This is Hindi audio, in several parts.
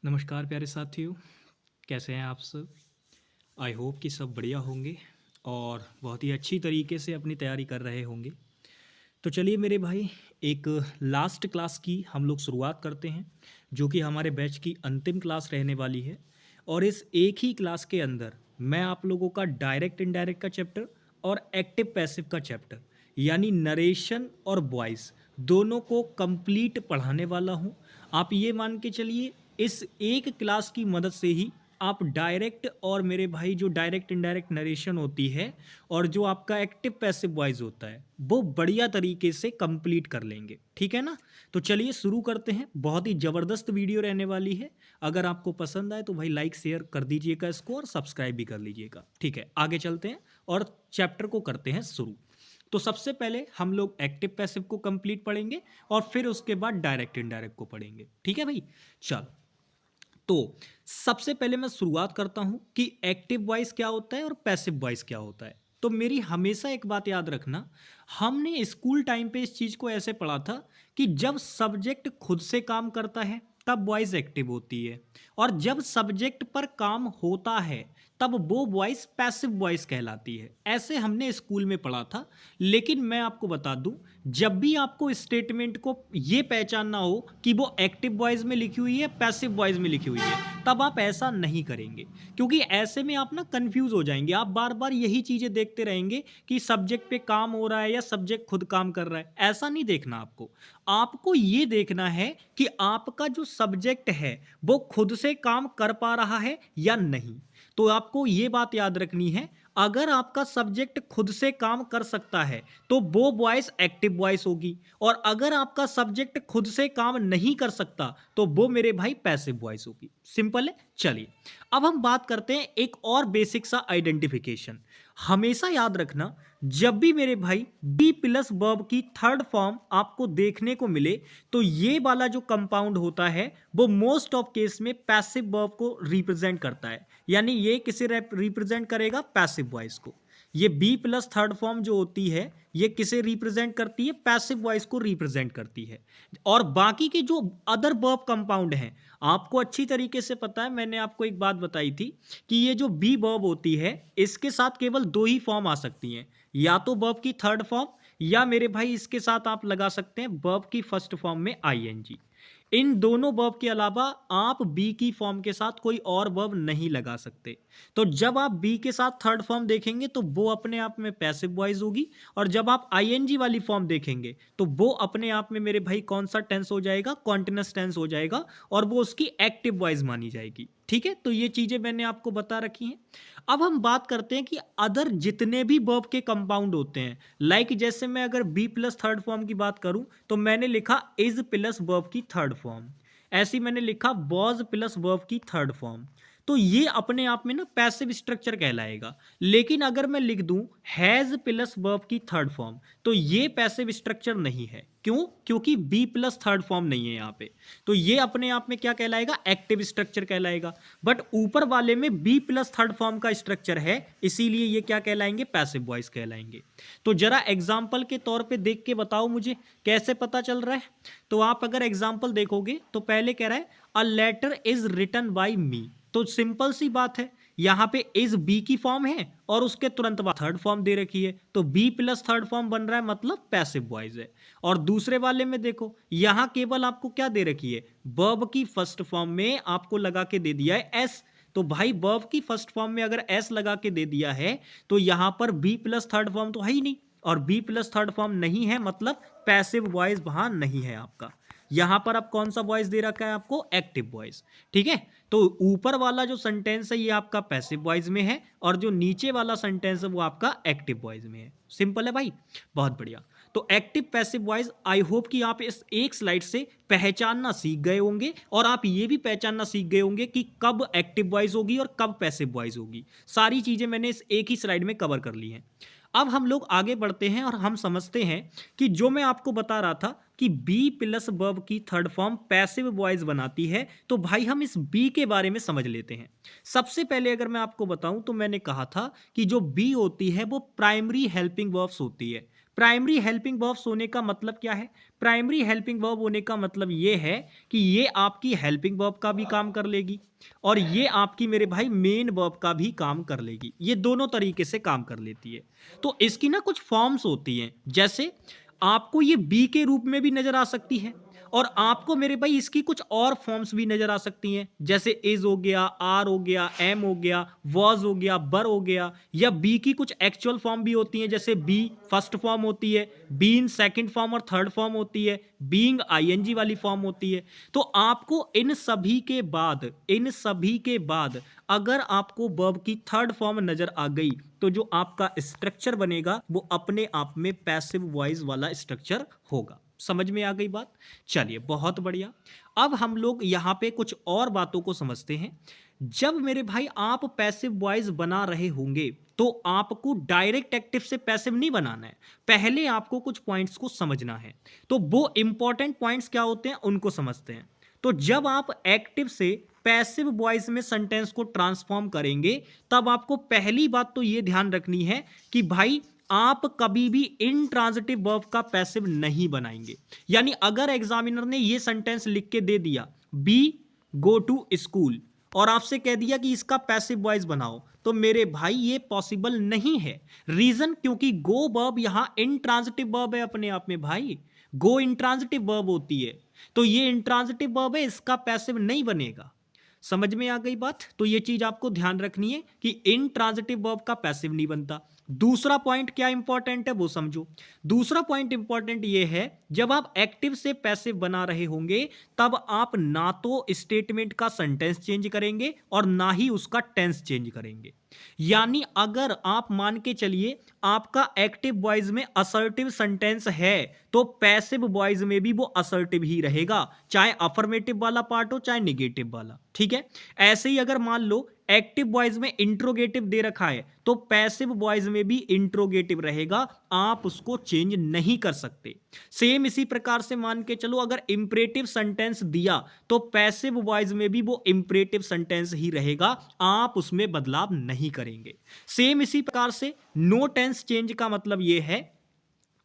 नमस्कार प्यारे साथियों, कैसे हैं आप सब? आई होप कि सब बढ़िया होंगे और बहुत ही अच्छी तरीके से अपनी तैयारी कर रहे होंगे। तो चलिए मेरे भाई, एक लास्ट क्लास की हम लोग शुरुआत करते हैं, जो कि हमारे बैच की अंतिम क्लास रहने वाली है। और इस एक ही क्लास के अंदर मैं आप लोगों का डायरेक्ट इनडायरेक्ट का चैप्टर और एक्टिव पैसिव का चैप्टर यानी नरेशन और वॉइस दोनों को कंप्लीट पढ़ाने वाला हूँ। आप ये मान के चलिए, इस एक क्लास की मदद से ही आप डायरेक्ट और मेरे भाई जो डायरेक्ट इनडायरेक्ट नरेशन होती है और जो आपका एक्टिव पैसिव वॉइस होता है वो बढ़िया तरीके से कंप्लीट कर लेंगे। ठीक है ना? तो चलिए शुरू करते हैं। बहुत ही ज़बरदस्त वीडियो रहने वाली है। अगर आपको पसंद आए तो भाई लाइक शेयर कर दीजिएगा इसको और सब्सक्राइब भी कर लीजिएगा। ठीक है, आगे चलते हैं और चैप्टर को करते हैं शुरू। तो सबसे पहले हम लोग एक्टिव पैसिव को कंप्लीट पढ़ेंगे और फिर उसके बाद डायरेक्ट इनडायरेक्ट को पढ़ेंगे। ठीक है भाई, चलो। तो सबसे पहले मैं शुरुआत करता हूं कि एक्टिव वॉइस क्या होता है और पैसिव वॉइस क्या होता है। तो मेरी हमेशा एक बात याद रखना, हमने स्कूल टाइम पे इस चीज को ऐसे पढ़ा था कि जब सब्जेक्ट खुद से काम करता है तब वॉइस एक्टिव होती है, और जब सब्जेक्ट पर काम होता है तब वो वॉइस पैसिव वॉइस कहलाती है। ऐसे हमने स्कूल में पढ़ा था। लेकिन मैं आपको बता दूं, जब भी आपको स्टेटमेंट को ये पहचानना हो कि वो एक्टिव वॉइस में लिखी हुई है पैसिव वॉइस में लिखी हुई है, तब आप ऐसा नहीं करेंगे, क्योंकि ऐसे में आप ना कंफ्यूज हो जाएंगे। आप बार बार यही चीजें देखते रहेंगे कि सब्जेक्ट पे काम हो रहा है या सब्जेक्ट खुद काम कर रहा है। ऐसा नहीं देखना आपको। आपको ये देखना है कि आपका जो सब्जेक्ट है वो खुद से काम कर पा रहा है या नहीं। तो आपको ये बात याद रखनी है, अगर आपका सब्जेक्ट खुद से काम कर सकता है तो वो वॉइस एक्टिव वॉइस होगी, और अगर आपका सब्जेक्ट खुद से काम नहीं कर सकता तो वो मेरे भाई पैसिव वॉइस होगी। सिंपल है। चलिए अब हम बात करते हैं एक और बेसिक सा आइडेंटिफिकेशन। हमेशा याद रखना, जब भी मेरे भाई बी प्लस वर्ब की थर्ड फॉर्म आपको देखने को मिले तो ये वाला जो कंपाउंड होता है वो मोस्ट ऑफ केस में पैसिव वर्ब को रिप्रेजेंट करता है, यानी ये किसे रिप्रेजेंट करेगा? पैसिव वॉइस को। ये बी प्लस थर्ड फॉर्म जो होती है ये किसे रिप्रेजेंट करती है? पैसिव वॉइस को रिप्रेजेंट करती है। और बाकी के जो अदर वर्ब कंपाउंड हैं, आपको अच्छी तरीके से पता है, मैंने आपको एक बात बताई थी कि ये जो बी वर्ब होती है इसके साथ केवल दो ही फॉर्म आ सकती हैं, या तो वर्ब की थर्ड फॉर्म या मेरे भाई इसके साथ आप लगा सकते हैं वर्ब की फर्स्ट फॉर्म में आईएनजी। इन दोनों वर्ब के अलावा आप बी की फॉर्म के साथ कोई और वर्ब नहीं लगा सकते। तो जब आप बी के साथ थर्ड फॉर्म देखेंगे तो वो अपने आप में पैसिव वॉइस होगी, और जब आप आईएनजी वाली फॉर्म देखेंगे तो वो अपने आप में मेरे भाई कौन सा टेंस हो जाएगा? कॉन्टिन्यूअस टेंस हो जाएगा, और वो उसकी एक्टिव वॉइस मानी जाएगी। ठीक है, तो ये चीजें मैंने आपको बता रखी हैं। अब हम बात करते हैं कि अदर जितने भी वर्ब के कंपाउंड होते हैं, लाइक जैसे मैं अगर बी प्लस थर्ड फॉर्म की बात करूं तो मैंने लिखा इज प्लस वर्ब की थर्ड फॉर्म, ऐसी मैंने लिखा वॉज प्लस वर्ब की थर्ड फॉर्म। तो ये अपने आप में ना पैसिव स्ट्रक्चर कहलाएगा। लेकिन अगर मैं लिख दूं हैज प्लस वर्ब की थर्ड फॉर्म तो ये पैसिव स्ट्रक्चर नहीं है। क्यों? क्योंकि बी प्लस थर्ड फॉर्म नहीं है यहाँ पे। तो ये अपने आप में क्या कहलाएगा? एक्टिव स्ट्रक्चर कहलाएगा। बट ऊपर वाले में बी प्लस थर्ड फॉर्म का स्ट्रक्चर है, इसीलिए ये क्या कहलाएंगे? पैसिव वॉइस कहलाएंगे। तो जरा एग्जाम्पल के तौर पे देख के बताओ मुझे कैसे पता चल रहा है। तो आप अगर एग्जाम्पल देखोगे तो पहले कह रहा है a letter is written by me. तो सिंपल सी बात है, यहां पे इज बी की फॉर्म है और उसके तुरंत बाद थर्ड फॉर्म दे रखी है, तो बी प्लस थर्ड फॉर्म बन रहा है, मतलब पैसिव वॉइस है। और दूसरे वाले में देखो, यहां केवल आपको क्या दे रखी है? वर्ब की फर्स्ट फॉर्म में आपको लगा के दे दिया है एस। तो भाई वर्ब की फर्स्ट फॉर्म में अगर एस लगा के दे दिया है तो यहां पर बी प्लस थर्ड फॉर्म तो है ही नहीं, और बी प्लस थर्ड फॉर्म नहीं है मतलब पैसिव वॉइस वहां नहीं है आपका। यहां पर अब कौन सा वॉइस दे रखा है आपको? Active voice. ठीक है, तो ऊपर वाला जो सेंटेंस है ये आपका पैसिव वॉइस में है, और जो नीचे वाला सेंटेंस है वो आपका एक्टिव वॉइस में है। सिंपल है भाई, बहुत बढ़िया। तो active passive voice I hope कि आप इस एक स्लाइड से पहचानना सीख गए होंगे, और आप ये भी पहचानना सीख गए होंगे कि कब एक्टिव वॉइस होगी और कब पैसिव वॉइस होगी। सारी चीजें मैंने इस एक ही स्लाइड में कवर कर ली हैं। अब हम लोग आगे बढ़ते हैं और हम समझते हैं कि जो मैं आपको बता रहा था कि बी प्लस वर्ब की थर्ड फॉर्म पैसिव वॉइस बनाती है, तो भाई हम इस बी के बारे में समझ लेते हैं। सबसे पहले अगर मैं आपको बताऊं तो मैंने कहा था कि जो बी होती है वो प्राइमरी हेल्पिंग वर्ब्स होती है। प्राइमरी हेल्पिंग वर्ब्स होने का मतलब क्या है? प्राइमरी हेल्पिंग वर्ब होने का मतलब ये है कि ये आपकी हेल्पिंग वर्ब का भी काम कर लेगी और ये आपकी मेरे भाई मेन वर्ब का भी काम कर लेगी। ये दोनों तरीके से काम कर लेती है। तो इसकी ना कुछ फॉर्म्स होती हैं, जैसे आपको ये बी के रूप में भी नजर आ सकती है और आपको मेरे भाई इसकी कुछ और फॉर्म्स भी नजर आ सकती हैं, जैसे इज हो गया, आर हो गया, एम हो गया, वॉज हो गया, बर हो गया, या बी की कुछ एक्चुअल फॉर्म भी होती हैं, जैसे बी फर्स्ट फॉर्म होती है, बीन सेकंड फॉर्म और थर्ड फॉर्म होती है, बीइंग आईएनजी वाली फॉर्म होती है। तो आपको इन सभी के बाद अगर आपको वर्ब की थर्ड फॉर्म नजर आ गई तो जो आपका स्ट्रक्चर बनेगा वो अपने आप में पैसिव वॉइस वाला स्ट्रक्चर होगा। समझ में आ गई बात? चलिए, बहुत बढ़िया। अब हम लोग यहां पे कुछ और बातों को समझते हैं। जब मेरे भाई आप पैसिव वॉइस बना रहे होंगे तो आपको डायरेक्ट एक्टिव से पैसिव नहीं बनाना है, पहले आपको कुछ पॉइंट्स को समझना है। तो वो इंपॉर्टेंट पॉइंट्स क्या होते हैं उनको समझते हैं। तो जब आप एक्टिव से पैसिव वॉइस में सेंटेंस को ट्रांसफॉर्म करेंगे तब आपको पहली बात तो ये ध्यान रखनी है कि भाई आप कभी भी इंट्रांजिटिव वर्ब का पैसिव नहीं बनाएंगे। यानी अगर एग्जामिनर ने ये सेंटेंस लिख के दे दिया बी गो टू स्कूल और आपसे कह दिया कि इसका पैसिव वॉइस बनाओ, तो मेरे भाई ये पॉसिबल नहीं है। रीजन, क्योंकि गो वर्ब यहां इंट्रांजिटिव वर्ब है अपने आप में भाई, गो इंट्रांजिटिव वर्ब होती है, तो ये इंट्रांजिटिव वर्ब है, इसका पैसिव नहीं बनेगा। समझ में आ गई बात? तो ये चीज आपको ध्यान रखनी है कि इंट्रांजिटिव वर्ब का पैसिव नहीं बनता। दूसरा पॉइंट क्या इंपॉर्टेंट है वो समझो। दूसरा पॉइंट इंपॉर्टेंट ये है, जब आप एक्टिव से पैसिव बना रहे होंगे तब आप ना तो स्टेटमेंट का सेंटेंस चेंज करेंगे और ना ही उसका टेंस चेंज करेंगे। यानी अगर आप मान के चलिए आपका एक्टिव वॉइस में असर्टिव सेंटेंस है तो पैसिव वॉइस में भी वो असर्टिव ही रहेगा, चाहे अफर्मेटिव वाला पार्ट हो चाहे निगेटिव वाला। ठीक है? ऐसे ही अगर मान लो एक्टिव वॉइस में इंट्रोगेटिव दे रखा है तो पैसिव वॉइस में भी इंट्रोगेटिव रहेगा, आप उसको चेंज नहीं कर सकते। सेम इसी प्रकार से मान के चलो अगर इंपरेटिव सेंटेंस दिया तो पैसिव वॉइस में भी वो इंपरेटिव सेंटेंस ही रहेगा, आप उसमें बदलाव नहीं करेंगे। सेम इसी प्रकार से नो टेंस चेंज का मतलब यह है,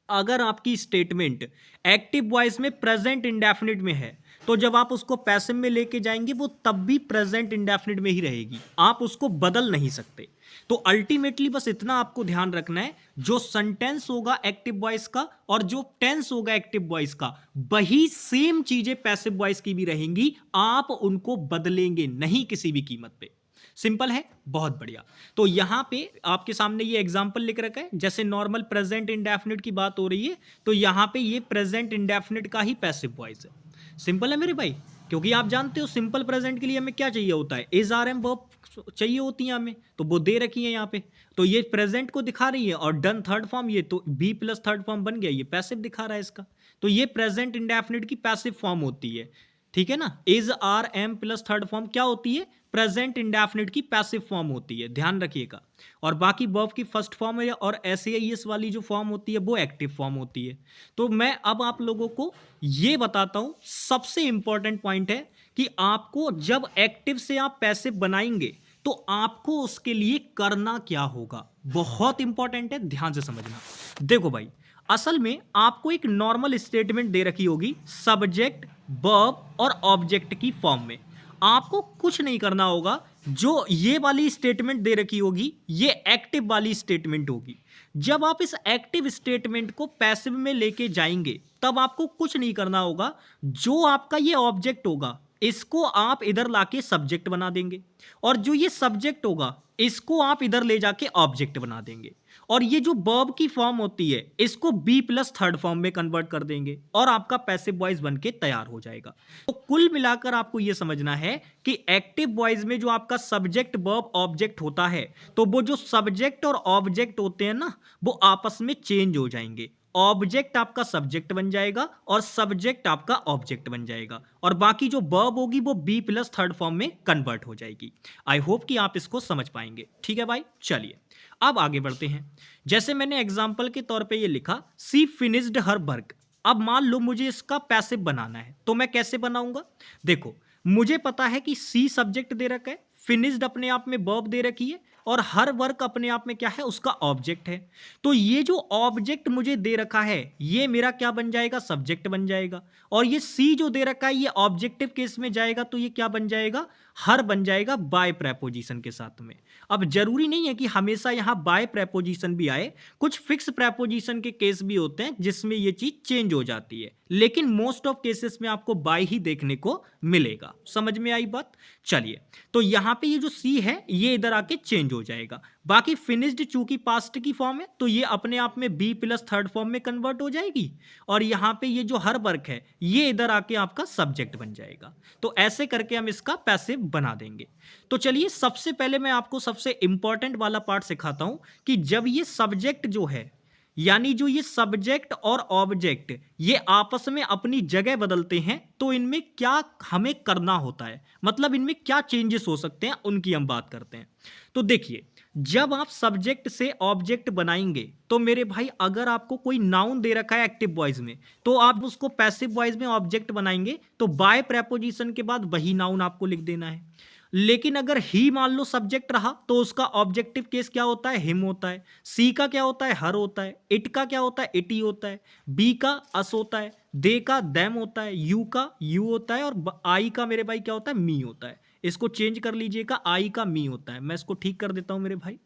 अगर आपकी स्टेटमेंट एक्टिव वॉइस में प्रेजेंट इंडेफिनिट में है तो जब आप उसको पैसिव में लेके जाएंगे वो तब भी प्रेजेंट इंडेफिनिट में ही रहेगी, आप उसको बदल नहीं सकते। तो अल्टीमेटली बस इतना आपको ध्यान रखना है, जो सेंटेंस होगा एक्टिव वॉइस का और जो टेंस होगा एक्टिव वॉइस का, वही सेम चीजें पैसिव वॉइस की भी रहेंगी, आप उनको बदलेंगे नहीं किसी भी कीमत पे। सिंपल है, बहुत बढ़िया। तो यहां पे आपके सामने ये एग्जांपल लिख रखा है, जैसे नॉर्मल प्रेजेंट इंडेफिनिट की बात हो रही है तो यहां पे ये प्रेजेंट इंडेफिनिट का ही पैसिव वॉइस है। सिंपल है मेरे भाई, क्योंकि आप जानते हो सिंपल प्रेजेंट के लिए हमें क्या चाहिए होता है, इज आर एम वर्ब चाहिए होती है हमें, तो वो दे रखी है यहाँ पे, तो ये प्रेजेंट को दिखा रही है और डन थर्ड फॉर्म, ये तो बी प्लस थर्ड फॉर्म बन गया, ये पैसिव दिखा रहा है इसका, तो ये प्रेजेंट इंडेफिनिट की पैसिव फॉर्म होती है। ठीक है ना? Is are am plus third form क्या होती है? प्रेजेंट इंडेफिनिट की पैसिव फॉर्म होती है, ध्यान रखिएगा। और बाकी वर्ब की फर्स्ट फॉर्म है और एस वाली जो फॉर्म होती है वो एक्टिव फॉर्म होती है। तो मैं अब आप लोगों को ये बताता हूं, सबसे इंपॉर्टेंट पॉइंट है कि आपको जब एक्टिव से आप पैसिव बनाएंगे तो आपको उसके लिए करना क्या होगा, बहुत इंपॉर्टेंट है, ध्यान से समझना। देखो भाई, असल में आपको एक नॉर्मल स्टेटमेंट दे रखी होगी सब्जेक्ट, वर्ब और ऑब्जेक्ट की फॉर्म में, आपको कुछ नहीं करना होगा। जो ये वाली स्टेटमेंट दे रखी होगी ये एक्टिव वाली स्टेटमेंट होगी। जब आप इस एक्टिव स्टेटमेंट को पैसिव में लेके जाएंगे तब आपको कुछ नहीं करना होगा, जो आपका ये ऑब्जेक्ट होगा इसको आप इधर लाके सब्जेक्ट बना देंगे और जो ये सब्जेक्ट होगा इसको आप इधर ले जाके ऑब्जेक्ट बना देंगे, और ये जो वर्ब की फॉर्म होती है इसको बी प्लस थर्ड फॉर्म में कन्वर्ट कर देंगे और आपका पैसिव वॉइस बन के तैयार हो जाएगा। तो कुल मिलाकर आपको यह समझना है कि एक्टिव वॉइस में जो आपका सब्जेक्ट, वर्ब, ऑब्जेक्ट होता है तो वो जो सब्जेक्ट और ऑब्जेक्ट होते हैं ना वो आपस में चेंज हो जाएंगे, ऑब्जेक्ट आपका सब्जेक्ट बन जाएगा और सब्जेक्ट आपका ऑब्जेक्ट बन जाएगा, और बाकी जो वर्ब होगी वो बी प्लस थर्ड फॉर्म में कन्वर्ट हो जाएगी। आई होप कि आप इसको समझ पाएंगे। ठीक है भाई, चलिए अब आगे बढ़ते हैं। जैसे मैंने एग्जाम्पल के तौर पे ये लिखा, सी फिनिश्ड हर वर्क। अब मान लो मुझे इसका पैसिव बनाना है तो मैं कैसे बनाऊंगा? देखो, मुझे पता है कि सी सब्जेक्ट दे रखा है, फिनिश्ड अपने आप में वर्ब दे रखी है, और हर वर्क अपने आप में क्या है, उसका ऑब्जेक्ट है। तो ये जो ऑब्जेक्ट मुझे दे रखा है ये मेरा क्या बन जाएगा, सब्जेक्ट बन जाएगा। और ये सी जो दे रखा है ये ऑब्जेक्टिव केस में जाएगा, तो ये क्या बन जाएगा, हर बन जाएगा बाय प्रेपोजिशन के साथ में। अब जरूरी नहीं है कि हमेशा यहां बाय प्रेपोजिशन भी आए, कुछ फिक्स प्रेपोजिशन के केस भी होते हैं जिसमें ये चीज चेंज हो जाती है, लेकिन मोस्ट ऑफ केसेस में आपको बाय ही देखने को मिलेगा। समझ में आई बात? चलिए, तो यहां पे ये जो सी है ये इधर आके चेंज हो जाएगा। बाकी फिनिश्ड चूंकि पास्ट की फॉर्म है तो ये अपने आप में बी प्लस थर्ड फॉर्म में कन्वर्ट हो जाएगी, और यहां पे ये जो हर वर्क है ये इधर आके आपका सब्जेक्ट बन जाएगा। तो ऐसे करके हम इसका पैसिव बना देंगे। तो चलिए, सबसे पहले मैं आपको सबसे इंपॉर्टेंट वाला पार्ट सिखाता हूं कि जब ये सब्जेक्ट जो है, यानी जो ये सब्जेक्ट और ऑब्जेक्ट ये आपस में अपनी जगह बदलते हैं तो इनमें क्या हमें करना होता है, मतलब इनमें क्या चेंजेस हो सकते हैं, उनकी हम बात करते हैं। तो देखिए, जब आप सब्जेक्ट से ऑब्जेक्ट बनाएंगे तो मेरे भाई अगर आपको कोई नाउन दे रखा है एक्टिव वॉइस में तो आप उसको पैसिव वॉइस में ऑब्जेक्ट बनाएंगे, तो बाय प्रेपोजिशन के बाद वही नाउन आपको लिख देना है। लेकिन अगर ही मान लो सब्जेक्ट रहा तो उसका ऑब्जेक्टिव केस क्या होता है, हिम होता है। सी का क्या होता है, हर होता है। इट का क्या होता है, इट ही होता है। बी का अस होता है। दे का देम होता है। यू का यू होता है। और आई का मेरे भाई क्या होता है, मी होता है। इसको चेंज कर लीजिएगा, आई का मी होता है। मैं इसको ठीक कर देता हूं मेरे भाई,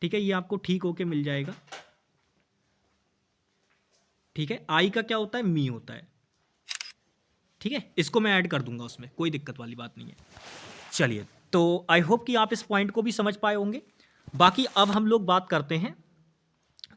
ठीक है, ये आपको ठीक होके मिल जाएगा। ठीक है, आई का क्या होता है, मी होता है। ठीक है, इसको मैं ऐड कर दूंगा उसमें, कोई दिक्कत वाली बात नहीं है। चलिए, तो आई होप कि आप इस पॉइंट को भी समझ पाए होंगे। बाकी अब हम लोग बात करते हैं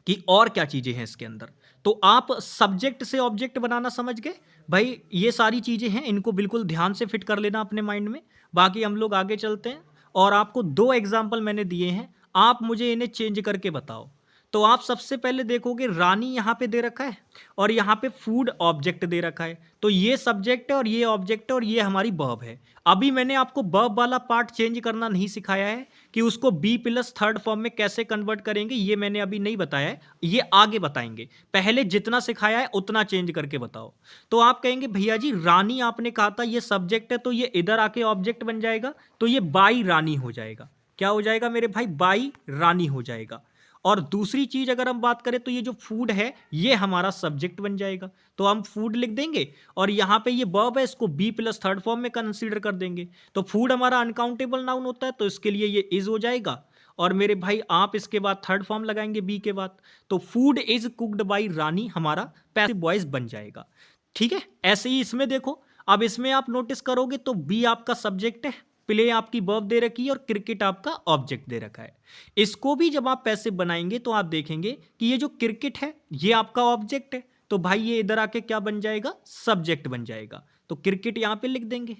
कि और क्या चीजें हैं इसके अंदर। तो आप सब्जेक्ट से ऑब्जेक्ट बनाना समझ गए भाई, ये सारी चीजें हैं, इनको बिल्कुल ध्यान से फिट कर लेना अपने माइंड में। बाकी हम लोग आगे चलते हैं, और आपको 2 एग्जाम्पल मैंने दिए हैं, आप मुझे इन्हें चेंज करके बताओ। तो आप सबसे पहले देखोगे रानी यहाँ पे दे रखा है और यहाँ पे फूड ऑब्जेक्ट दे रखा है, तो ये सब्जेक्ट है और ये ऑब्जेक्ट है और ये हमारी वर्ब है। अभी मैंने आपको वर्ब वाला पार्ट चेंज करना नहीं सिखाया है कि उसको बी प्लस थर्ड फॉर्म में कैसे कन्वर्ट करेंगे, ये मैंने अभी नहीं बताया है, ये आगे बताएंगे। पहले जितना सिखाया है उतना चेंज करके बताओ। तो आप कहेंगे भैया जी रानी आपने कहा था ये सब्जेक्ट है, तो ये इधर आके ऑब्जेक्ट बन जाएगा, तो ये बाई रानी हो जाएगा। क्या हो जाएगा मेरे भाई, बाई रानी हो जाएगा। और दूसरी चीज अगर हम बात करें तो ये जो फूड है ये हमारा सब्जेक्ट बन जाएगा, तो हम फूड लिख देंगे, और यहां पे ये वर्ब है इसको बी प्लस थर्ड फॉर्म में कंसीडर कर देंगे। तो फूड हमारा अनकाउंटेबल नाउन होता है, तो इसके लिए ये इज हो जाएगा। और मेरे भाई आप इसके बाद थर्ड फॉर्म लगाएंगे बी के बाद, तो फूड इज कुक्ड बाई रानी हमारा पैसिव वॉइस बन जाएगा। ठीक है, ऐसे ही इसमें देखो, अब इसमें आप नोटिस करोगे तो बी आपका सब्जेक्ट है, प्ले आपकी वर्ब दे रखी है और क्रिकेट आपका ऑब्जेक्ट दे रखा है। इसको भी जब आप पैसिव बनाएंगे तो आप देखेंगे कि ये जो क्रिकेट है ये आपका ऑब्जेक्ट है, तो भाई ये इधर आके क्या बन जाएगा, सब्जेक्ट बन जाएगा। तो क्रिकेट यहां पे लिख देंगे।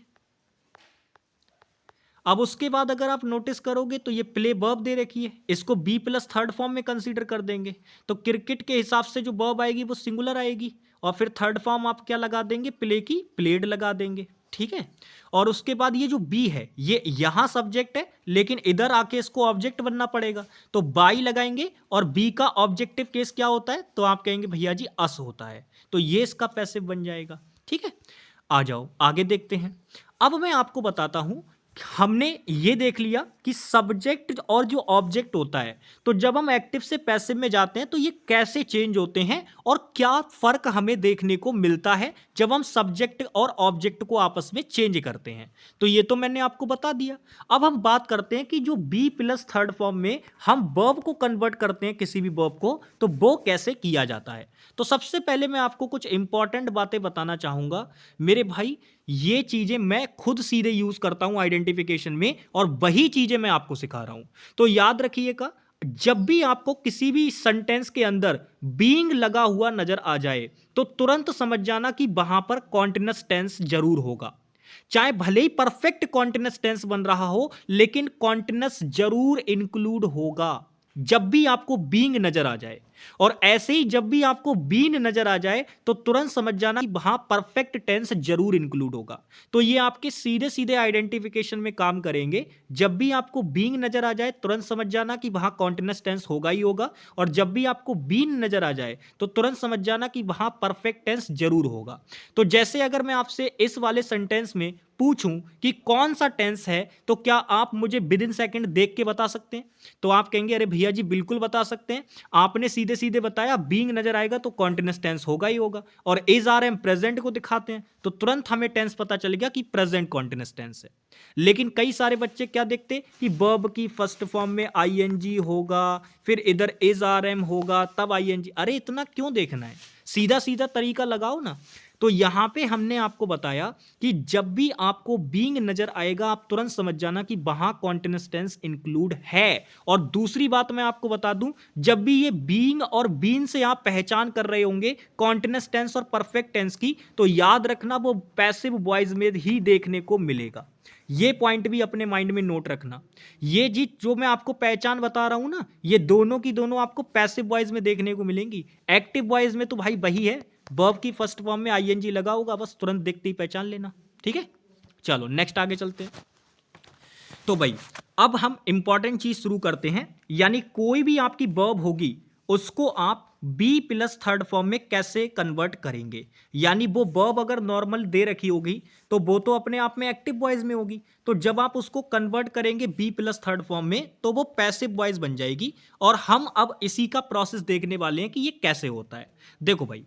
अब उसके बाद अगर आप नोटिस करोगे तो ये प्ले वर्ब दे रखी है, इसको बी प्लस थर्ड फॉर्म में कंसीडर कर देंगे, तो क्रिकेट के हिसाब से जो वर्ब आएगी वो सिंगुलर आएगी, और फिर थर्ड फॉर्म आप क्या लगा देंगे, प्ले की प्लेड लगा देंगे। ठीक है, और उसके बाद ये जो बी है ये यहां सब्जेक्ट है, लेकिन इधर आके इसको ऑब्जेक्ट बनना पड़ेगा, तो बाई लगाएंगे, और बी का ऑब्जेक्टिव केस क्या होता है, तो आप कहेंगे भैया जी अस होता है, तो ये इसका पैसिव बन जाएगा। ठीक है, आ जाओ आगे देखते हैं। अब मैं आपको बताता हूं, हमने ये देख लिया कि सब्जेक्ट और जो ऑब्जेक्ट होता है, तो जब हम एक्टिव से पैसिव में जाते हैं तो ये कैसे चेंज होते हैं और क्या फर्क हमें देखने को मिलता है जब हम सब्जेक्ट और ऑब्जेक्ट को आपस में चेंज करते हैं। तो ये तो मैंने आपको बता दिया। अब हम बात करते हैं कि जो बी प्लस थर्ड फॉर्म में हम वर्ब को कन्वर्ट करते हैं किसी भी वर्ब को, तो वो कैसे किया जाता है। तो सबसे पहले मैं आपको कुछ इंपॉर्टेंट बातें बताना चाहूंगा मेरे भाई, ये चीजें मैं खुद सीधे यूज करता हूं आइडेंटिफिकेशन में, और वही चीजें मैं आपको सिखा रहा हूं। तो याद रखिएगा, जब भी आपको किसी भी सेंटेंस के अंदर बीइंग लगा हुआ नजर आ जाए तो तुरंत समझ जाना कि वहां पर कॉन्टिन्यूअस टेंस जरूर होगा। चाहे भले ही परफेक्ट कॉन्टिन्यूअस टेंस बन रहा हो, लेकिन कॉन्टिन्यूअस जरूर इंक्लूड होगा जब भी आपको बीइंग नजर आ जाए। और ऐसे ही जब भी आपको बीन नजर आ जाए तो तुरंत समझ जाना कि वहां परफेक्ट टेंस जरूर इंक्लूड होगा। तो ये आपके सीधे सीधे आइडेंटिफिकेशन में काम करेंगे। जब भी आपको बीइंग नजर आ जाए तुरंत समझ जाना कि वहां कॉन्टिन्यूअस टेंस होगा ही होगा, और जब भी आपको बीन नजर आ जाए तो तुरंत समझ जाना कि वहां परफेक्ट टेंस जरूर होगा। तो जैसे अगर मैं आपसे इस वाले सेंटेंस में पूछूं कि कौन सा टेंस है, तो क्या आप मुझे विद इन सेकंड देख के बता सकते हैं? तो आप कहेंगे अरे भैया जी बिल्कुल बता सकते हैं, आपने सीधे सीधे बताया बीइंग नजर आएगा तो कॉन्टिन्यूअस टेंस होगा ही होगा, और इज आर एम प्रेजेंट को दिखाते हैं तो तुरंत हमें टेंस पता चल गया कि प्रेजेंट कॉन्टिन्यूअस टेंस है। लेकिन कई सारे बच्चे क्या देखते कि वर्ब की फर्स्ट फॉर्म में आईएनजी होगा, फिर इधर इज आर एम होगा, तब आईएनजी। अरे इतना क्यों देखना है, सीधा सीधा तरीका लगाओ ना। तो यहां पे हमने आपको बताया कि जब भी आपको बीइंग नजर आएगा आप तुरंत समझ जाना कि वहां कॉन्टिन्यूअस टेंस इंक्लूड है। और दूसरी बात मैं आपको बता दूं, जब भी ये बीइंग और बीन से आप पहचान कर रहे होंगे कॉन्टिन्यूअस टेंस और परफेक्ट टेंस की, तो याद रखना वो पैसिव वॉइस में ही देखने को मिलेगा। ये पॉइंट भी अपने माइंड में नोट रखना। ये जी जो मैं आपको पहचान बता रहा हूं ना, ये दोनों की दोनों आपको पैसिव वॉइस में देखने को मिलेंगी। एक्टिव वॉइस में तो भाई वही है, वर्ब की फर्स्ट फॉर्म में आईएनजी लगा होगा, बस तुरंत देखते ही पहचान लेना। ठीक है, चलो नेक्स्ट आगे चलते हैं। तो भाई अब हम इंपॉर्टेंट चीज शुरू करते हैं, यानी कोई भी आपकी वर्ब होगी उसको आप बी प्लस थर्ड फॉर्म में कैसे कन्वर्ट करेंगे। यानी वो वर्ब अगर नॉर्मल दे रखी होगी तो वो तो अपने आप में एक्टिव वॉइस में होगी, तो जब आप उसको कन्वर्ट करेंगे बी प्लस थर्ड फॉर्म में तो वो पैसिव वॉइस बन जाएगी। और हम अब इसी का प्रोसेस देखने वाले हैं कि ये कैसे होता है। देखो भाई,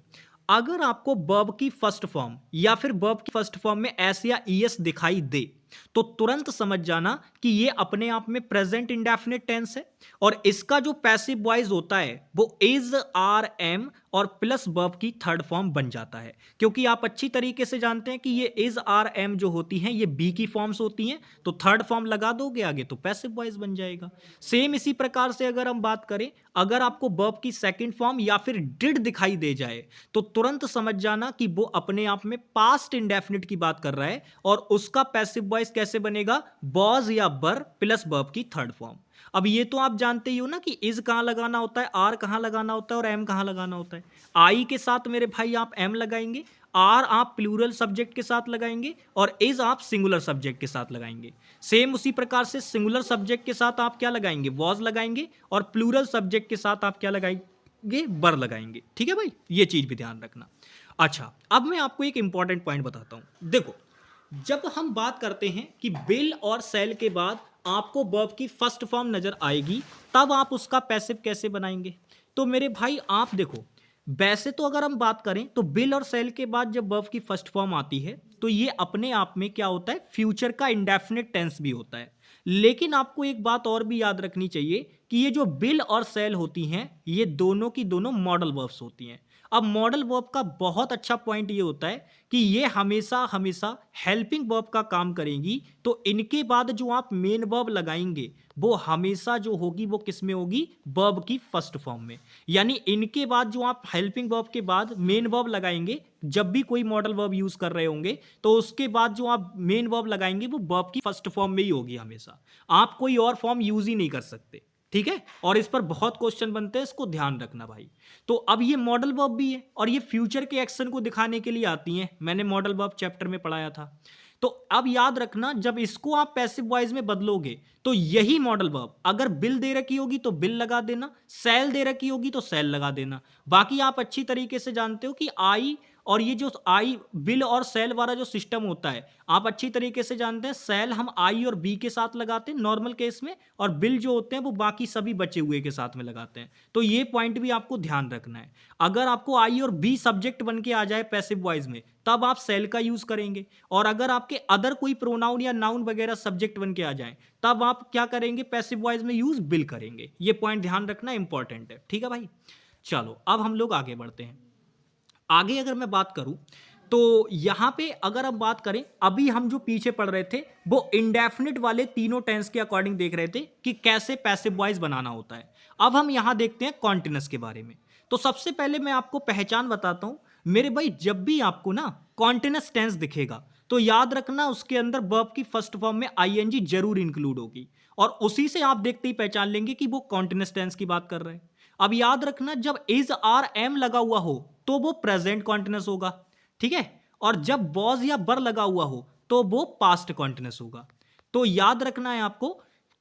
अगर आपको वर्ब की फर्स्ट फॉर्म या फिर वर्ब की फर्स्ट फॉर्म में एस या ईएस दिखाई दे तो तुरंत समझ जाना कि ये अपने आप में प्रेजेंट इंडेफिनिट टेंस है, और इसका जो पैसिव वॉइस होता है वो इज आर एम और प्लस वर्ब की थर्ड फॉर्म बन जाता है। क्योंकि आप अच्छी तरीके से जानते हैं कि ये इज आर एम जो होती हैं ये बी की फॉर्म्स होती हैं, तो थर्ड फॉर्म लगा दोगे आगे तो पैसिव वॉइस बन जाएगा। सेम इसी प्रकार से अगर हम बात करें, अगर आपको वर्ब की सेकंड फॉर्म या फिर डिड दिखाई दे जाए तो तुरंत समझ जाना कि वो अपने आप में पास्ट इंडेफिनिट की बात कर रहा है, और उसका पैसिव वॉइस कैसे बनेगा, वॉज या वर प्लस वर्ब की थर्ड फॉर्म। अब ये तो आप जानते ही हो ना कि इज कहां लगाना होता है, आर कहां लगाना होता है और एम कहां लगाना होता है। आई के साथ मेरे भाई आप एम लगाएंगे, आर आप प्लूरल सब्जेक्ट के साथ लगाएंगे, और इज आप सिंगुलर सब्जेक्ट के साथ लगाएंगे। सेम उसी प्रकार से सिंगुलर सब्जेक्ट के साथ आप क्या लगाएंगे, वॉज लगाएंगे, और प्लूरल सब्जेक्ट के साथ आप क्या लगाएंगे, वर लगाएंगे। ठीक है भाई, ये चीज भी ध्यान रखना। अच्छा, अब मैं आपको एक इंपॉर्टेंट पॉइंट बताता हूं। देखो, जब हम बात करते हैं कि विल और शैल के बाद आपको वर्ब की फर्स्ट फॉर्म नजर आएगी, तब आप उसका पैसिव कैसे बनाएंगे। तो मेरे भाई आप देखो, वैसे तो अगर हम बात करें तो विल और शैल के बाद जब वर्ब की फर्स्ट फॉर्म आती है तो ये अपने आप में क्या होता है, फ्यूचर का इंडेफिनिट टेंस भी होता है। लेकिन आपको एक बात और भी याद रखनी चाहिए कि ये जो विल और शैल होती हैं ये दोनों की दोनों मॉडल वर्ब्स होती हैं। अब मॉडल वर्ब का बहुत अच्छा पॉइंट ये होता है कि ये हमेशा हमेशा हेल्पिंग वर्ब का काम करेंगी, तो इनके बाद जो आप मेन वर्ब लगाएंगे वो हमेशा जो होगी वो किस में होगी, वर्ब की फर्स्ट फॉर्म में। यानी इनके बाद जो आप हेल्पिंग वर्ब के बाद मेन वर्ब लगाएंगे, जब भी कोई मॉडल वर्ब यूज कर रहे होंगे तो उसके बाद जो आप मेन वर्ब लगाएंगे वो वर्ब की फर्स्ट फॉर्म में ही होगी हमेशा। आप कोई और फॉर्म यूज ही नहीं कर सकते। ठीक है, और इस पर बहुत क्वेश्चन बनते हैं, इसको ध्यान रखना भाई। तो अब ये मॉडल वर्ब भी है और ये फ्यूचर के एक्शन को दिखाने के लिए आती हैं, मैंने मॉडल वर्ब चैप्टर में पढ़ाया था। तो अब याद रखना, जब इसको आप पैसिव वॉइस में बदलोगे तो यही मॉडल वर्ब अगर बिल दे रखी होगी तो बिल लगा देना, सेल दे रखी होगी तो सेल लगा देना। बाकी आप अच्छी तरीके से जानते हो कि आई और ये जो आई बिल और सेल वाला जो सिस्टम होता है आप अच्छी तरीके से जानते हैं। सेल हम आई और बी के साथ लगाते हैं नॉर्मल केस में, और बिल जो होते हैं वो बाकी सभी बचे हुए के साथ में लगाते हैं। तो ये पॉइंट भी आपको ध्यान रखना है। अगर आपको आई और बी सब्जेक्ट बन के आ जाए पैसिव वॉइस में तब आप सेल का यूज करेंगे, और अगर आपके अदर कोई प्रोनाउन या नाउन वगैरह सब्जेक्ट बन के आ जाए तब आप क्या करेंगे, पैसिव वॉइस में यूज बिल करेंगे। ये पॉइंट ध्यान रखना इंपॉर्टेंट है। ठीक है भाई, चलो अब हम लोग आगे बढ़ते हैं। आगे अगर मैं बात करूं तो यहां पे अगर हम बात करें, अभी हम जो पीछे पढ़ रहे थे वो इंडेफिनिट वाले तीनों टेंस के अकॉर्डिंग देख रहे थे कि कैसे पैसिव वॉइस बनाना होता है। अब हम यहां देखते हैं कॉन्टिन्यूअस के बारे में। तो सबसे पहले मैं आपको पहचान बताता हूं मेरे भाई, जब भी आपको ना कॉन्टिन्यूअस टेंस दिखेगा तो याद रखना उसके अंदर वर्ब की फर्स्ट फॉर्म में आईएनजी जरूर इंक्लूड होगी, और उसी से आप देखते ही पहचान लेंगे कि वो कॉन्टिन्यूअस टेंस की बात कर रहे हैं। अब याद रखना, जब इज आर एम लगा हुआ हो तो वो प्रेजेंट कॉन्टिन्यूअस होगा, ठीक है, और जब वॉज या बर लगा हुआ हो तो वो पास्ट कॉन्टिन्यूअस होगा। तो याद रखना है आपको,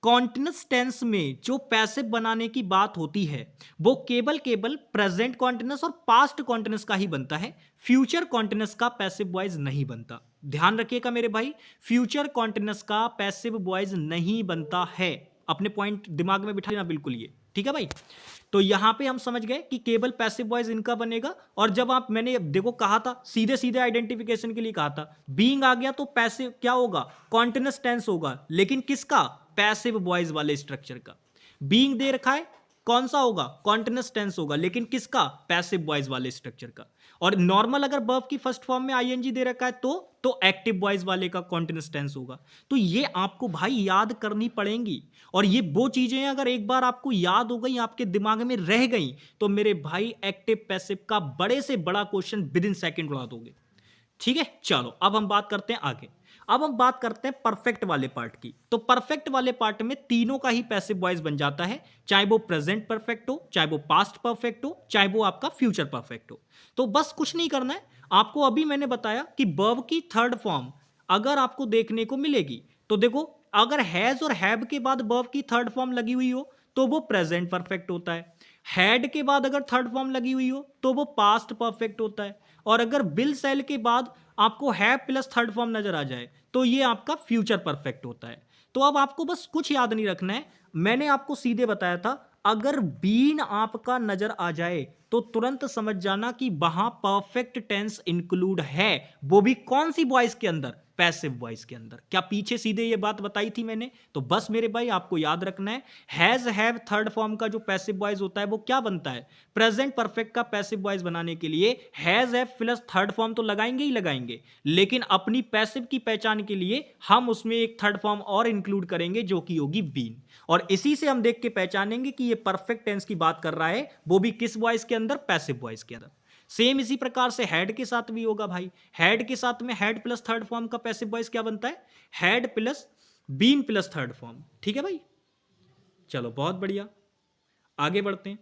कॉन्टिन्यूअस टेंस में जो पैसिव बनाने की बात होती है वो केवल प्रेजेंट कॉन्टिन्यूअस और पास्ट कॉन्टिन्यूअस का ही बनता है, फ्यूचर कॉन्टिन्यूअस का पैसिव वॉइस नहीं बनता। ध्यान रखिएगा मेरे भाई, फ्यूचर कॉन्टिन्यूअस का पैसिव वॉइस नहीं बनता है, अपने पॉइंट दिमाग में बिठा लेना बिल्कुल ये, ठीक है भाई। तो यहां पे हम समझ गए कि केवल पैसिव वॉइस इनका बनेगा। और जब आप, मैंने देखो कहा था, सीधे सीधे आइडेंटिफिकेशन के लिए कहा था, बीइंग आ गया तो पैसिव क्या होगा, कॉन्टिन्यूअस टेंस होगा, लेकिन किसका, पैसिव वॉइस वाले स्ट्रक्चर का। बीइंग दे रखा है, कौन सा होगा, कॉन्टिन्यूअस टेंस होगा, लेकिन किसका, पैसिव वॉइस वाले स्ट्रक्चर का। और नॉर्मल अगर वर्ब की फर्स्ट फॉर्म में आईएनजी दे रखा है तो एक्टिव वॉइस वाले का कॉन्टिन्यूअस टेंस होगा। तो ये आपको भाई याद करनी पड़ेंगी, और ये वो चीजें हैं अगर एक बार आपको याद हो गई, आपके दिमाग में रह गई, तो मेरे भाई एक्टिव पैसिव का बड़े से बड़ा क्वेश्चन विद इन सेकेंड उड़ा दोगे, ठीक है। चलो अब हम बात करते हैं आगे। अब हम बात करते हैं परफेक्ट वाले पार्ट की। तो परफेक्ट वाले पार्ट में तीनों का ही पैसिव वॉइस बन जाता है, चाहे वो प्रेजेंट परफेक्ट हो, चाहे वो पास्ट परफेक्ट हो, चाहे वो आपका फ्यूचर परफेक्ट हो। तो बस कुछ नहीं करना है आपको, अभी मैंने बताया कि वर्ब की थर्ड फॉर्म अगर आपको देखने को मिलेगी तो देखो, अगर हैज और हैव के बाद वर्ब की थर्ड फॉर्म लगी हुई हो तो वो प्रेजेंट परफेक्ट होता है, हैड के बाद अगर थर्ड फॉर्म लगी हुई हो तो वो पास्ट परफेक्ट होता है, और अगर विल सेल के बाद आपको हैव प्लस थर्ड फॉर्म नजर आ जाए तो ये आपका फ्यूचर परफेक्ट होता है। तो अब आपको बस कुछ याद नहीं रखना है, मैंने आपको सीधे बताया था, अगर बीन आपका नजर आ जाए तो तुरंत समझ जाना कि वहां परफेक्ट टेंस इंक्लूड है, वो भी कौन सी वॉइस के अंदर, पैसिव वॉइस के अंदर। क्या पीछे सीधे ये बात बताई थी मैंने? तो बस मेरे भाई आपको याद रखना है, हैज हैव थर्ड फॉर्म का जो पैसिव वॉइस होता है वो क्या बनता है, प्रेजेंट परफेक्ट का पैसिव वॉइस बनाने के लिए has have plus third form तो लगाएंगे ही लगाएंगे, लेकिन अपनी पैसिव की पहचान के लिए हम उसमें एक थर्ड फॉर्म और इंक्लूड करेंगे जो कि होगी बीन, और इसी से हम देख के पहचानेंगे कि ये परफेक्ट टेंस की बात कर रहा है, वो भी किस वॉइस के अंदर, पैसिव वॉइस के अंदर। सेम इसी प्रकार से हैड के साथ भी होगा भाई, हैड के साथ में हैड प्लस थर्ड फॉर्म का पैसिव वॉइस क्या बनता है, had plus been plus third form, ठीक है भाई। चलो बहुत बढ़िया, आगे बढ़ते हैं।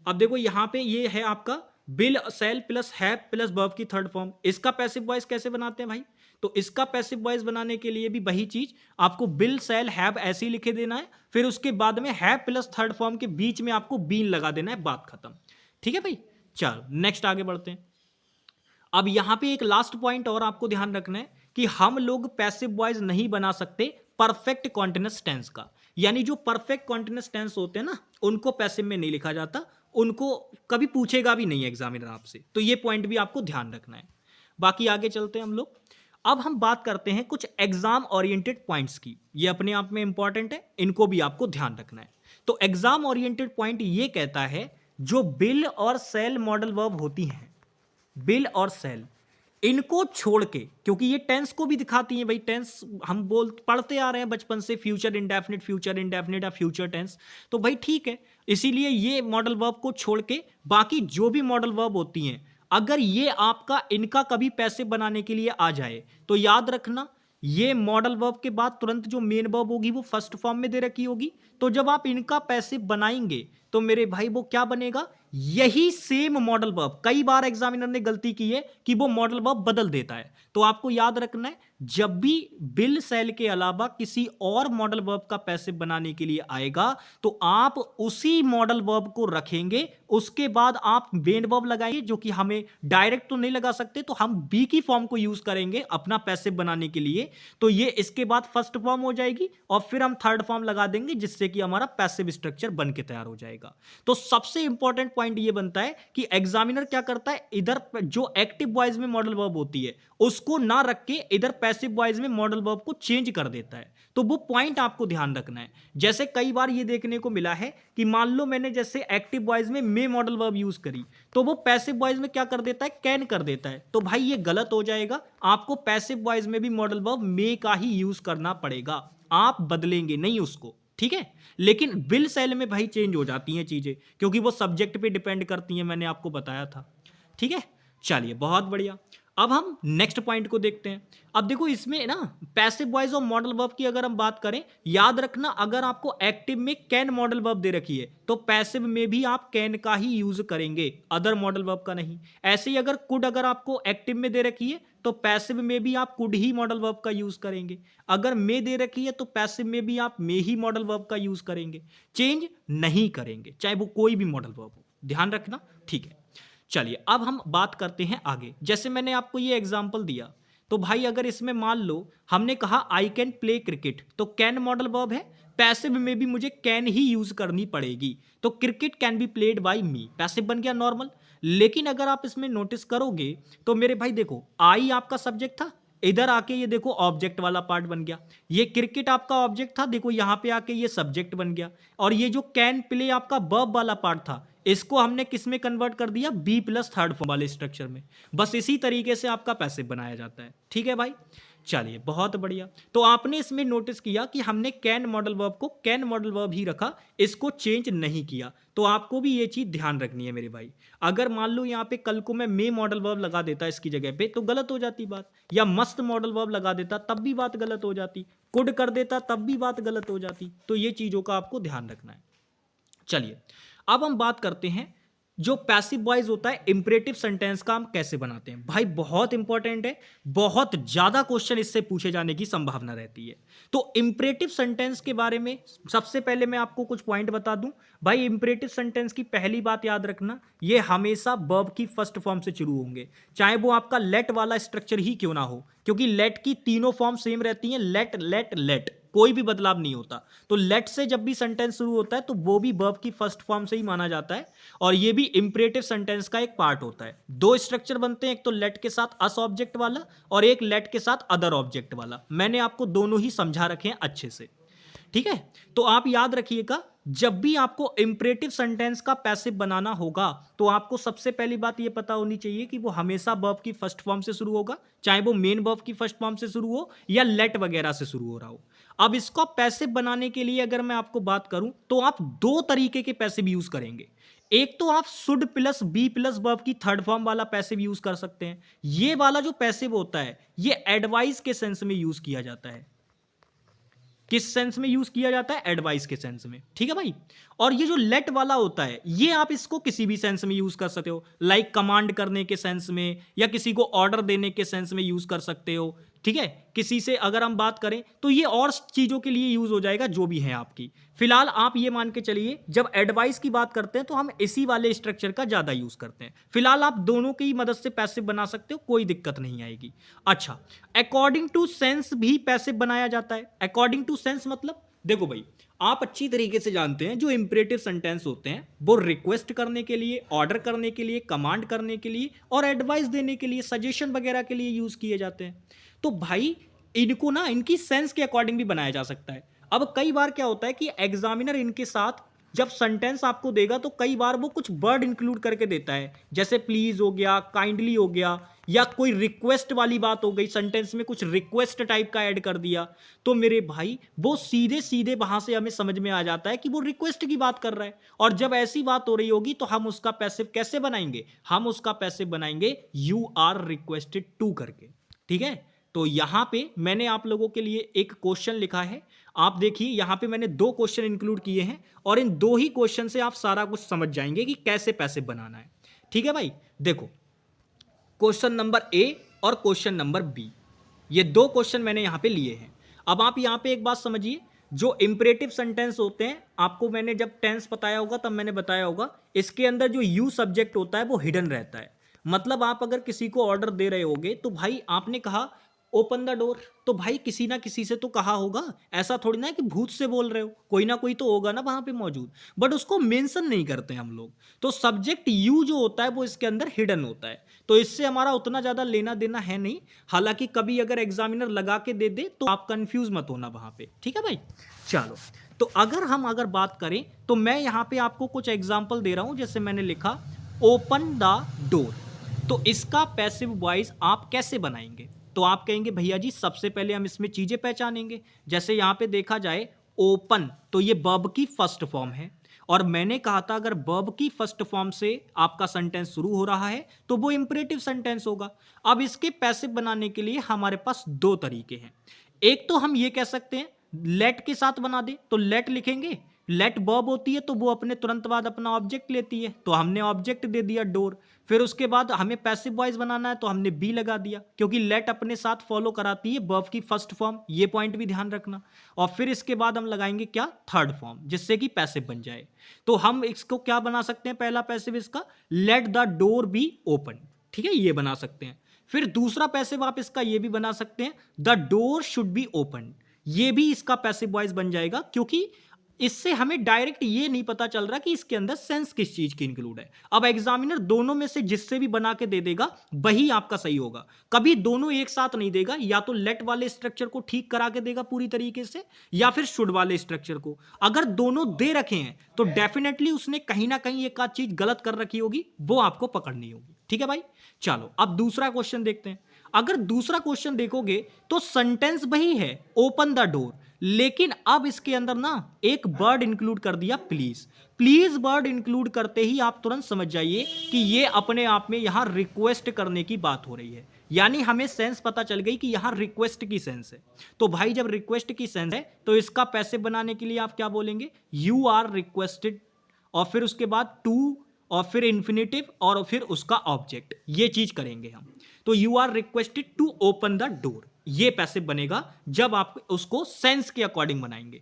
अब देखो यहां पे ये है आपका will shall plus have plus verb की थर्ड फॉर्म, इसका पैसिव वॉइस कैसे बनाते हैं भाई? तो इसका पैसिव वॉइस बनाने के लिए भी वही चीज, आपको बिल सेल हैव ऐसे ही लिखे देना है, फिर उसके बाद में हैव प्लस थर्ड फॉर्म के बीच में आपको बीन लगा देना है, बात खत्म, ठीक है भाई। चलो नेक्स्ट आगे बढ़ते हैं। अब यहां पे एक लास्ट पॉइंट और आपको ध्यान रखना है कि हम लोग पैसिव वॉइस नहीं बना सकते परफेक्ट कॉन्टिन्यूअस टेंस का, यानी जो परफेक्ट कॉन्टिन्यूअस टेंस होते हैं ना, उनको पैसिव में नहीं लिखा जाता, उनको कभी पूछेगा भी नहीं एग्जामिनर आपसे, तो ये पॉइंट भी आपको ध्यान रखना है। बाकी आगे चलते हैं हम लोग। अब हम बात करते हैं कुछ एग्जाम ओरिएंटेड पॉइंट्स की, ये अपने आप में इंपॉर्टेंट है, इनको भी आपको ध्यान रखना है। तो एग्जाम ओरिएंटेड पॉइंट ये कहता है, जो बिल और सेल मॉडल वर्ब होती हैं, बिल और सेल, इनको छोड़ के, क्योंकि ये टेंस को भी दिखाती हैं भाई, टेंस हम पढ़ते आ रहे हैं बचपन से, फ्यूचर इंडेफिनिट या फ्यूचर टेंस, तो भाई ठीक है, इसीलिए ये मॉडल वर्ब को छोड़ के बाकी जो भी मॉडल वर्ब होती हैं, अगर ये आपका इनका कभी पैसिव बनाने के लिए आ जाए तो याद रखना, ये मॉडल वर्ब के बाद तुरंत जो मेन वर्ब होगी वो फर्स्ट फॉर्म में दे रखी होगी, तो जब आप इनका पैसिव बनाएंगे तो मेरे भाई वो क्या बनेगा, यही सेम मॉडल वर्ब। कई बार एग्जामिनर ने गलती की है कि वो मॉडल वर्ब बदल देता है, तो आपको याद रखना है, जब भी बिल सेल के अलावा किसी और मॉडल वर्ब का पैसिव बनाने के लिए आएगा तो आप उसी मॉडल वर्ब को रखेंगे, उसके बाद आप मेन वर्ब लगाएंगे, जो कि हमें डायरेक्ट तो नहीं लगा सकते, तो हम बी की फॉर्म को यूज करेंगे अपना पैसिव बनाने के लिए, तो ये इसके बाद फर्स्ट फॉर्म हो जाएगी, और फिर हम थर्ड फॉर्म लगा देंगे, जिससे कि हमारा पैसिव स्ट्रक्चर बन के तैयार हो जाएगा। तो सबसे इंपॉर्टेंट पॉइंट ये बनता है कि एग्जामिनर क्या करता है, इधर जो एक्टिव वॉइस में मॉडल वर्ब होती है उसको ना रख के इधर पैसिव वॉइस में मॉडल वर्ब को चेंज कर देता है, तो वो पॉइंट आपको ध्यान रखना है। जैसे कई बार ये देखने को मिला है कि मान लो मैंने जैसे एक्टिव वॉइस में मे मॉडल वर्ब यूज करी, तो वो पैसिव वॉइस में क्या कर देता है, कैन कर देता है, तो भाई ये गलत हो जाएगा, आपको पैसिव वॉइस में भी मॉडल वर्ब मे का ही यूज करना पड़ेगा, आप बदलेंगे नहीं उसको, ठीक है। लेकिन विल सेल में भाई चेंज हो जाती हैं चीजें, क्योंकि वो सब्जेक्ट पे डिपेंड करती हैं, मैंने आपको बताया था, ठीक है। चलिए बहुत बढ़िया। अब हम नेक्स्ट पॉइंट को देखते हैं। अब देखो इसमें ना पैसिव वॉइस और मॉडल वर्ब की अगर हम बात करें, याद रखना अगर आपको एक्टिव में कैन मॉडल वर्ब दे रखी है तो पैसिव में भी आप कैन का ही यूज करेंगे, अदर मॉडल वर्ब का नहीं। ऐसे ही अगर कुड अगर आपको एक्टिव में दे रखी है तो पैसिव में भी आप कुड ही मॉडल वर्ब का यूज करेंगे। अगर मे दे रखी है तो पैसिव में भी आप मे ही मॉडल वर्ब का यूज करेंगे, चेंज नहीं करेंगे, चाहे वो कोई भी मॉडल वर्ब हो, ध्यान रखना, ठीक है। चलिए अब हम बात करते हैं आगे। जैसे मैंने आपको ये एग्जांपल दिया, तो भाई अगर इसमें मान लो हमने कहा आई कैन प्ले क्रिकेट, तो कैन मॉडल वर्ब है, पैसिव में भी मुझे कैन ही यूज करनी पड़ेगी, तो cricket can be played by me, passive बन गया नॉर्मल। लेकिन अगर आप इसमें नोटिस करोगे तो मेरे भाई देखो आई आपका सब्जेक्ट था, इधर आके ये देखो ऑब्जेक्ट वाला पार्ट बन गया, ये क्रिकेट आपका ऑब्जेक्ट था, देखो यहां पे आके ये सब्जेक्ट बन गया, और ये जो कैन प्ले आपका वर्ब वाला पार्ट था इसको हमने किस में कन्वर्ट कर दिया, बी प्लस थर्ड फॉर्म वाले स्ट्रक्चर में। बस इसी तरीके से आपका पैसिव बनाया जाता है, ठीक है भाई। चलिए बहुत बढ़िया। तो आपने इसमें नोटिस किया कि हमने कैन मॉडल वर्ब को कैन मॉडल वर्ब ही रखा, इसको चेंज नहीं किया। तो आपको भी ये चीज ध्यान रखनी है मेरे भाई। अगर मान लो यहाँ पे कल को मैं मे मॉडल वर्ब लगा देता इसकी जगह पे तो गलत हो जाती बात, या मस्त मॉडल वर्ब लगा देता तब भी बात गलत हो जाती, कुड कर देता तब भी बात गलत हो जाती। तो ये चीजों का आपको ध्यान रखना है। चलिए अब हम बात करते हैं जो पैसिव वॉइस होता है इंपरेटिव सेंटेंस का हम कैसे बनाते हैं। भाई बहुत इंपॉर्टेंट है, बहुत ज्यादा क्वेश्चन इससे पूछे जाने की संभावना रहती है। तो इंपरेटिव सेंटेंस के बारे में सबसे पहले मैं आपको कुछ पॉइंट बता दूं। भाई इंपरेटिव सेंटेंस की पहली बात याद रखना, ये हमेशा वर्ब की फर्स्ट फॉर्म से शुरू होंगे, चाहे वो आपका लेट वाला स्ट्रक्चर ही क्यों ना हो, क्योंकि लेट की तीनों फॉर्म सेम रहती हैं, लेट लेट लेट, कोई भी बदलाव नहीं होता। तो लेट से जब भी सेंटेंस शुरू होता है तो वो भी वर्ब की फर्स्ट फॉर्म से ही माना जाता है, और ये भी इंपरेटिव सेंटेंस का एक पार्ट होता है। दो स्ट्रक्चर बनते हैं, एक तो लेट के साथ अस ऑब्जेक्ट वाला और एक लेट के साथ अदर ऑब्जेक्ट वाला। मैंने आपको दोनों ही समझा रखे हैं अच्छे से, ठीक है। तो आप याद रखिएगा जब भी आपको इंपरेटिव सेंटेंस का पैसिव बनाना होगा तो आपको सबसे पहली बात यह पता होनी चाहिए कि वो हमेशा वर्ब की फर्स्ट फॉर्म से शुरू होगा, चाहे वो मेन वर्ब की फर्स्ट फॉर्म से शुरू हो या लेट वगैरह से शुरू हो रहा हो। अब इसको पैसिव बनाने के लिए अगर मैं आपको बात करूं तो आप दो तरीके के पैसिव यूज करेंगे। एक तो आप should plus be plus verb की थर्ड फॉर्म वाला पैसिव यूज कर सकते हैं। ये वाला जो पैसिव होता है ये एडवाइस के सेंस में यूज किया जाता है। किस सेंस में यूज किया जाता है, एडवाइस के सेंस में, ठीक है भाई। और ये जो लेट वाला होता है ये आप इसको किसी भी सेंस में यूज कर सकते हो, लाइक कमांड करने के सेंस में या किसी को ऑर्डर देने के सेंस में यूज कर सकते हो, ठीक है। किसी से अगर हम बात करें तो ये और चीजों के लिए यूज हो जाएगा जो भी है आपकी। फिलहाल आप ये मान के चलिए जब एडवाइस की बात करते हैं तो हम इसी वाले स्ट्रक्चर का ज्यादा यूज करते हैं। फिलहाल आप दोनों की मदद से पैसिव बना सकते हो, कोई दिक्कत नहीं आएगी। अच्छा, अकॉर्डिंग टू सेंस भी पैसिव बनाया जाता है। अकॉर्डिंग टू सेंस मतलब देखो भाई आप अच्छी तरीके से जानते हैं जो इंपरेटिव सेंटेंस होते हैं वो रिक्वेस्ट करने के लिए, ऑर्डर करने के लिए, कमांड करने के लिए और एडवाइस देने के लिए, सजेशन वगैरह के लिए यूज किए जाते हैं। तो भाई इनको ना इनकी सेंस के अकॉर्डिंग भी बनाया जा सकता है। अब कई बार क्या होता है कि एग्जामिनर इनके साथ जब सेंटेंस आपको देगा तो कई बार वो कुछ वर्ड इंक्लूड करके देता है, जैसे प्लीज हो गया, काइंडली हो गया, या कोई रिक्वेस्ट वाली बात हो गई, सेंटेंस में कुछ रिक्वेस्ट टाइप का ऐड कर दिया। तो मेरे भाई वो सीधे सीधे वहां से हमें समझ में आ जाता है कि वो रिक्वेस्ट की बात कर रहा है। और जब ऐसी बात हो रही होगी तो हम उसका पैसिव कैसे बनाएंगे, हम उसका पैसिव बनाएंगे यू आर रिक्वेस्टेड टू करके, ठीक है। तो यहां पे मैंने आप लोगों के लिए एक क्वेश्चन लिखा है, आप देखिए यहां पे मैंने दो क्वेश्चन इंक्लूड किए हैं और इन दो ही क्वेश्चन से आप सारा कुछ समझ जाएंगे कि कैसे पैसिव बनाना है, ठीक है भाई। देखो क्वेश्चन नंबर ए और क्वेश्चन नंबर बी, ये दो क्वेश्चन मैंने यहां पे लिए हैं। अब आप यहां पे एक बात समझिए, जो इंपरेटिव सेंटेंस होते हैं आपको मैंने जब टेंस बताया होगा तब मैंने बताया होगा, इसके अंदर जो यू सब्जेक्ट होता है वो हिडन रहता है। मतलब आप अगर किसी को ऑर्डर दे रहे होगे तो भाई आपने कहा ओपन द डोर, तो भाई किसी ना किसी से तो कहा होगा, ऐसा थोड़ी ना है कि भूत से बोल रहे हो, कोई ना कोई तो होगा ना वहां पे मौजूद, बट उसको मेंशन नहीं करते हम लोग। तो सब्जेक्ट यू जो होता है वो इसके अंदर हिडन होता है, तो इससे हमारा उतना ज्यादा लेना देना है नहीं। हालांकि कभी अगर एग्जामिनर लगा के दे दे तो आप कंफ्यूज मत होना वहां पे, ठीक है भाई। चलो तो अगर बात करें तो मैं यहाँ पे आपको कुछ एग्जाम्पल दे रहा हूं, जैसे मैंने लिखा ओपन द डोर, तो इसका पैसिव वॉइस आप कैसे बनाएंगे। तो आप कहेंगे भैया जी सबसे पहले हम इसमें चीजें पहचानेंगे। जैसे यहां पे देखा जाए ओपन, तो ये वर्ब की फर्स्ट फॉर्म है और मैंने कहा था अगर वर्ब की फर्स्ट फॉर्म से आपका सेंटेंस शुरू हो रहा है तो वो इंपरेटिव सेंटेंस होगा। अब इसके पैसिव बनाने के लिए हमारे पास दो तरीके हैं। एक तो हम ये कह सकते हैं लेट के साथ बना दे, तो लेट लिखेंगे, लेट वर्ब होती है तो वो अपने तुरंत बाद अपना ऑब्जेक्ट लेती है, तो हमने ऑब्जेक्ट दे दिया डोर। फिर उसके बाद हमें पैसिव वॉइस बनाना है तो हमने बी लगा दिया, क्योंकि लेट अपने साथ फॉलो कराती है वर्ब की फर्स्ट फॉर्म, ये पॉइंट भी ध्यान रखना। और फिर इसके बाद हम लगाएंगे क्या, थर्ड फॉर्म, जिससे कि पैसिव बन जाए। तो हम इसको क्या बना सकते हैं, पहला पैसिव इसका let the door be open, ठीक है, ये बना सकते हैं। फिर दूसरा पैसिव आप इसका ये भी बना सकते हैं the door should be open, ये भी इसका पैसिव वॉइस बन जाएगा, क्योंकि इससे हमें डायरेक्ट ये नहीं पता चल रहा कि इसके अंदर सेंस किस चीज की इंक्लूड है। अब एग्जामिनर दोनों में से जिससे भी बना के दे देगा वही आपका सही होगा, कभी दोनों एक साथ नहीं देगा, या तो लेट वाले स्ट्रक्चर को ठीक करा के देगा पूरी तरीके से, या फिर शुड वाले स्ट्रक्चर को। अगर दोनों दे रखे हैं तो डेफिनेटली उसने कहीं ना कहीं एक आध चीज गलत कर रखी होगी, वो आपको पकड़नी होगी। ठीक है भाई, चलो अब दूसरा क्वेश्चन देखते हैं। अगर दूसरा क्वेश्चन देखोगे तो सेंटेंस वही है ओपन द डोर, लेकिन अब इसके अंदर ना एक वर्ड इंक्लूड कर दिया प्लीज। प्लीज वर्ड इंक्लूड करते ही आप तुरंत समझ जाइए कि ये अपने आप में यहां रिक्वेस्ट करने की बात हो रही है, यानी हमें सेंस पता चल गई कि यहां रिक्वेस्ट की सेंस है। तो भाई जब रिक्वेस्ट की सेंस है तो इसका पैसिव बनाने के लिए आप क्या बोलेंगे, यू आर रिक्वेस्टेड, और फिर उसके बाद टू, और फिर इन्फिनेटिव, और फिर उसका ऑब्जेक्ट, ये चीज करेंगे हम। तो you are requested to open the door, ये पैसिव बनेगा जब आप उसको सेंस के अकॉर्डिंग बनाएंगे।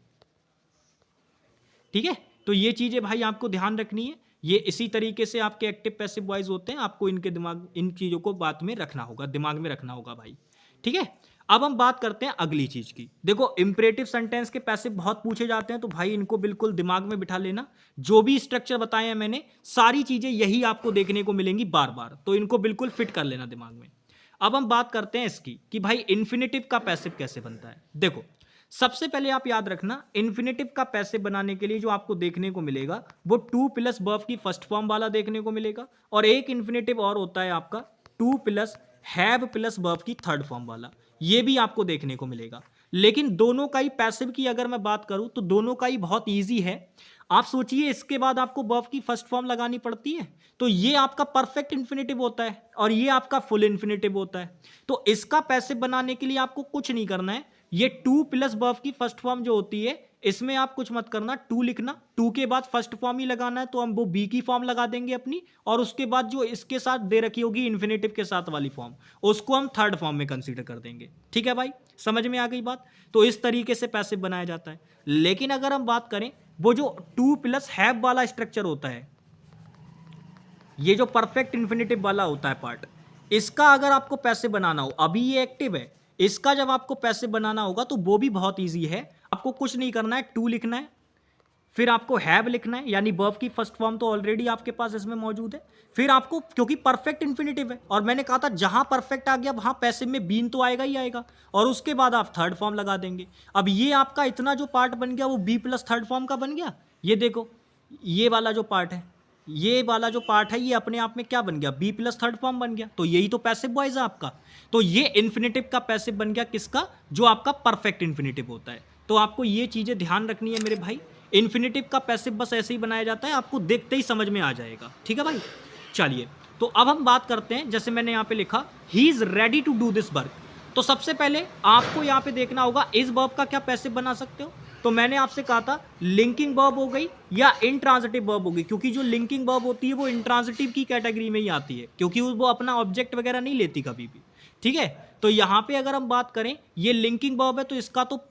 ठीक है, तो ये चीजें भाई आपको ध्यान रखनी है। ये इसी तरीके से आपके एक्टिव पैसिव वॉइस होते हैं, आपको इनके दिमाग, इन चीजों को बात में रखना होगा, दिमाग में रखना होगा भाई। ठीक है, अब हम बात करते हैं अगली चीज की। देखो इंपरेटिव सेंटेंस के पैसिव बहुत पूछे जाते हैं, तो भाई इनको बिल्कुल दिमाग में बिठा लेना। जो भी स्ट्रक्चर बताए हैं मैंने, सारी चीजें यही आपको देखने को मिलेंगी बार बार, तो इनको बिल्कुल फिट कर लेना दिमाग में। अब हम बात करते हैं इसकी कि भाई इन्फिनेटिव का पैसिव कैसे बनता है। देखो सबसे पहले आप याद रखना, इन्फिनेटिव का पैसिव बनाने के लिए जो आपको देखने को मिलेगा वो टू प्लस वर्ब की फर्स्ट फॉर्म वाला देखने को मिलेगा, और एक इन्फिनेटिव और होता है आपका two plus have plus verb की थर्ड फॉर्म वाला, ये भी आपको देखने को मिलेगा। लेकिन दोनों का ही पैसिव की अगर मैं बात करूं तो दोनों का ही बहुत ईजी है। आप सोचिए इसके बाद आपको वर्ब की फर्स्ट फॉर्म लगानी पड़ती है, तो ये आपका परफेक्ट इन्फिनेटिव होता है और ये आपका फुल इन्फिनेटिव होता है। तो इसका पैसिव बनाने के लिए आपको कुछ नहीं करना है, ये टू प्लस वर्ब की फर्स्ट फॉर्म जो होती है इसमें आप कुछ मत करना, टू लिखना, टू के बाद फर्स्ट फॉर्म ही लगाना है, तो हम वो बी की फॉर्म लगा देंगे अपनी, और उसके बाद जो इसके साथ दे रखी होगी इन्फिनेटिव के साथ वाली फॉर्म, उसको हम थर्ड फॉर्म में कंसीडर कर देंगे। ठीक है भाई, समझ में आ गई बात। तो इस तरीके से पैसिव बनाया जाता है। लेकिन अगर हम बात करें वो जो टू प्लस हैव वाला स्ट्रक्चर होता है, ये जो परफेक्ट इन्फिनेटिव वाला होता है पार्ट, इसका अगर आपको पैसिव बनाना हो, अभी ये एक्टिव है, इसका जब आपको पैसिव बनाना होगा तो वो भी बहुत इजी है। आपको कुछ नहीं करना है, टू लिखना है, फिर आपको हैव लिखना है, यानी वर्ब की फर्स्ट फॉर्म तो ऑलरेडी आपके पास इसमें मौजूद है। फिर आपको, क्योंकि परफेक्ट इन्फिनेटिव है और मैंने कहा था जहां परफेक्ट आ गया वहां पैसिव में बीन तो आएगा ही आएगा, और उसके बाद आप थर्ड फॉर्म लगा देंगे। अब ये आपका इतना जो पार्ट बन गया वो बी प्लस थर्ड फॉर्म का बन गया। ये देखो ये वाला जो पार्ट है, ये वाला जो पार्ट है, ये अपने आप में क्या बन गया, बी प्लस थर्ड फॉर्म बन गया। तो यही तो पैसिव वॉइस है आपका। तो ये इन्फिनेटिव का पैसिव बन गया किसका, जो आपका परफेक्ट इन्फिनेटिव होता है। तो आपको ये चीजें ध्यान रखनी है मेरे भाई। इन्फिनेटिव का पैसिव बस ऐसे ही बनाया जाता है, आपको देखते ही समझ में आ जाएगा। ठीक है भाई, चलिए तो अब हम बात करते हैं, जैसे मैंने यहाँ पे लिखा he is ready to do this work, तो सबसे पहले आपको यहाँ पे देखना होगा इस वर्ब का क्या पैसिव बना सकते हो। तो मैंने आपसे कहा था लिंकिंग वर्ब हो गई या इंट्रांजिटिव वर्ब हो गई, क्योंकि जो लिंकिंग वर्ब होती है वो इंट्रांजिटिव की कैटेगरी में ही आती है, क्योंकि वो अपना ऑब्जेक्ट वगैरह नहीं लेती कभी भी। ठीक है, तो यहाँ पे अगर हम बात करें ये लिंकिंग वर्ब है तो इसका तो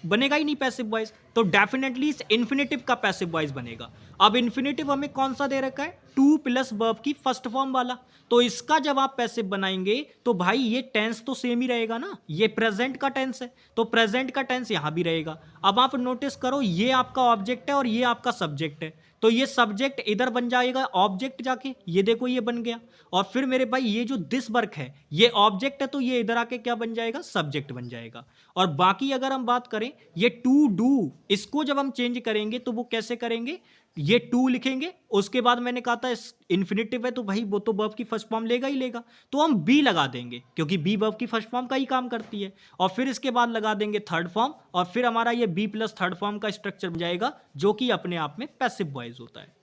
बनेगा ही नहीं पैसिव वॉइस, तो डेफिनेटली इस इन्फिनेटिव का पैसिव वॉइस बनेगा। अब इन्फिनेटिव हमें कौन सा दे रखा है, टू प्लस वर्ब की फर्स्ट फॉर्म वाला, तो इसका जब आप पैसिव बनाएंगे तो भाई ये टेंस तो सेम ही रहेगा ना, ये प्रेजेंट का टेंस है तो प्रेजेंट का टेंस यहां भी रहेगा। अब आप नोटिस करो ये आपका ऑब्जेक्ट है और ये आपका सब्जेक्ट है, तो ये सब्जेक्ट इधर बन जाएगा ऑब्जेक्ट जाके, ये देखो ये बन गया। और फिर मेरे भाई ये जो दिस वर्क है ये ऑब्जेक्ट है, तो ये इधर आके क्या बन जाएगा, सब्जेक्ट बन जाएगा। और बाकी अगर हम बात करें ये टू डू, इसको जब हम चेंज करेंगे तो वो कैसे करेंगे, ये टू लिखेंगे, उसके बाद मैंने कहा था इन्फिनेटिव है तो भाई वो तो वर्ब की फर्स्ट फॉर्म लेगा ही लेगा, तो हम बी लगा देंगे क्योंकि बी वर्ब की फर्स्ट फॉर्म का ही काम करती है, और फिर इसके बाद लगा देंगे थर्ड फॉर्म, और फिर हमारा ये बी प्लस थर्ड फॉर्म का स्ट्रक्चर बन जाएगा जो कि अपने आप में पैसिव वॉइस होता है।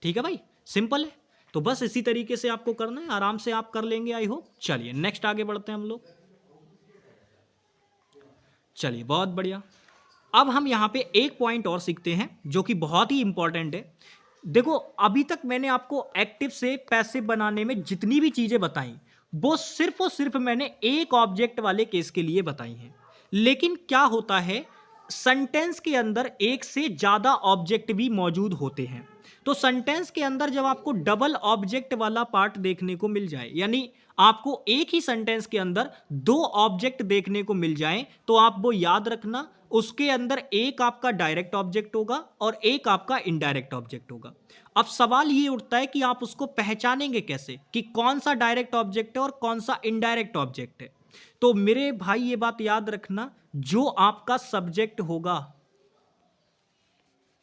ठीक है भाई, सिंपल है। तो बस इसी तरीके से आपको करना है, आराम से आप कर लेंगे आई होप। चलिए नेक्स्ट आगे बढ़ते हैं हम लोग। चलिए बहुत बढ़िया। अब हम यहाँ पे एक पॉइंट और सीखते हैं जो कि बहुत ही इंपॉर्टेंट है। देखो अभी तक मैंने आपको एक्टिव से पैसिव बनाने में जितनी भी चीजें बताई वो सिर्फ और सिर्फ मैंने एक ऑब्जेक्ट वाले केस के लिए बताई हैं, लेकिन क्या होता है सेंटेंस के अंदर एक से ज्यादा ऑब्जेक्ट भी मौजूद होते हैं। तो सेंटेंस के अंदर जब आपको डबल ऑब्जेक्ट वाला पार्ट देखने को मिल जाए, यानी आपको एक ही सेंटेंस के अंदर दो ऑब्जेक्ट देखने को मिल जाए, तो आप वो याद रखना, उसके अंदर एक आपका डायरेक्ट ऑब्जेक्ट होगा और एक आपका इनडायरेक्ट ऑब्जेक्ट होगा। अब सवाल ये उठता है कि आप उसको पहचानेंगे कैसे कि कौन सा डायरेक्ट ऑब्जेक्ट है और कौन सा इनडायरेक्ट ऑब्जेक्ट है। तो मेरे भाई ये बात याद रखना, जो आपका सब्जेक्ट होगा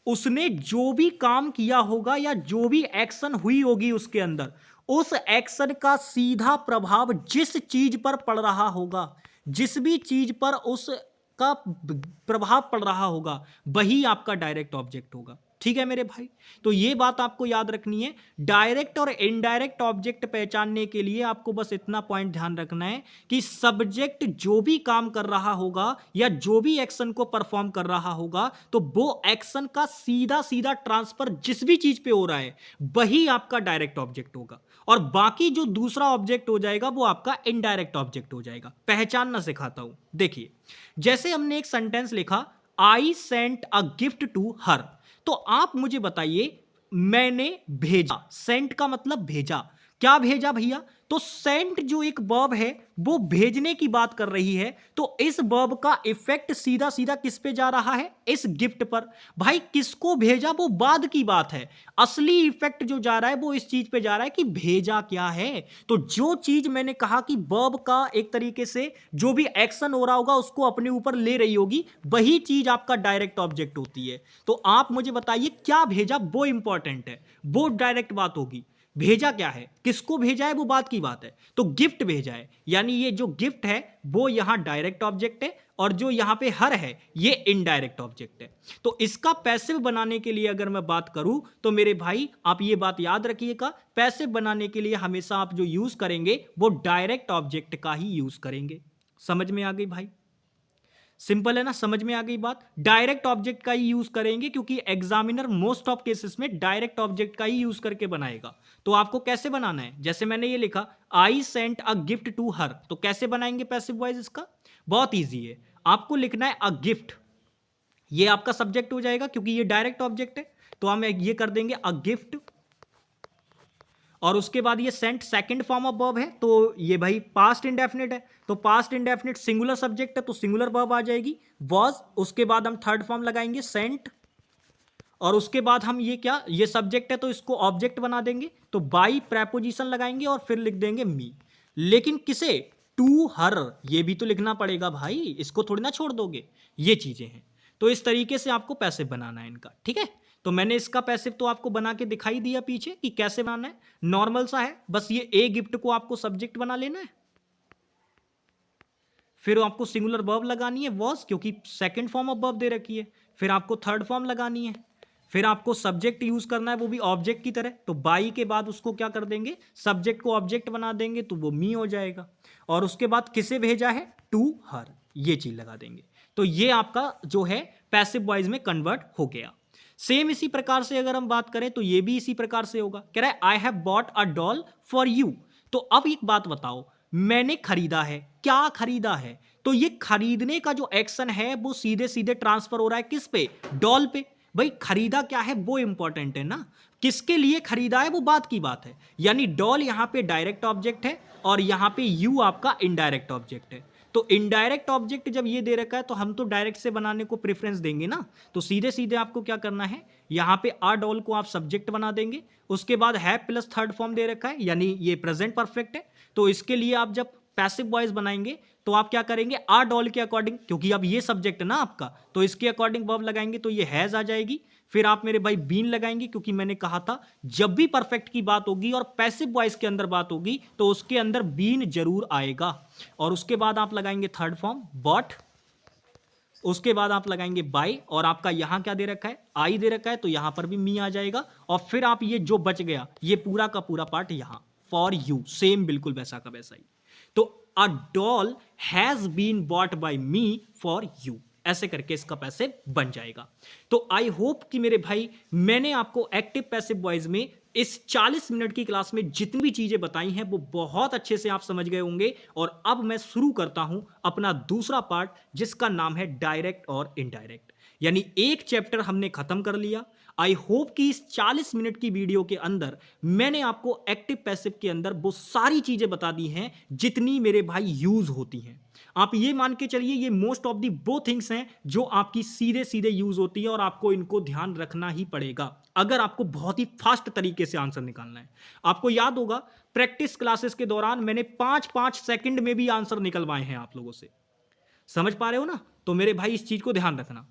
उसने जो भी काम किया होगा या जो भी एक्शन हुई होगी उसके अंदर, उस एक्शन का सीधा प्रभाव जिस चीज पर पड़ रहा होगा, जिस भी चीज पर उसका प्रभाव पड़ रहा होगा, वही आपका डायरेक्ट ऑब्जेक्ट होगा। ठीक है मेरे भाई, तो ये बात आपको याद रखनी है। डायरेक्ट और इनडायरेक्ट ऑब्जेक्ट पहचानने के लिए आपको बस इतना पॉइंट ध्यान रखना है कि सब्जेक्ट जो भी काम कर रहा होगा या जो भी एक्शन को परफॉर्म कर रहा होगा, तो वो एक्शन का सीधा सीधा ट्रांसफर जिस भी चीज पे हो रहा है वही आपका डायरेक्ट ऑब्जेक्ट होगा, और बाकी जो दूसरा ऑब्जेक्ट हो जाएगा वो आपका इनडायरेक्ट ऑब्जेक्ट हो जाएगा। पहचानना सिखाता हूं, देखिए जैसे हमने एक सेंटेंस लिखा, I sent a gift to her, तो आप मुझे बताइए मैंने भेजा, सेंट का मतलब भेजा, क्या भेजा भैया, तो सेंट जो एक वर्ब है वो भेजने की बात कर रही है, तो इस वर्ब का इफेक्ट सीधा सीधा किस पे जा रहा है, इस गिफ्ट पर। भाई किसको भेजा वो बाद की बात है, असली इफेक्ट जो जा रहा है वो इस चीज पे जा रहा है कि भेजा क्या है। तो जो चीज मैंने कहा कि वर्ब का एक तरीके से जो भी एक्शन हो रहा होगा उसको अपने ऊपर ले रही होगी, वही चीज आपका डायरेक्ट ऑब्जेक्ट होती है। तो आप मुझे बताइए क्या भेजा, वो इंपॉर्टेंट है, वो डायरेक्ट बात होगी। भेजा क्या है, किसको भेजा है वो बात की बात है, तो गिफ्ट भेजा है, यानी ये जो गिफ्ट है वो यहां डायरेक्ट ऑब्जेक्ट है, और जो यहां पे हर है ये इनडायरेक्ट ऑब्जेक्ट है। तो इसका पैसिव बनाने के लिए अगर मैं बात करूं तो मेरे भाई आप ये बात याद रखिएगा, पैसिव बनाने के लिए हमेशा आप जो यूज करेंगे वो डायरेक्ट ऑब्जेक्ट का ही यूज करेंगे। समझ में आ गई भाई, सिंपल है ना, समझ में आ गई बात। डायरेक्ट ऑब्जेक्ट का ही यूज करेंगे क्योंकि एग्जामिनर मोस्ट ऑफ केसेस में डायरेक्ट ऑब्जेक्ट का ही यूज करके बनाएगा। तो आपको कैसे बनाना है, जैसे मैंने ये लिखा I sent a gift to her, तो कैसे बनाएंगे पैसिव वॉइस इसका, बहुत ईजी है। आपको लिखना है अ गिफ्ट, ये आपका सब्जेक्ट हो जाएगा क्योंकि ये डायरेक्ट ऑब्जेक्ट है, तो हम ये कर देंगे अ गिफ्ट, और उसके बाद ये sent second form of verb है, तो ये भाई पास्ट इंडेफिनिट है, तो पास्ट इंडेफिनिट सिंगुलर सब्जेक्ट है तो सिंगुलर वर्ब आ जाएगी वॉज, उसके बाद हम थर्ड फॉर्म लगाएंगे सेंट, और उसके बाद हम ये क्या, ये सब्जेक्ट है तो इसको ऑब्जेक्ट बना देंगे, तो बाई प्रेपोजिशन लगाएंगे और फिर लिख देंगे मी। लेकिन किसे, टू हर, ये भी तो लिखना पड़ेगा भाई, इसको थोड़ी ना छोड़ दोगे, ये चीजें हैं। तो इस तरीके से आपको पैसिव बनाना है इनका, ठीक है। तो मैंने इसका पैसिव तो आपको बना के दिखाई दिया पीछे कि कैसे बनाना है, नॉर्मल सा है, बस ये ए गिफ्ट को आपको सब्जेक्ट बना लेना है, फिर आपको सिंगुलर वर्ब लगानी है वॉज क्योंकि सेकंड फॉर्म ऑफ वर्ब दे रखी है, फिर आपको थर्ड फॉर्म लगानी है, फिर आपको सब्जेक्ट यूज करना है वो भी ऑब्जेक्ट की तरह, तो बाई के बाद उसको क्या कर देंगे, सब्जेक्ट को ऑब्जेक्ट बना देंगे तो वो मी हो जाएगा, और उसके बाद किसे भेजा है, टू हर, ये चीज लगा देंगे। तो ये आपका जो है पैसिव वॉइस में कन्वर्ट हो गया। सेम इसी प्रकार से अगर हम बात करें तो ये भी इसी प्रकार से होगा, कह रहा है I have bought a doll for you. तो अब एक बात बताओ, मैंने खरीदा है, क्या खरीदा है, तो ये खरीदने का जो एक्शन है वो सीधे सीधे ट्रांसफर हो रहा है किस पे, डॉल पे। भाई खरीदा क्या है वो इंपॉर्टेंट है ना, किसके लिए खरीदा है वो बात की बात है, यानी डॉल यहां पे डायरेक्ट ऑब्जेक्ट है और यहां पे यू आपका इनडायरेक्ट ऑब्जेक्ट है। तो इनडायरेक्ट ऑब्जेक्ट जब ये दे रखा है तो हम तो डायरेक्ट से बनाने को प्रेफरेंस देंगे ना, तो सीधे सीधे आपको क्या करना है, यहां पे आ डॉल को आप सब्जेक्ट बना देंगे, उसके बाद है प्लस थर्ड फॉर्म दे रखा है यानी ये प्रेजेंट परफेक्ट है, तो इसके लिए आप जब पैसिव वॉइस बनाएंगे तो आप क्या करेंगे, आर डॉल के अकॉर्डिंग, क्योंकि अब ये सब्जेक्ट ना आपका, तो इसके अकॉर्डिंग वर्ब लगाएंगे तो ये हैज आ जाएगी। फिर आप मेरे भाई बीन लगाएंगे, क्योंकि मैंने कहा था जब भी परफेक्ट की बात होगी और पैसिव वॉइस के अंदर बात होगी तो उसके अंदर बीन जरूर आएगा। और उसके बाद आप लगाएंगे थर्ड फॉर्म बट, उसके बाद आप लगाएंगे बाय, और आपका यहां क्या दे रखा है, आई दे रखा है, तो यहां पर भी मी आ जाएगा। और फिर आप ये जो बच गया ये पूरा का पूरा पार्ट यहां फॉर यू, सेम बिल्कुल वैसा का वैसा ही। तो a doll has been bought by me for you, ऐसे करके इसका पैसिव बन जाएगा। तो आई होप कि मेरे भाई मैंने आपको एक्टिव पैसिव वॉइस में इस 40 मिनट की क्लास में जितनी भी चीजें बताई हैं वो बहुत अच्छे से आप समझ गए होंगे। और अब मैं शुरू करता हूं अपना दूसरा पार्ट, जिसका नाम है डायरेक्ट और इनडायरेक्ट। यानी एक चैप्टर हमने खत्म कर लिया। आई होप कि इस 40 मिनट की वीडियो के अंदर मैंने आपको एक्टिव पैसिव के अंदर वो सारी चीजें बता दी हैं जितनी मेरे भाई यूज होती हैं। आप ये मान के चलिए ये मोस्ट ऑफ दी वो थिंग्स हैं जो आपकी सीधे सीधे यूज होती है, और आपको इनको ध्यान रखना ही पड़ेगा अगर आपको बहुत ही फास्ट तरीके से आंसर निकालना है। आपको याद होगा प्रैक्टिस क्लासेस के दौरान मैंने 5-5 सेकंड में भी आंसर निकलवाए हैं आप लोगों से। समझ पा रहे हो ना? तो मेरे भाई इस चीज को ध्यान रखना।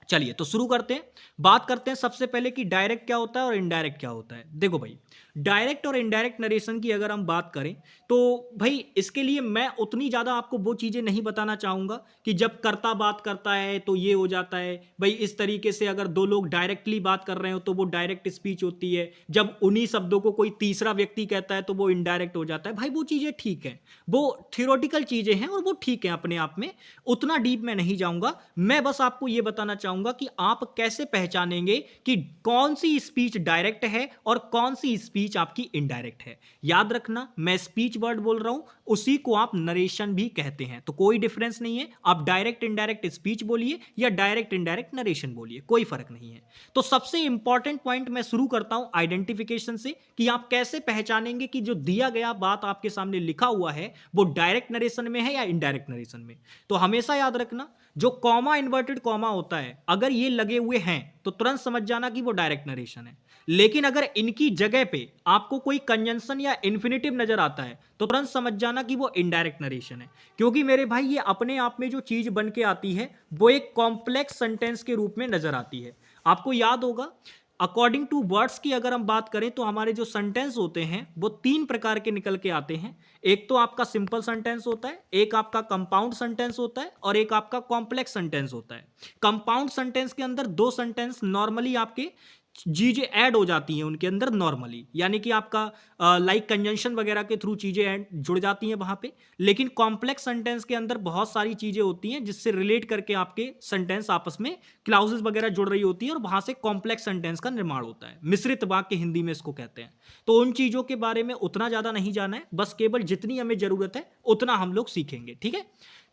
चलिए तो शुरू करते हैं। बात करते हैं सबसे पहले कि डायरेक्ट क्या होता है और इनडायरेक्ट क्या होता है। देखो भाई, डायरेक्ट और इनडायरेक्ट नरेशन की अगर हम बात करें तो भाई इसके लिए मैं उतनी ज़्यादा आपको वो चीज़ें नहीं बताना चाहूँगा कि जब कर्ता बात करता है तो ये हो जाता है। भाई इस तरीके से अगर दो लोग डायरेक्टली बात कर रहे हो तो वो डायरेक्ट स्पीच होती है, जब उन्हीं शब्दों को कोई तीसरा व्यक्ति कहता है तो वो इनडायरेक्ट हो जाता है। भाई वो चीज़ें ठीक है, वो थियोरेटिकल चीज़ें हैं और वो ठीक है अपने आप में, उतना डीप मैं नहीं जाऊँगा। मैं बस आपको ये बताना चाहूँगा कि आप कैसे पहचानेंगे कि कौन सी स्पीच डायरेक्ट है और कौन सी स्पीच आपकी इनडायरेक्ट है। याद रखना मैं स्पीच वर्ड बोल रहा हूं, उसी को आप नरेशन भी कहते हैं, तो कोई डिफरेंस नहीं है। आप डायरेक्ट इनडायरेक्ट स्पीच बोलिए या डायरेक्ट इनडायरेक्ट नरेशन बोलिए, कोई फर्क नहीं है। तो सबसे इंपॉर्टेंट पॉइंट मैं शुरू करता हूं आइडेंटिफिकेशन से कि आप कैसे पहचानेंगे कि जो दिया गया बात आपके सामने लिखा हुआ है वो डायरेक्ट नरेशन में है या इनडायरेक्ट नरेशन में। तो हमेशा याद रखना जो कॉमा इन्वर्टेड कॉमा होता है अगर ये लगे हुए हैं तो तुरंत समझ जाना कि वो डायरेक्ट नरेशन है। लेकिन अगर इनकी जगह पे आपको कोई कंजंक्शन या इन्फिनेटिव नजर आता है तो तुरंत समझ जाना कि वो इनडायरेक्ट नरेशन है। क्योंकि मेरे भाई ये अपने आप में जो चीज बन के आती है वो एक कॉम्प्लेक्स सेंटेंस के रूप में नजर आती है। आपको याद होगा अकॉर्डिंग टू वर्ड्स की अगर हम बात करें तो हमारे जो सेंटेंस होते हैं वो 3 प्रकार के निकल के आते हैं। एक तो आपका सिंपल सेंटेंस होता है, एक आपका कंपाउंड सेंटेंस होता है और एक आपका कॉम्प्लेक्स सेंटेंस होता है। कंपाउंड सेंटेंस के अंदर 2 सेंटेंस नॉर्मली आपके चीजें ऐड हो जाती हैं उनके अंदर नॉर्मली, यानी कि आपका लाइक कंजंक्शन वगैरह के थ्रू चीजें ऐड जुड़ जाती हैं वहां पे। लेकिन कॉम्प्लेक्स सेंटेंस के अंदर बहुत सारी चीजें होती हैं जिससे रिलेट करके आपके सेंटेंस आपस में क्लाउजेस वगैरह जुड़ रही होती है और वहां से कॉम्प्लेक्स सेंटेंस का निर्माण होता है। मिश्रित वाक्य हिंदी में इसको कहते हैं। तो उन चीजों के बारे में उतना ज्यादा नहीं जाना है, बस केवल जितनी हमें जरूरत है उतना हम लोग सीखेंगे, ठीक है।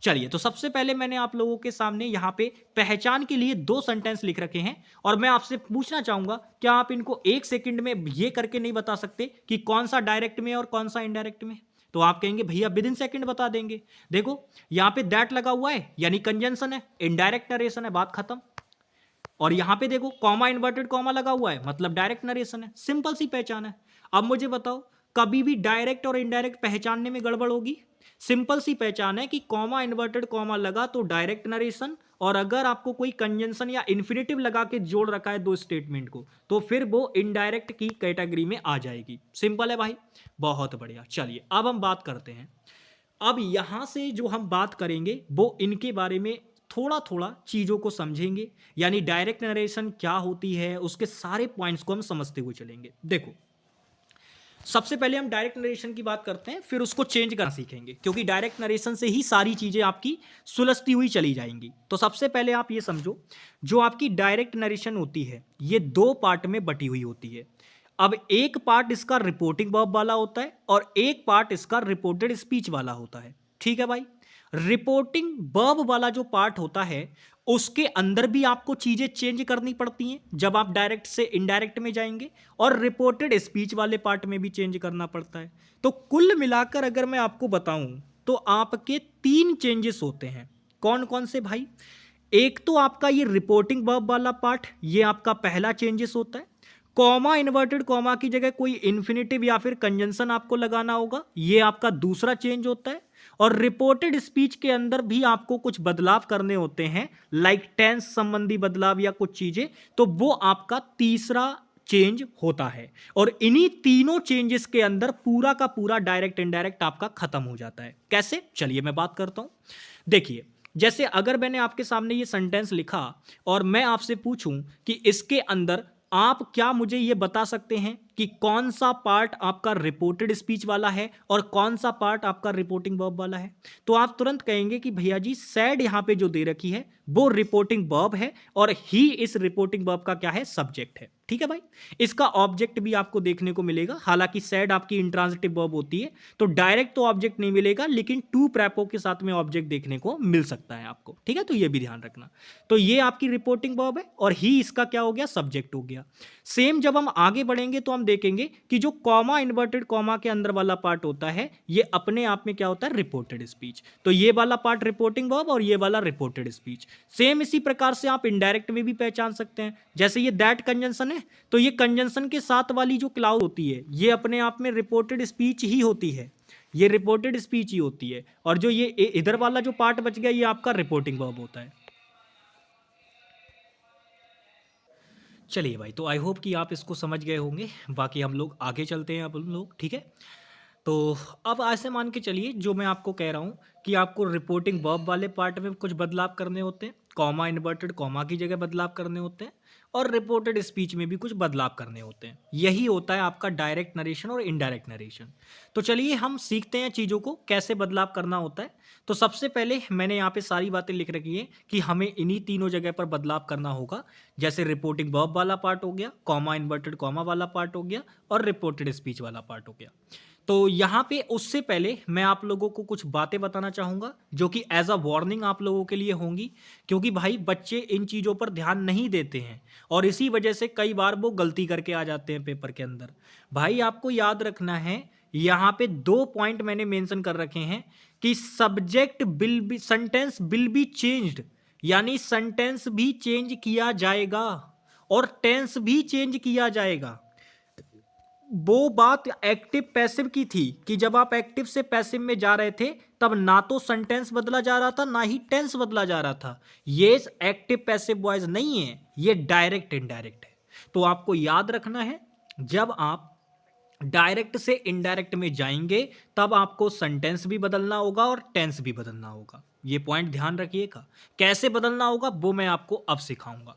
चलिए तो सबसे पहले मैंने आप लोगों के सामने यहाँ पे पहचान के लिए 2 सेंटेंस लिख रखे हैं और मैं आपसे पूछना चाहूंगा क्या आप इनको 1 सेकंड में ये करके नहीं बता सकते कि कौन सा डायरेक्ट में और कौन सा इनडायरेक्ट में। तो आप कहेंगे भैया विद इन सेकंड बता देंगे। देखो यहाँ पे दैट लगा हुआ है यानी कंजंक्शन है, इनडायरेक्ट नरेशन है, बात खत्म। और यहां पे देखो कॉमा इन्वर्टेड कॉमा लगा हुआ है मतलब डायरेक्ट नरेशन है, सिंपल सी पहचान है। अब मुझे बताओ कभी भी डायरेक्ट और इनडायरेक्ट पहचानने में गड़बड़ होगी? सिंपल सी पहचान है कि कॉमा इन्वर्टेड कॉमा लगा तो डायरेक्ट नरेशन, और अगर आपको कोई कंजंक्शन या इन्फिनेटिव लगा के जोड़ रखा है 2 स्टेटमेंट को तो फिर वो इनडायरेक्ट की कैटेगरी में आ जाएगी। सिंपल है भाई, बहुत बढ़िया। चलिए अब हम बात करते हैं। अब यहां से जो हम बात करेंगे वो इनके बारे में थोड़ा थोड़ा चीजों को समझेंगे, यानी डायरेक्ट नरेशन क्या होती है उसके सारे पॉइंट्स को हम समझते हुए चलेंगे। देखो सबसे पहले हम डायरेक्ट नरेशन की बात करते हैं, फिर उसको चेंज करना सीखेंगे क्योंकि डायरेक्ट नरेशन से ही सारी चीजें आपकी सुलझती हुई चली जाएंगी। तो सबसे पहले आप ये समझो जो आपकी डायरेक्ट नरेशन होती है ये 2 पार्ट में बटी हुई होती है। अब एक पार्ट इसका रिपोर्टिंग वर्ब वाला होता है और एक पार्ट इसका रिपोर्टेड स्पीच वाला होता है, ठीक है भाई। रिपोर्टिंग वर्ब वाला जो पार्ट होता है उसके अंदर भी आपको चीजें चेंज करनी पड़ती हैं जब आप डायरेक्ट से इनडायरेक्ट में जाएंगे, और रिपोर्टेड स्पीच वाले पार्ट में भी चेंज करना पड़ता है। तो कुल मिलाकर अगर मैं आपको बताऊं तो आपके 3 चेंजेस होते हैं। कौन कौन से भाई? एक तो आपका ये रिपोर्टिंग वर्ब वाला पार्ट, ये आपका पहला चेंजेस होता है। कॉमा इन्वर्टेड कॉमा की जगह कोई इन्फिनेटिव या फिर कंजंक्शन आपको लगाना होगा, ये आपका दूसरा चेंज होता है। और रिपोर्टेड स्पीच के अंदर भी आपको कुछ बदलाव करने होते हैं, लाइक टेंस संबंधी बदलाव या कुछ चीजें, तो वो आपका तीसरा चेंज होता है। और इन्हीं तीनों चेंजेस के अंदर पूरा का पूरा डायरेक्ट इनडायरेक्ट आपका खत्म हो जाता है। कैसे, चलिए मैं बात करता हूं। देखिए, जैसे अगर मैंने आपके सामने ये सेंटेंस लिखा और मैं आपसे पूछूं कि इसके अंदर आप क्या मुझे ये बता सकते हैं कि कौन सा पार्ट आपका रिपोर्टेड स्पीच वाला है और कौन सा पार्ट आपका रिपोर्टिंग वर्ब वाला है, तो आप तुरंत कहेंगे कि भैया जी सैड यहां पे जो दे रखी है वो रिपोर्टिंग वर्ब है और ही इस रिपोर्टिंग वर्ब का क्या है, सब्जेक्ट है। ठीक है भाई, इसका ऑब्जेक्ट भी आपको देखने को मिलेगा। हालांकि सैड आपकी इंट्रांजिटिव वर्ब होती है तो डायरेक्ट तो ऑब्जेक्ट नहीं मिलेगा, लेकिन टू प्रैपो के साथ में ऑब्जेक्ट देखने को मिल सकता है आपको। ठीक है, तो ये भी ध्यान रखना। तो ये आपकी रिपोर्टिंग वर्ब है और ही इसका क्या हो गया, सब्जेक्ट हो गया। सेम जब हम आगे बढ़ेंगे तो हम देखेंगे कि जो कॉमा, इन्वर्टेड कॉमा के अंदर वाला पार्ट होता है ये अपने आप में क्या होता है, रिपोर्टेड स्पीच। तो ये वाला पार्ट रिपोर्टिंग वर्ब और ये वाला रिपोर्टेड स्पीच। सेम इसी प्रकार से आप इनडायरेक्ट में भी पहचान सकते हैं। जैसे ये दैट कंजंक्शन है तो ये कंजंक्शन के साथ वाली जो क्लाउज होती है ये अपने आप में रिपोर्टेड स्पीच ही होती है, ये रिपोर्टेड स्पीच ही होती है। और जो ये इधर वाला जो पार्ट बच गया ये आपका रिपोर्टिंग वर्ब होता है। चलिए भाई, तो आई होप कि आप इसको समझ गए होंगे। बाकी हम लोग आगे चलते हैं अब हम लोग। ठीक है, तो अब ऐसे मान के चलिए जो मैं आपको कह रहा हूँ कि आपको रिपोर्टिंग वर्ब वाले पार्ट में कुछ बदलाव करने होते हैं, कॉमा, इन्वर्टेड कॉमा की जगह बदलाव करने होते हैं, और रिपोर्टेड स्पीच में भी कुछ बदलाव करने होते हैं। यही होता है आपका डायरेक्ट नरेशन और इनडायरेक्ट नरेशन। तो चलिए हम सीखते हैं चीज़ों को कैसे बदलाव करना होता है। तो सबसे पहले मैंने यहाँ पे सारी बातें लिख रखी हैं कि हमें इन्हीं तीनों जगह पर बदलाव करना होगा। जैसे रिपोर्टिंग वर्ब वाला पार्ट हो गया, कॉमा, इन्वर्टेड कॉमा वाला पार्ट हो गया, और रिपोर्टेड स्पीच वाला पार्ट हो गया। तो यहाँ पे उससे पहले मैं आप लोगों को कुछ बातें बताना चाहूँगा जो कि एज अ वार्निंग आप लोगों के लिए होंगी, क्योंकि भाई बच्चे इन चीज़ों पर ध्यान नहीं देते हैं और इसी वजह से कई बार वो गलती करके आ जाते हैं पेपर के अंदर। भाई आपको याद रखना है, यहाँ पे 2 पॉइंट मैंने मेंशन कर रखे हैं कि subject will be, sentence will be changed, यानी सेंटेंस भी चेंज किया जाएगा और टेंस भी चेंज किया जाएगा। वो बात एक्टिव पैसिव की थी कि जब आप एक्टिव से पैसिव में जा रहे थे तब ना तो सेंटेंस बदला जा रहा था ना ही टेंस बदला जा रहा था। ये एक्टिव पैसिव वॉइस नहीं है, ये डायरेक्ट इनडायरेक्ट है। तो आपको याद रखना है, जब आप डायरेक्ट से इनडायरेक्ट में जाएंगे तब आपको सेंटेंस भी बदलना होगा और टेंस भी बदलना होगा। ये पॉइंट ध्यान रखिएगा। कैसे बदलना होगा वो मैं आपको अब सिखाऊंगा।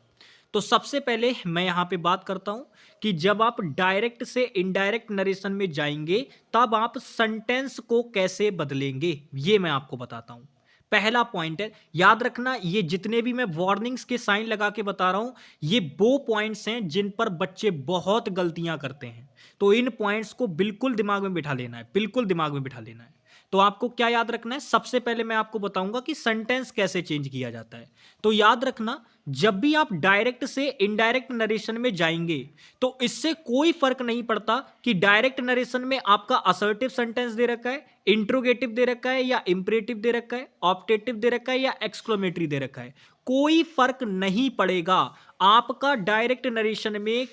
तो सबसे पहले मैं यहाँ पे बात करता हूँ कि जब आप डायरेक्ट से इनडायरेक्ट नरेशन में जाएंगे तब आप सेंटेंस को कैसे बदलेंगे, ये मैं आपको बताता हूँ। पहला पॉइंट है, याद रखना, ये जितने भी मैं वार्निंग्स के साइन लगा के बता रहा हूं ये वो पॉइंट्स हैं जिन पर बच्चे बहुत गलतियां करते हैं। तो इन पॉइंट्स को बिल्कुल दिमाग में बिठा लेना है, बिल्कुल दिमाग में बिठा लेना है। तो आपको क्या याद रखना है, सबसे पहले मैं आपको बताऊंगा कि सेंटेंस कैसे चेंज किया जाता है। तो याद रखना, जब भी आप डायरेक्ट से इनडायरेक्ट नरेशन में जाएंगे तो इससे कोई फर्क नहीं पड़ता कि डायरेक्ट नरेशन में आपका असर्टिव सेंटेंस दे रखा है, इंट्रोगेटिव दे रखा है या इंपरेटिव दे रखा है, ऑप्टेटिव दे रखा है या एक्सक्लेमेटरी दे रखा है, कोई फर्क नहीं पड़ेगा। आपका डायरेक्ट नरेशन में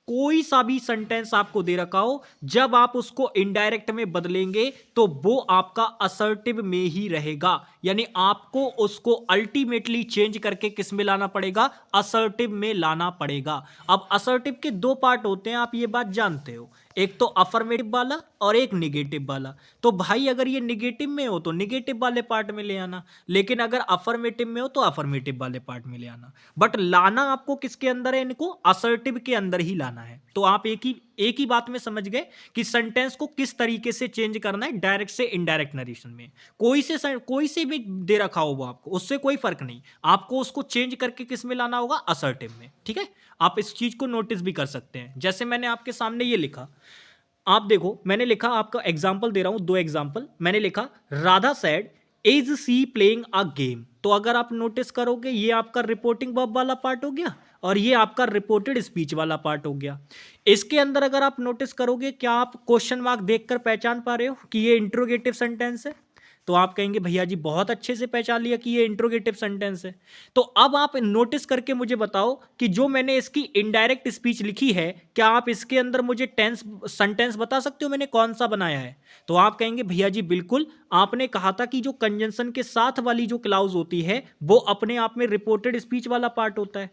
कोई सा भी सेंटेंस आपको दे रखा हो, जब आप उसको इनडायरेक्ट में बदलेंगे तो वो आपका असर्टिव में ही रहेगा, यानी आपको उसको अल्टीमेटली चेंज करके किस में लाना पड़ेगा, असर्टिव में लाना पड़ेगा। अब असर्टिव के 2 पार्ट होते हैं, आप ये बात जानते हो, एक तो अफर्मेटिव वाला और एक निगेटिव वाला। तो भाई अगर ये निगेटिव में हो तो निगेटिव वाले पार्ट में ले आना, लेकिन अगर अफर्मेटिव में हो तो अफर्मेटिव वाले पार्ट में ले आना। बट लाना आपको किसके अंदर है, इनको असर्टिव के अंदर ही लाना है। तो आप एक ही बात में समझ गए कि सेंटेंस को किस तरीके से चेंज करना है डायरेक्ट से इनडायरेक्ट नरेशन में। कोई से भी दे रखा हो वो आपको, उससे कोई फर्क नहीं, आपको उसको चेंज करके किस में लाना होगा, असर्टिव में। ठीक है, आप इस चीज को नोटिस भी कर सकते हैं। जैसे मैंने आपके सामने ये लिखा, आप देखो मैंने लिखा, आपका एग्जाम्पल दे रहा हूं, 2 एग्जाम्पल मैंने लिखा, Radha said is she playing a game. तो अगर आप नोटिस करोगे ये आपका रिपोर्टिंग वर्ब वाला पार्ट हो गया और ये आपका रिपोर्टेड स्पीच वाला पार्ट हो गया। इसके अंदर अगर आप नोटिस करोगे, क्या आप क्वेश्चन मार्क देखकर पहचान पा रहे हो कि ये इंट्रोगेटिव सेंटेंस है? तो आप कहेंगे भैया जी बहुत अच्छे से पहचान लिया कि ये इंट्रोगेटिव सेंटेंस है। तो अब आप नोटिस करके मुझे बताओ कि जो मैंने इसकी इनडायरेक्ट स्पीच लिखी है, क्या आप इसके अंदर मुझे टेंस सेंटेंस बता सकते हो मैंने कौन सा बनाया है? तो आप कहेंगे भैया जी बिल्कुल, आपने कहा था कि जो कंजंक्शन के साथ वाली जो क्लाउज होती है वो अपने आप में रिपोर्टेड स्पीच वाला पार्ट होता है।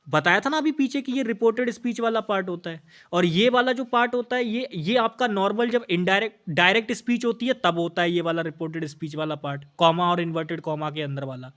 बताया था ना अभी पीछे कि ये रिपोर्टेड स्पीच वाला पार्ट होता है, और ये वाला जो पार्ट होता है ये आपका नॉर्मल जब इनडायरेक्ट डायरेक्ट स्पीच होती है तब होता है ये वाला रिपोर्टेड स्पीच वाला पार्ट, कॉमा और इन्वर्टेड कॉमा के अंदर वाला।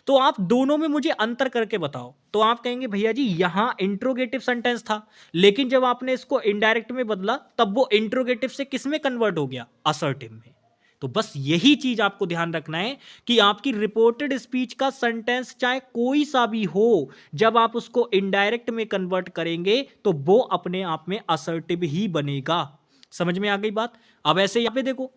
तो आप दोनों में मुझे अंतर करके बताओ। तो आप कहेंगे भैया जी यहां इंट्रोगेटिव सेंटेंस था, लेकिन जब आपने इसको इनडायरेक्ट में बदला तब वो इंट्रोगेटिव से किस में कन्वर्ट हो गया? असर्टिव में। तो बस यही चीज आपको ध्यान रखना है कि आपकी रिपोर्टेड स्पीच का सेंटेंस चाहे कोई सा भी हो, जब आप उसको इनडायरेक्ट में कन्वर्ट करेंगे तो वो अपने आप में असर्टिव ही बनेगा। समझ में आ गई बात? अब ऐसे यहां पे देखो,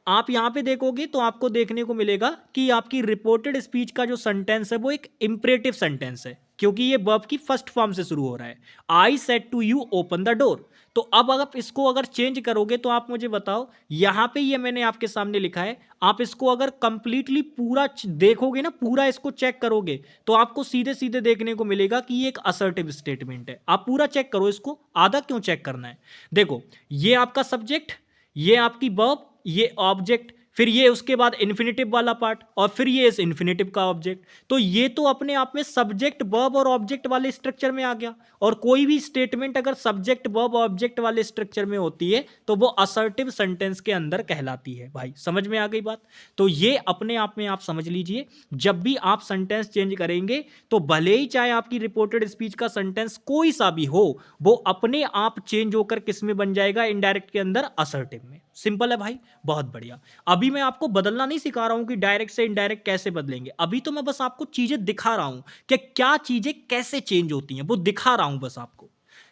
आप यहां पे देखोगे तो आपको देखने को मिलेगा कि आपकी रिपोर्टेड स्पीच का जो सेंटेंस है वो एक इंपरेटिव सेंटेंस है, क्योंकि ये वर्ब की फर्स्ट फॉर्म से शुरू हो रहा है। I said to you open the door. तो अब आप इसको अगर चेंज करोगे तो आप मुझे बताओ, यहां पे ये मैंने आपके सामने लिखा है, आप इसको अगर कंप्लीटली पूरा देखोगे ना, पूरा इसको चेक करोगे तो आपको सीधे सीधे देखने को मिलेगा कि ये एक असर्टिव स्टेटमेंट है। आप पूरा चेक करो इसको, आधा क्यों चेक करना है? देखो, ये आपका सब्जेक्ट, ये आपकी वर्ब, ये ऑब्जेक्ट, फिर ये उसके बाद इन्फिनेटिव वाला पार्ट, और फिर ये इस इन्फिनेटिव का ऑब्जेक्ट। तो ये तो अपने आप में सब्जेक्ट वर्ब और ऑब्जेक्ट वाले स्ट्रक्चर में आ गया। और कोई भी स्टेटमेंट अगर सब्जेक्ट वर्ब ऑब्जेक्ट वाले स्ट्रक्चर में होती है तो वो असर्टिव सेंटेंस के अंदर कहलाती है। भाई समझ में आ गई बात? तो ये अपने आप में आप समझ लीजिए, जब भी आप सेंटेंस चेंज करेंगे तो भले ही चाहे आपकी रिपोर्टेड स्पीच का सेंटेंस कोई सा भी हो, वो अपने आप चेंज होकर किस में बन जाएगा? इनडायरेक्ट के अंदर, असर्टिव में। सिंपल है भाई, बहुत बढ़िया। अभी मैं आपको बदलना नहीं सिखा रहा हूं कि डायरेक्ट से इनडायरेक्ट कैसे बदलेंगे, अभी तो मैं बस आपको चीजें दिखा रहा हूं कि क्या चीजें कैसे चेंज होती हैं, वो दिखा रहा हूं बस आपको।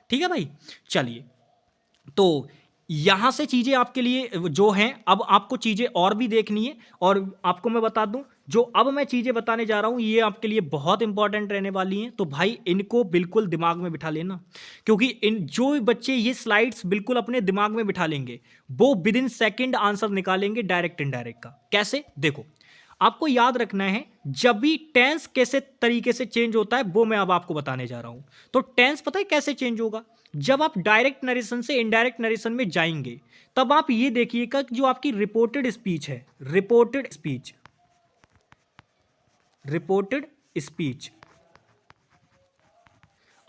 ठीक है भाई, चलिए। तो यहां से चीजें आपके लिए जो हैं, अब आपको चीजें और भी देखनी है, और आपको मैं बता दूं, जो अब मैं चीजें बताने जा रहा हूं ये आपके लिए बहुत इंपॉर्टेंट रहने वाली हैं। तो भाई इनको बिल्कुल दिमाग में बिठा लेना, क्योंकि इन जो बच्चे ये स्लाइड्स बिल्कुल अपने दिमाग में बिठा लेंगे वो विद इन सेकेंड आंसर निकालेंगे डायरेक्ट इनडायरेक्ट का। कैसे? देखो, आपको याद रखना है, जब भी टेंस कैसे तरीके से चेंज होता है वो मैं अब आपको बताने जा रहा हूं। तो टेंस पता है कैसे चेंज होगा? जब आप डायरेक्ट नरेशन से इनडायरेक्ट नरेशन में जाएंगे तब आप ये देखिएगा कि जो आपकी रिपोर्टेड स्पीच है, रिपोर्टेड स्पीच,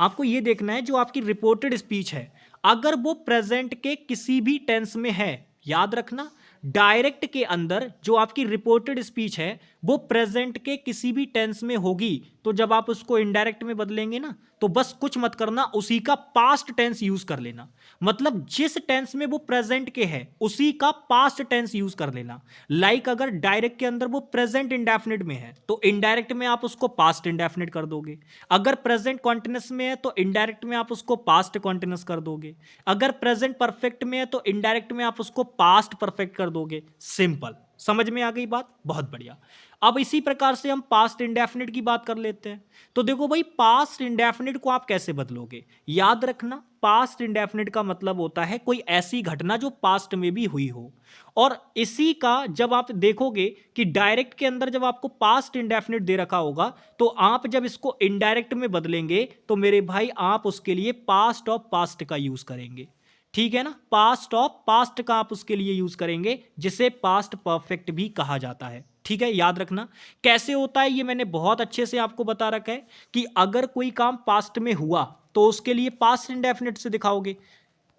आपको ये देखना है जो आपकी रिपोर्टेड स्पीच है, अगर वो प्रेजेंट के किसी भी टेंस में है, याद रखना, डायरेक्ट के अंदर जो आपकी रिपोर्टेड स्पीच है वो प्रेजेंट के किसी भी टेंस में होगी, तो जब आप उसको इनडायरेक्ट में बदलेंगे ना तो बस कुछ मत करना, उसी का पास्ट टेंस यूज कर लेना। मतलब जिस टेंस में वो प्रेजेंट के है उसी का पास्ट टेंस यूज कर लेना। लाइक अगर डायरेक्ट के अंदर वो प्रेजेंट इंडेफिनिट में है तो इनडायरेक्ट में आप उसको पास्ट इंडेफिनिट कर दोगे। अगर प्रेजेंट कॉन्टिन्यूअस में है तो इनडायरेक्ट में आप उसको पास्ट कॉन्टिन्यूअस कर दोगे। अगर प्रेजेंट परफेक्ट में है तो इनडायरेक्ट में आप उसको पास्ट परफेक्ट कर दोगे। सिंपल, समझ में आ गई बात? बहुत बढ़िया। अब इसी प्रकार से हम पास्ट इंडेफिनिट की बात कर लेते हैं। तो देखो भाई, पास्ट इंडेफिनिट को आप कैसे बदलोगे? याद रखना, पास्ट इंडेफिनिट का मतलब होता है कोई ऐसी घटना जो पास्ट में भी हुई हो। और इसी का जब आप देखोगे कि डायरेक्ट के अंदर जब आपको पास्ट इंडेफिनिट दे रखा होगा तो आप जब इसको इनडायरेक्ट में बदलेंगे तो मेरे भाई आप उसके लिए पास्ट ऑफ पास्ट का यूज करेंगे। ठीक है ना? पास्ट ऑफ पास्ट का आप उसके लिए यूज करेंगे, जिसे पास्ट परफेक्ट भी कहा जाता है। ठीक है, याद रखना। कैसे होता है ये मैंने बहुत अच्छे से आपको बता रखा है कि अगर कोई काम पास्ट में हुआ तो उसके लिए पास्ट इंडेफिनिट से दिखाओगे,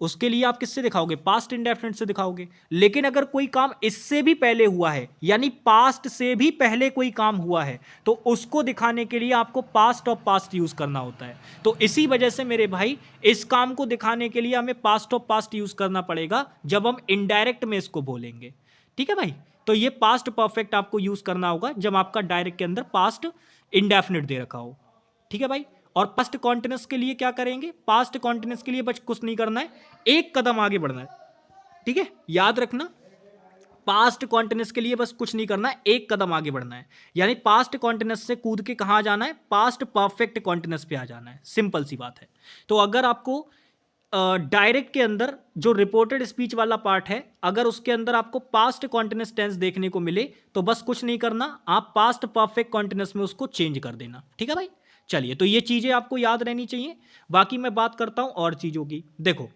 उसके लिए आप किससे दिखाओगे? पास्ट इंडेफिनिट से दिखाओगे। लेकिन अगर कोई काम इससे भी पहले हुआ है, यानी पास्ट से भी पहले कोई काम हुआ है, तो उसको दिखाने के लिए आपको पास्ट ऑफ पास्ट यूज करना होता है। तो इसी वजह से मेरे भाई इस काम को दिखाने के लिए हमें पास्ट ऑफ पास्ट यूज करना पड़ेगा जब हम इनडायरेक्ट में इसको बोलेंगे। ठीक है भाई? तो ये पास्ट परफेक्ट आपको यूज करना होगा जब आपका डायरेक्ट के अंदर पास्ट इंडेफिनिट दे रखा हो। ठीक है भाई? और पास्ट कॉन्टिन्यूअस के लिए क्या करेंगे? पास्ट कॉन्टिन्यूअस के लिए बस कुछ नहीं करना है, एक कदम आगे बढ़ना है। ठीक है, याद रखना, पास्ट कॉन्टिन्यूअस के लिए बस कुछ नहीं करना है, एक कदम आगे बढ़ना है। यानी पास्ट कॉन्टिन्यूअस से कूद के कहां जाना है? पास्ट परफेक्ट कॉन्टिन्यूअस पे आ जाना है। सिंपल सी बात है। तो अगर आपको डायरेक्ट के अंदर जो रिपोर्टेड स्पीच वाला पार्ट है, अगर उसके अंदर आपको पास्ट कॉन्टिन्यूअस टेंस देखने को मिले तो बस कुछ नहीं करना, आप पास्ट परफेक्ट कॉन्टिन्यूअस में उसको चेंज कर देना। ठीक है भाई, चलिए, तो ये चीजें आपको याद रहनी चाहिए। बाकी मैं बात करता हूं और चीजों की। देखो,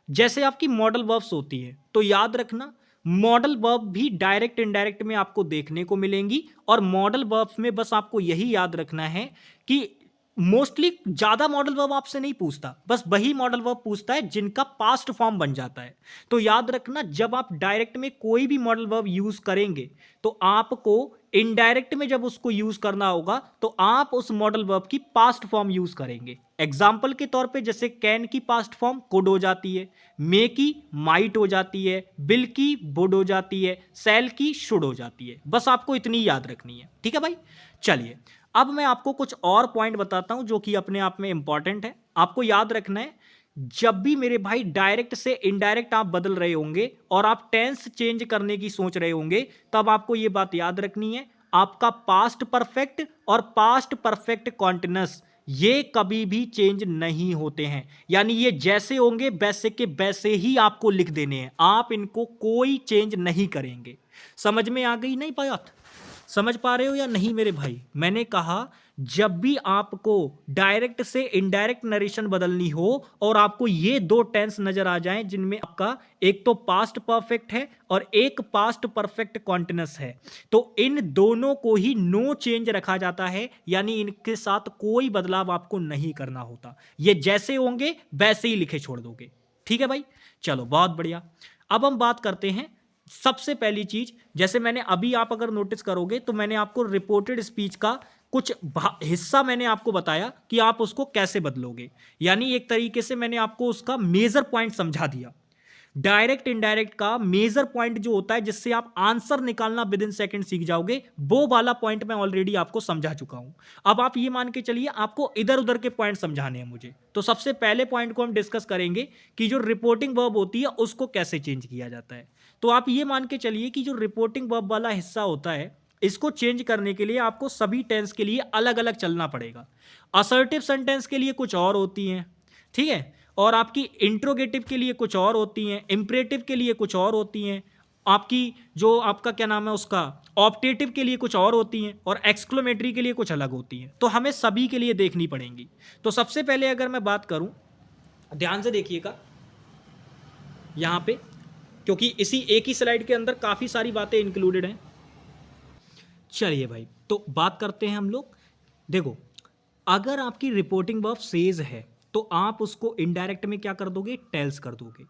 जैसे आपकी मॉडल वर्ब्स होती है तो याद रखना, मॉडल वर्ब भी डायरेक्ट इनडायरेक्ट में आपको देखने को मिलेंगी, और मॉडल वर्ब्स में बस आपको यही याद रखना है कि मोस्टली ज्यादा मॉडल वर्ब आपसे नहीं पूछता, बस वही मॉडल वर्ब पूछता है जिनका पास्ट फॉर्म बन जाता है। तो याद रखना, जब आप डायरेक्ट में कोई भी मॉडल वर्ब यूज करेंगे तो आपको इनडायरेक्ट में जब उसको यूज करना होगा तो आप उस मॉडल वर्ब की पास्ट फॉर्म यूज करेंगे। एग्जाम्पल के तौर पे जैसे कैन की पास्ट फॉर्म कुड हो जाती है, मे की माइट हो जाती है, बिल की वुड हो जाती है, सेल की शुड हो जाती है। बस आपको इतनी याद रखनी है। ठीक है भाई, चलिए, अब मैं आपको कुछ और पॉइंट बताता हूं जो कि अपने आप में इंपॉर्टेंट है। आपको याद रखना है, जब भी मेरे भाई डायरेक्ट से इनडायरेक्ट आप बदल रहे होंगे और आप टेंस चेंज करने की सोच रहे होंगे, तब आपको यह बात याद रखनी है, आपका पास्ट परफेक्ट और पास्ट परफेक्ट कॉन्टिन्यूअस ये कभी भी चेंज नहीं होते हैं। यानी ये जैसे होंगे वैसे के वैसे ही आपको लिख देने हैं, आप इनको कोई चेंज नहीं करेंगे। समझ में आ गई नहीं बात? समझ पा रहे हो या नहीं मेरे भाई? मैंने कहा, जब भी आपको डायरेक्ट से इनडायरेक्ट नरेशन बदलनी हो और आपको ये दो टेंस नजर आ जाएं जिनमें आपका एक तो पास्ट परफेक्ट है और एक पास्ट परफेक्ट कॉन्टिन्यूअस है, तो इन दोनों को ही नो चेंज रखा जाता है, यानी इनके साथ कोई बदलाव आपको नहीं करना होता। ये जैसे होंगे वैसे ही लिखे छोड़ दोगे। ठीक है भाई, चलो बहुत बढ़िया। अब हम बात करते हैं, सबसे पहली चीज, जैसे मैंने अभी, आप अगर नोटिस करोगे तो मैंने आपको रिपोर्टेड स्पीच का कुछ हिस्सा मैंने आपको बताया कि आप उसको कैसे बदलोगे, यानी एक तरीके से मैंने आपको उसका मेजर पॉइंट समझा दिया। डायरेक्ट इनडायरेक्ट का मेजर पॉइंट जो होता है जिससे आप आंसर निकालना विद इन सेकंड सीख जाओगे, वो वाला पॉइंट मैं ऑलरेडी आपको समझा चुका हूं। अब आप ये मान के चलिए आपको इधर उधर के पॉइंट समझाने हैं मुझे। तो सबसे पहले पॉइंट को हम डिस्कस करेंगे कि जो रिपोर्टिंग वर्ब होती है उसको कैसे चेंज किया जाता है। तो आप ये मान के चलिए कि जो रिपोर्टिंग वर्ब वाला हिस्सा होता है, इसको चेंज करने के लिए आपको सभी टेंस के लिए अलग अलग चलना पड़ेगा। असर्टिव सेंटेंस के लिए कुछ और होती हैं, ठीक है, और आपकी इंट्रोगेटिव के लिए कुछ और होती हैं, इंपरेटिव के लिए कुछ और होती हैं, आपकी जो आपका क्या नाम है उसका ऑप्टेटिव के लिए कुछ और होती हैं, और एक्सक्लेमेटरी के लिए कुछ अलग होती हैं। तो हमें सभी के लिए देखनी पड़ेंगी। तो सबसे पहले अगर मैं बात करूं, ध्यान से देखिएगा यहां पे, क्योंकि इसी एक ही स्लाइड के अंदर काफी सारी बातें इंक्लूडेड हैं। चलिए भाई, तो बात करते हैं हम लोग। देखो, अगर आपकी रिपोर्टिंग वर्ब सेज है तो आप उसको इनडायरेक्ट में क्या कर दोगे? टेल्स कर दोगे।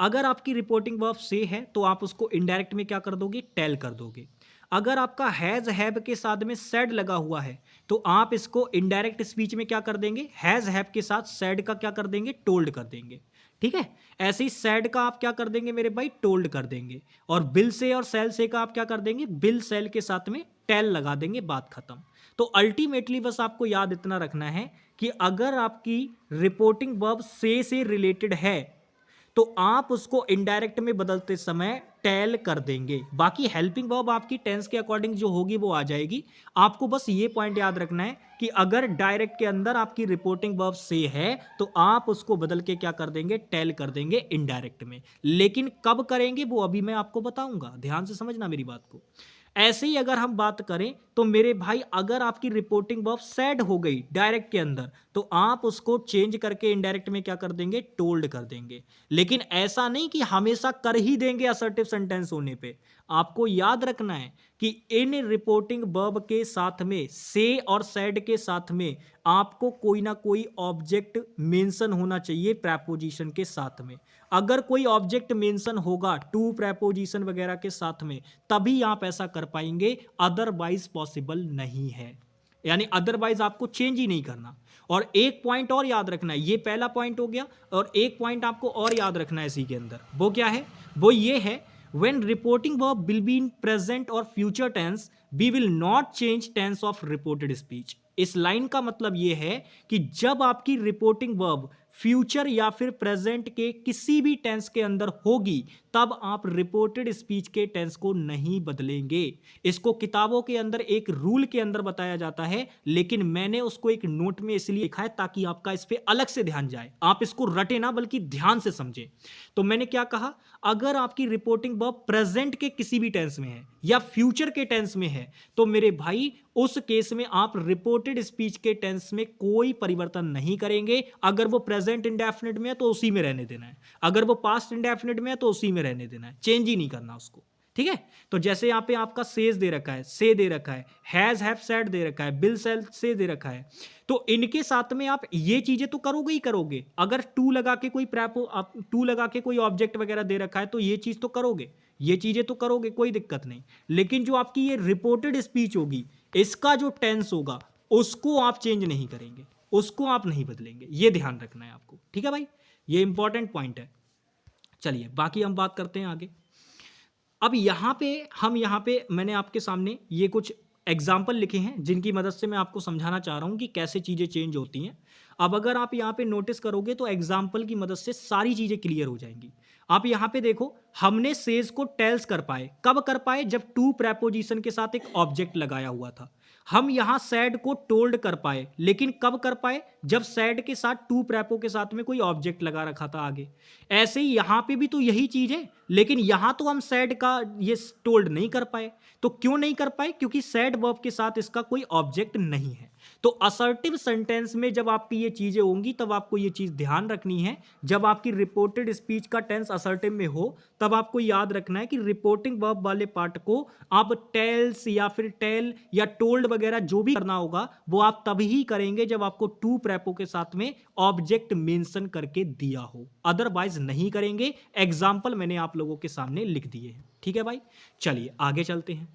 अगर आपकी रिपोर्टिंग वर्ब से है तो आप उसको इनडायरेक्ट में क्या कर दोगे? टेल कर दोगे। अगर आपका हैज हैव के साथ में सेड लगा हुआ है तो आप इसको इनडायरेक्ट स्पीच में क्या कर देंगे? हैज हैव के साथ सेड का क्या कर देंगे? टोल्ड कर देंगे। ठीक है, ऐसे ही सेड का आप क्या कर देंगे मेरे भाई? टोल्ड कर देंगे। और बिल से और सेल से का आप क्या कर देंगे? बिल सेल के साथ में टेल लगा देंगे, बात खत्म। तो अल्टीमेटली बस आपको याद इतना रखना है कि अगर आपकी रिपोर्टिंग वर्ब से रिलेटेड है तो आप उसको इनडायरेक्ट में बदलते समय टेल कर देंगे। बाकी हेल्पिंग वर्ब आपकी टेंस के अकॉर्डिंग जो होगी वो आ जाएगी। आपको बस ये पॉइंट याद रखना है कि अगर डायरेक्ट के अंदर आपकी रिपोर्टिंग वर्ब से है तो आप उसको बदल के क्या कर देंगे? टेल कर देंगे इनडायरेक्ट में। लेकिन कब करेंगे वो अभी मैं आपको बताऊंगा, ध्यान से समझना मेरी बात को। ऐसे ही अगर हम बात करें तो मेरे भाई, अगर आपकी रिपोर्टिंग वर्ब सेड हो गई डायरेक्ट के अंदर तो आप उसको चेंज करके इनडायरेक्ट में क्या कर देंगे? टोल्ड कर देंगे। लेकिन ऐसा नहीं कि हमेशा कर ही देंगे असर्टिव सेंटेंस होने पे। आपको याद रखना है कि इन रिपोर्टिंग वर्ब के साथ में, से और सेड के साथ में, आपको कोई ना कोई ऑब्जेक्ट मेंशन होना चाहिए प्रेपोजिशन के साथ में। अगर कोई ऑब्जेक्ट मेंशन होगा टू प्रेपोजिशन वगैरह के साथ में तभी आप ऐसा कर पाएंगे, अदरवाइज पॉसिबल नहीं है। यानी अदरवाइज आपको चेंज ही नहीं करना। और एक पॉइंट और याद रखना है, ये पहला पॉइंट हो गया, और एक पॉइंट आपको और याद रखना है इसी के अंदर। वो क्या है? वो ये है, when reporting verb will be in present or future tense we will not change tense of reported speech। इस लाइन का मतलब यह है कि जब आपकी रिपोर्टिंग वर्ब फ्यूचर या फिर प्रेजेंट के किसी भी टेंस के अंदर होगी तब आप रिपोर्टेड स्पीच के टेंस को नहीं बदलेंगे। इसको किताबों के अंदर एक रूल के अंदर बताया जाता है, लेकिन मैंने उसको एक नोट में इसलिए लिखा है ताकि आपका इस पे अलग से ध्यान जाए, आप इसको रटे ना बल्कि ध्यान से समझे। तो मैंने क्या कहा, अगर आपकी रिपोर्टिंग वर्ब प्रेजेंट के किसी भी टेंस में है या फ्यूचर के टेंस में है तो मेरे भाई उस केस में आप रिपोर्टेड स्पीच के टेंस में कोई परिवर्तन नहीं करेंगे। अगर वो प्रेजेंट इंडेफिनिट में है तो उसी में रहने देना है, अगर वो पास्ट इंडेफिनिट में है तो उसी में रहने देना है, चेंज ही नहीं करना उसको। ठीक है, तो जैसे यहां पे आपका सेज दे रखा है, से दे रखा है, हैज हैव सेड दे रखा है, बिल सेल से दे रखा है, तो इनके साथ में आप ये चीजें तो करोगे ही करोगे। अगर टू लगा के कोई टू लगा के कोई ऑब्जेक्ट वगैरह दे रखा है तो ये चीज तो करोगे, ये चीजें तो करोगे, कोई दिक्कत नहीं। लेकिन जो आपकी ये रिपोर्टेड स्पीच होगी, इसका जो टेंस होगा उसको आप चेंज नहीं करेंगे, उसको आप नहीं बदलेंगे, ये ध्यान रखना है आपको। ठीक है भाई, ये इंपॉर्टेंट पॉइंट है। चलिए बाकी हम बात करते हैं आगे। अब यहाँ पे मैंने आपके सामने ये कुछ एग्जाम्पल लिखे हैं जिनकी मदद से मैं आपको समझाना चाह रहा हूँ कि कैसे चीज़ें चेंज होती हैं। अब अगर आप यहाँ पे नोटिस करोगे तो एग्जाम्पल की मदद से सारी चीज़ें क्लियर हो जाएंगी। आप यहाँ पे देखो, हमने सेज को टेल्स कर पाए, कब कर पाए, जब टू प्रेपोजिशन के साथ एक ऑब्जेक्ट लगाया हुआ था। हम यहाँ सैड को टोल्ड कर पाए, लेकिन कब कर पाए, जब सैड के साथ टू प्रेपो के साथ में कोई ऑब्जेक्ट लगा रखा था आगे। ऐसे ही यहाँ पे भी तो यही चीज है, लेकिन यहाँ तो हम सैड का ये टोल्ड नहीं कर पाए। तो क्यों नहीं कर पाए, क्योंकि सैड वर्ब के साथ इसका कोई ऑब्जेक्ट नहीं है। तो असर्टिव सेंटेंस में जब आपकी ये चीजें होंगी तब आपको ये चीज ध्यान रखनी है। जब आपकी रिपोर्टेड स्पीच का टेंस असर्टिव में हो तब आपको याद रखना है कि रिपोर्टिंग वर्ब वाले पार्ट को आप टेल्स या फिर टेल या टोल्ड वगैरह जो भी करना होगा वो आप तभी ही करेंगे जब आपको टू प्रेपो के साथ में ऑब्जेक्ट मेंशन करके दिया हो, अदरवाइज नहीं करेंगे। एग्जाम्पल मैंने आप लोगों के सामने लिख दिए हैं। ठीक है भाई, चलिए आगे चलते हैं।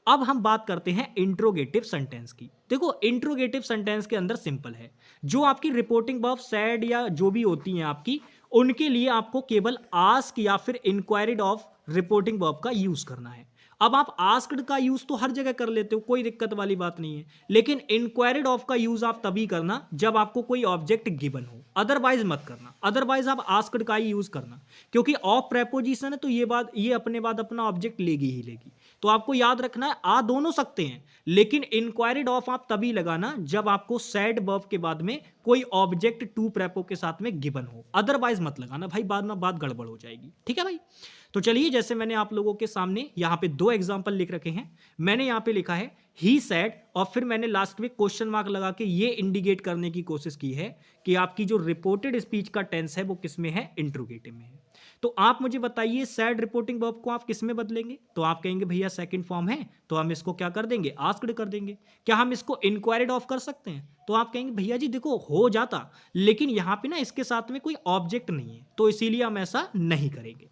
अब हम बात करते हैं इंट्रोगेटिव सेंटेंस की। देखो इंट्रोगेटिव सेंटेंस के अंदर सिंपल है, जो आपकी रिपोर्टिंग वर्ब सैड या जो भी होती हैं आपकी, उनके लिए आपको केवल आस्क या फिर इंक्वायरिड ऑफ रिपोर्टिंग वर्ब का यूज करना है। अब आप आस्क्ड का यूज तो हर जगह कर लेते हो, कोई दिक्कत वाली बात नहीं है, लेकिन इंक्वायरिड ऑफ का यूज आप तभी करना जब आपको कोई ऑब्जेक्ट गिवन हो, अदरवाइज मत करना। अदरवाइज आप आस्क्ड का ही यूज करना, क्योंकि ऑफ प्रेपोजिशन है तो ये अपने बाद अपना ऑब्जेक्ट लेगी ही लेगी। तो आपको याद रखना है आ दोनों सकते हैं, लेकिन इंक्वायरिड ऑफ आप तभी लगाना जब आपको सैड वर्ब के बाद में कोई ऑब्जेक्ट टू प्रेपो के साथ में गिवन हो, अदरवाइज मत लगाना भाई, बाद में बात गड़बड़ हो जाएगी। ठीक है भाई, तो चलिए जैसे मैंने आप लोगों के सामने यहाँ पे दो एग्जांपल लिख रखे हैं। मैंने यहाँ पे लिखा है ही सेड, और फिर मैंने लास्ट में क्वेश्चन मार्क लगा के ये इंडिकेट करने की कोशिश की है कि आपकी जो रिपोर्टेड स्पीच का टेंस है वो किस में है, इंट्रोगेटिव में है। तो आप मुझे बताइए सैड रिपोर्टिंग वर्ब को आप किस में बदलेंगे? तो आप कहेंगे भैया सेकंड फॉर्म है तो हम इसको क्या कर देंगे, आस्क्ड कर देंगे। क्या हम इसको इंक्वायरिड ऑफ कर सकते हैं? तो आप कहेंगे भैया जी देखो हो जाता, लेकिन यहाँ पे ना इसके साथ में कोई ऑब्जेक्ट नहीं है तो इसीलिए हम ऐसा नहीं करेंगे।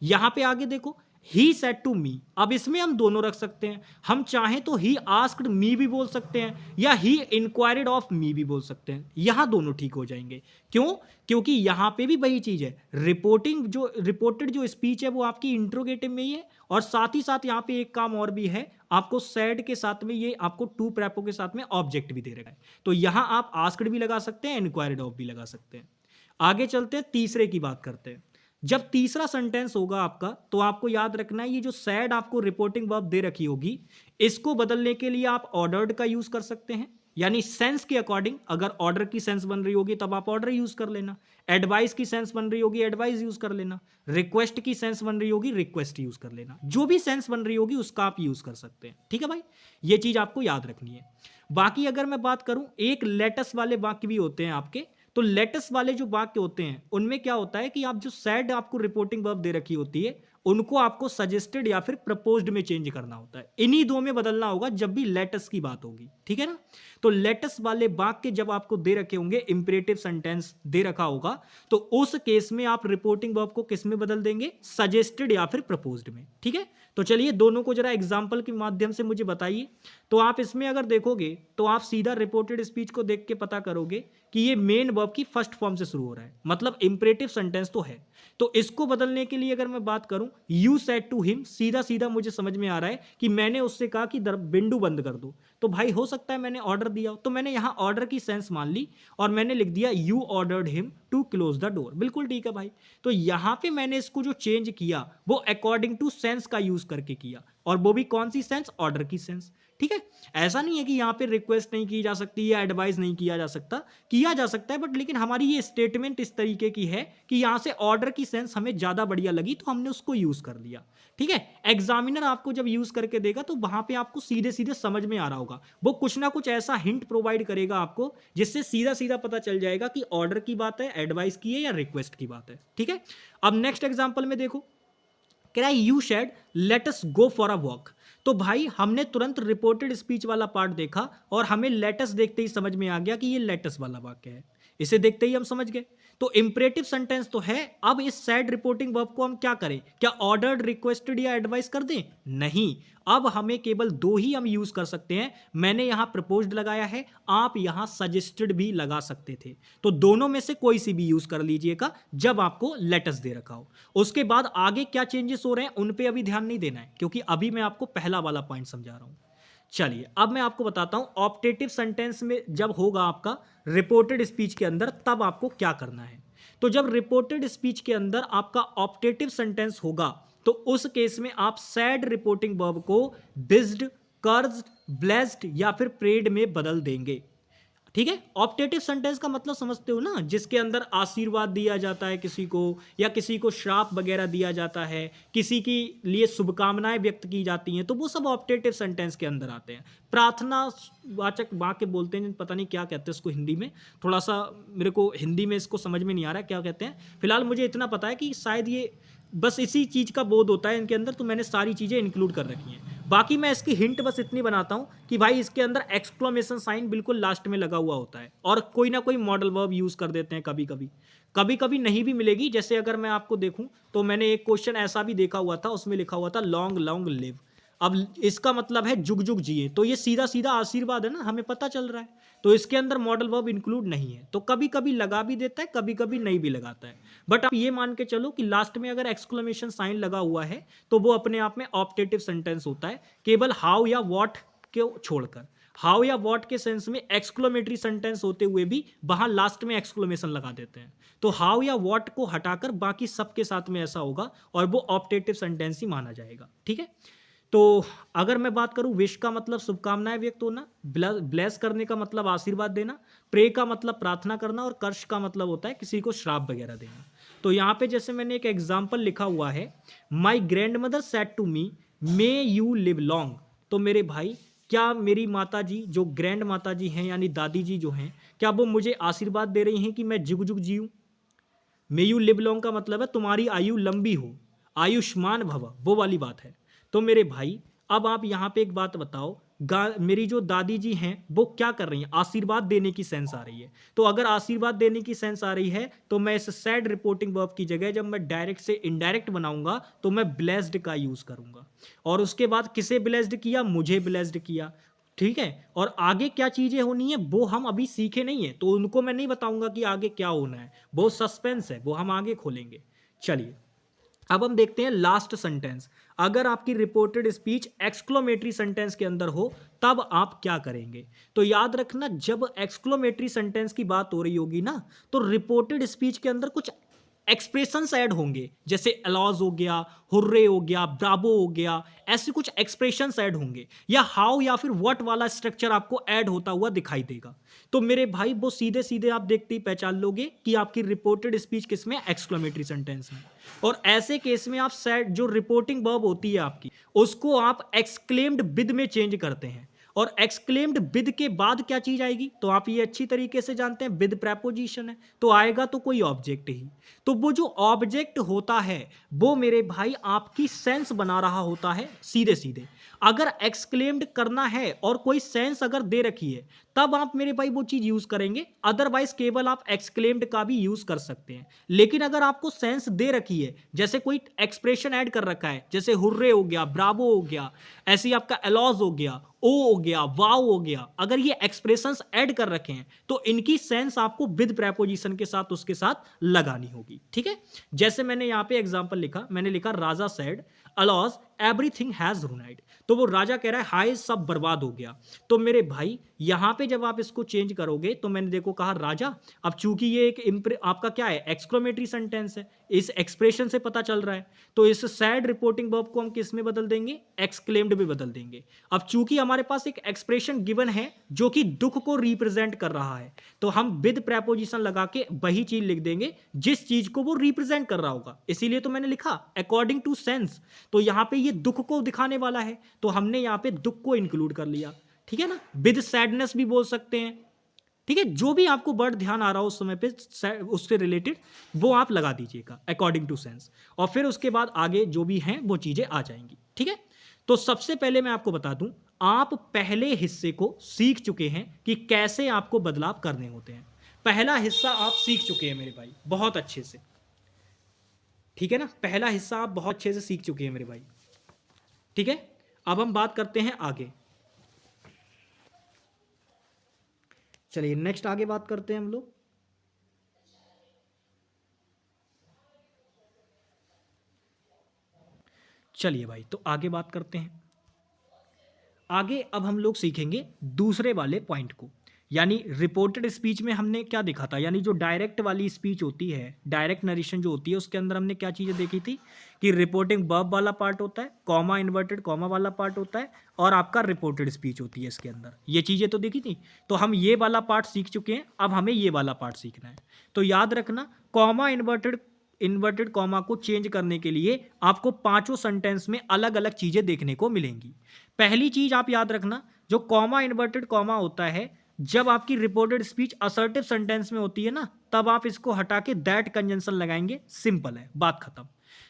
यहां पे आगे देखो, ही सेड टू मी, अब इसमें हम दोनों रख सकते हैं। हम चाहें तो ही आस्क्ड मी भी बोल सकते हैं या ही इंक्वायरिड ऑफ मी भी बोल सकते हैं, यहां दोनों ठीक हो जाएंगे। क्यों? क्योंकि यहां पे भी वही चीज है, रिपोर्टेड जो स्पीच है वो आपकी इंट्रोगेटिव में ही है, और साथ ही साथ यहां पे एक काम और भी है, आपको सैड के साथ में ये आपको टू प्रेपो के साथ में ऑब्जेक्ट भी दे रखा है, तो यहां आप आस्क्ड भी लगा सकते हैं, इंक्वायरिड ऑफ भी लगा सकते हैं। आगे चलते हैं, तीसरे की बात करते हैं। जब तीसरा सेंटेंस होगा आपका तो आपको याद रखना है ये जो सैड आपको रिपोर्टिंग वर्ब दे रखी होगी, इसको बदलने के लिए आप ऑर्डर्ड का यूज कर सकते हैं, यानी सेंस के अकॉर्डिंग। अगर ऑर्डर की सेंस बन रही होगी तब आप ऑर्डर यूज कर लेना, एडवाइस की सेंस बन रही होगी एडवाइस यूज कर लेना, रिक्वेस्ट की सेंस बन रही होगी रिक्वेस्ट यूज कर लेना, जो भी सेंस बन रही होगी उसका आप यूज कर सकते हैं। ठीक है भाई, ये चीज आपको याद रखनी है। बाकी अगर मैं बात करूं, एक लेटस वाले वाक्य भी होते हैं आपके, तो लेटेस्ट वाले जो वाक्य होते हैं उनमें क्या होता है कि आप जो सैड आपको रिपोर्टिंग वर्ब दे रखी होती है उनको आपको सजेस्टेड या फिर प्रपोज्ड में चेंज करना होता है। इन्हीं दो में बदलना होगा जब भी लेटेस्ट की बात होगी। ठीक है ना, तो लेटेस्ट वाले वाक्य जब आपको दे रखे होंगे, इंपरेटिव सेंटेंस दे रखा होगा, तो उस केस में आप रिपोर्टिंग वर्ब को किस में बदल देंगे, सजेस्टेड या फिर प्रपोज्ड में। ठीक है, तो चलिए दोनों को जरा एग्जाम्पल के माध्यम से मुझे बताइए। तो आप इसमें अगर देखोगे तो आप सीधा रिपोर्टेड स्पीच को देख के पता करोगे कि ये मेन वर्ब की फर्स्ट फॉर्म से शुरू हो रहा है, मतलब इंपरेटिव सेंटेंस तो है। तो इसको बदलने के लिए अगर मैं बात करूं, यू सेड टू हिम, सीधा सीधा मुझे समझ में आ रहा है कि मैंने उससे कहा कि विंडो बंद कर दो। तो भाई हो सकता है मैंने ऑर्डर दिया हो, तो मैंने यहां ऑर्डर की सेंस मान ली और मैंने लिख दिया you ordered him to close the door. बिल्कुल ठीक है भाई। तो यहां पे मैंने इसको जो चेंज किया वो अकॉर्डिंग टू सेंस का यूज करके किया, और वो भी कौन सी सेंस? ऑर्डर की सेंस। ठीक है, ऐसा नहीं है कि यहां पे रिक्वेस्ट नहीं की जा सकती या एडवाइस नहीं किया जा सकता, किया जा सकता है, बट लेकिन हमारी ये स्टेटमेंट इस तरीके की है कि यहां से ऑर्डर की सेंस हमें ज्यादा बढ़िया लगी तो हमने उसको यूज कर लिया। ठीक है, एग्जामिनर आपको जब यूज करके देगा तो वहां पे आपको सीधे सीधे समझ में आ रहा होगा, वो कुछ ना कुछ ऐसा हिंट प्रोवाइड करेगा आपको जिससे सीधा सीधा पता चल जाएगा कि ऑर्डर की बात है, एडवाइस की है या रिक्वेस्ट की बात है। ठीक है, अब नेक्स्ट एग्जाम्पल में देखो, कह रहा है you said let us go for a walk. तो भाई हमने तुरंत रिपोर्टेड स्पीच वाला पार्ट देखा और हमें लेटस देखते ही समझ में आ गया कि ये लेटस वाला वाक्य है, इसे देखते ही हम समझ गए। तो इंपरेटिव सेंटेंस तो है। अब इस सैड रिपोर्टिंग वर्ब को हम क्या करें? क्या ऑर्डर्ड, रिक्वेस्टेड या एडवाइस कर दें? नहीं, अब हमें केवल दो ही हम यूज कर सकते हैं। मैंने यहां प्रपोज्ड लगाया है, आप यहां सजेस्टेड भी लगा सकते थे, तो दोनों में से कोई सी भी यूज कर लीजिएगा जब आपको लेटस दे रखा हो। उसके बाद आगे क्या चेंजेस हो रहे हैं उन पे अभी ध्यान नहीं देना है, क्योंकि अभी मैं आपको पहला वाला पॉइंट समझा रहा हूं। चलिए अब मैं आपको बताता हूं ऑप्टेटिव सेंटेंस में जब होगा आपका रिपोर्टेड स्पीच के अंदर तब आपको क्या करना है। तो जब रिपोर्टेड स्पीच के अंदर आपका ऑप्टेटिव सेंटेंस होगा तो उस केस में आप सैड रिपोर्टिंग वर्ब को बिज्ड, कर्ज्ड, ब्लेस्ड या फिर प्रेड में बदल देंगे। ठीक है, ऑप्टेटिव सेंटेंस का मतलब समझते हो ना, जिसके अंदर आशीर्वाद दिया जाता है किसी को, या किसी को श्राप वगैरह दिया जाता है, किसी के लिए शुभकामनाएं व्यक्त की जाती हैं, तो वो सब ऑप्टेटिव सेंटेंस के अंदर आते हैं। प्रार्थना वाचक वाक्य बोलते हैं, पता नहीं क्या कहते हैं इसको हिंदी में, थोड़ा सा मेरे को हिंदी में इसको समझ में नहीं आ रहा क्या कहते हैं। फिलहाल मुझे इतना पता है कि शायद ये बस इसी चीज़ का बोध होता है इनके अंदर, तो मैंने सारी चीज़ें इंक्लूड कर रखी हैं। बाकी मैं इसकी हिंट बस इतनी बनाता हूं कि भाई इसके अंदर एक्सक्लेमेशन साइन बिल्कुल लास्ट में लगा हुआ होता है, और कोई ना कोई मॉडल वर्ब यूज कर देते हैं कभी कभी। कभी कभी नहीं भी मिलेगी, जैसे अगर मैं आपको देखूं तो मैंने एक क्वेश्चन ऐसा भी देखा हुआ था, उसमें लिखा हुआ था लॉन्ग लॉन्ग लिव। अब इसका मतलब है जुग जुग जिए, तो ये सीधा सीधा आशीर्वाद है ना, हमें पता चल रहा है। तो इसके अंदर मॉडल वर्ब इंक्लूड नहीं है, तो कभी कभी लगा भी देता है, कभी कभी नहीं भी लगाता है। बट आप ये मान के चलो कि लास्ट में अगर एक्सक्लेमेशन साइन लगा हुआ है तो वो अपने आप में ऑप्टेटिव सेंटेंस होता है, केवल हाउ या व्हाट को छोड़कर। हाउ या व्हाट के सेंस में एक्सक्लेमेटरी सेंटेंस होते हुए भी वहां लास्ट में एक्सक्लेमेशन लगा देते हैं, तो हाउ या व्हाट को हटाकर बाकी सबके साथ में ऐसा होगा और वो ऑप्टेटिव सेंटेंस ही माना जाएगा। ठीक है, तो अगर मैं बात करूं, विश का मतलब शुभकामनाएं व्यक्त होना, ब्लेस करने का मतलब आशीर्वाद देना, प्रे का मतलब प्रार्थना करना, और कर्ष का मतलब होता है किसी को श्राप वगैरह देना। तो यहाँ पे जैसे मैंने एक एग्जाम्पल लिखा हुआ है, my grandmother said to me may you live long. तो मेरे भाई, क्या मेरी माता जी जो ग्रैंड माता जी हैं यानी दादी जी जो हैं, क्या वो मुझे आशीर्वाद दे रही हैं कि मैं जुग जुग जीऊँ? मे यू लिव लॉन्ग का मतलब है तुम्हारी आयु लंबी हो, आयुष्मान भव, वो वाली बात है। तो मेरे भाई अब आप यहाँ पे एक बात बताओ, मेरी जो दादी जी हैं वो क्या कर रही हैं? आशीर्वाद देने की सेंस आ रही है। तो अगर आशीर्वाद देने की सेंस आ रही है तो मैं इस सैड रिपोर्टिंग वर्ब की जगह जब मैं डायरेक्ट से इनडायरेक्ट बनाऊंगा तो मैं ब्लेस्ड का यूज करूंगा, और उसके बाद किसे ब्लेस्ड किया? मुझे ब्लेस्ड किया। ठीक है, और आगे क्या चीजें होनी है वो हम अभी सीखे नहीं है, तो उनको मैं नहीं बताऊंगा कि आगे क्या होना है, वो सस्पेंस है, वो हम आगे खोलेंगे। चलिए अब हम देखते हैं लास्ट सेंटेंस। अगर आपकी रिपोर्टेड स्पीच एक्सक्लेमेटरी सेंटेंस के अंदर हो तब आप क्या करेंगे? तो याद रखना, जब एक्सक्लेमेटरी सेंटेंस की बात हो रही होगी ना, तो रिपोर्टेड स्पीच के अंदर कुछ एक्सप्रेशंस ऐड होंगे, जैसे अलॉज हो गया, हुर्रे हो गया, ब्रावो हो गया, ऐसे कुछ एक्सप्रेशंस ऐड होंगे, या हाउ या फिर व्हाट वाला स्ट्रक्चर आपको ऐड होता हुआ दिखाई देगा। तो मेरे भाई वो सीधे सीधे आप देखते ही पहचान लोगे कि आपकी रिपोर्टेड स्पीच किसमें? एक्सक्लेमेटरी सेंटेंस में। और ऐसे केस में आप सेड जो रिपोर्टिंग वर्ब होती है आपकी, उसको आप एक्सक्लेम्ड विद में चेंज करते हैं, और एक्सक्लेम्ड विद के बाद क्या चीज आएगी, तो आप ये अच्छी तरीके से जानते हैं विद प्रेपोजिशन है, तो आएगा तो कोई ऑब्जेक्ट ही। तो वो जो ऑब्जेक्ट होता है वो मेरे भाई आपकी सेंस बना रहा होता है सीधे सीधे। अगर एक्सक्लेम्ड करना है और कोई सेंस अगर दे रखी है तब आप मेरे भाई वो चीज यूज करेंगे, अदरवाइज केवल आप एक्सक्लेम्ड का भी यूज कर सकते हैं। लेकिन अगर आपको सेंस दे रखी है, जैसे कोई एक्सप्रेशन ऐड कर रखा है, जैसे हुर्रे हो गया, ब्रावो हो गया, ऐसे ही आपका एलॉज हो गया, ओ हो गया, वाव हो गया, अगर ये एक्सप्रेशंस ऐड कर रखे हैं तो इनकी सेंस आपको विद प्रेपोजिशन के साथ उसके साथ लगानी होगी। ठीक है, जैसे मैंने यहां पे एग्जांपल लिखा, मैंने लिखा Raja said alas everything has ruined, तो वो राजा कह रहा है हाय सब बर्बाद हो गया। तो मेरे भाई यहां पे जब आप इसको चेंज करोगे तो मैंने देखो कहा राजा, अब चूंकि ये एक आपका क्या है एक्सक्लेमेटरी सेंटेंस है, इस एक्सप्रेशन से पता चल रहा है, तो इस सैड रिपोर्टिंग वर्ब को हम किस में बदल देंगे, एक्सक्लेम्ड में बदल देंगे। अब चूंकि हमारे पास एक एक्सप्रेशन गिवन है जो कि दुख को रिप्रेजेंट कर रहा है, तो हम विद प्रेपोजिशन लगा के वही चीज लिख देंगे जिस चीज को वो रिप्रेजेंट कर रहा होगा। इसीलिए तो मैंने लिखा अकॉर्डिंग टू सेंस, तो यहां पे ये दुख को दिखाने वाला है तो हमने यहां पे दुख को इंक्लूड कर लिया। ठीक है ना, विद सैडनेस भी बोल सकते हैं। ठीक है, जो भी आपको वर्ड ध्यान आ रहा हो उस समय पे उससे रिलेटेड वो आप लगा दीजिएगा अकॉर्डिंग टू सेंस, और फिर उसके बाद आगे जो भी हैं वो चीजें आ जाएंगी। ठीक है, तो सबसे पहले मैं आपको बता दूं, आप पहले हिस्से को सीख चुके हैं कि कैसे आपको बदलाव करने होते हैं। पहला हिस्सा आप सीख चुके हैं मेरे भाई बहुत अच्छे से। ठीक है ना, पहला हिस्सा आप बहुत अच्छे से सीख चुके हैं मेरे भाई। ठीक है, अब हम बात करते हैं आगे। चलिए नेक्स्ट आगे बात करते हैं हम लोग। चलिए भाई, तो आगे बात करते हैं। आगे अब हम लोग सीखेंगे दूसरे वाले पॉइंट को, यानी रिपोर्टेड स्पीच में हमने क्या देखा था, यानी जो डायरेक्ट वाली स्पीच होती है, डायरेक्ट नरेशन जो होती है, उसके अंदर हमने क्या चीज़ें देखी थी कि रिपोर्टिंग वर्ब वाला पार्ट होता है, कॉमा इन्वर्टेड कॉमा वाला पार्ट होता है, और आपका रिपोर्टेड स्पीच होती है इसके अंदर। ये चीज़ें तो देखी थी, तो हम ये वाला पार्ट सीख चुके हैं, अब हमें ये वाला पार्ट सीखना है। तो याद रखना, कॉमा इन्वर्टेड कॉमा को चेंज करने के लिए आपको पांचों सेंटेंस में अलग अलग चीज़ें देखने को मिलेंगी। पहली चीज आप याद रखना, जो कॉमा इन्वर्टेड कॉमा होता है, जब आपकी रिपोर्टेड स्पीच असर्टिव सेंटेंस में होती है ना, तब आप इसको हटा के दैट कंजंक्शन लगाएंगे, सिंपल है, बात खत्म।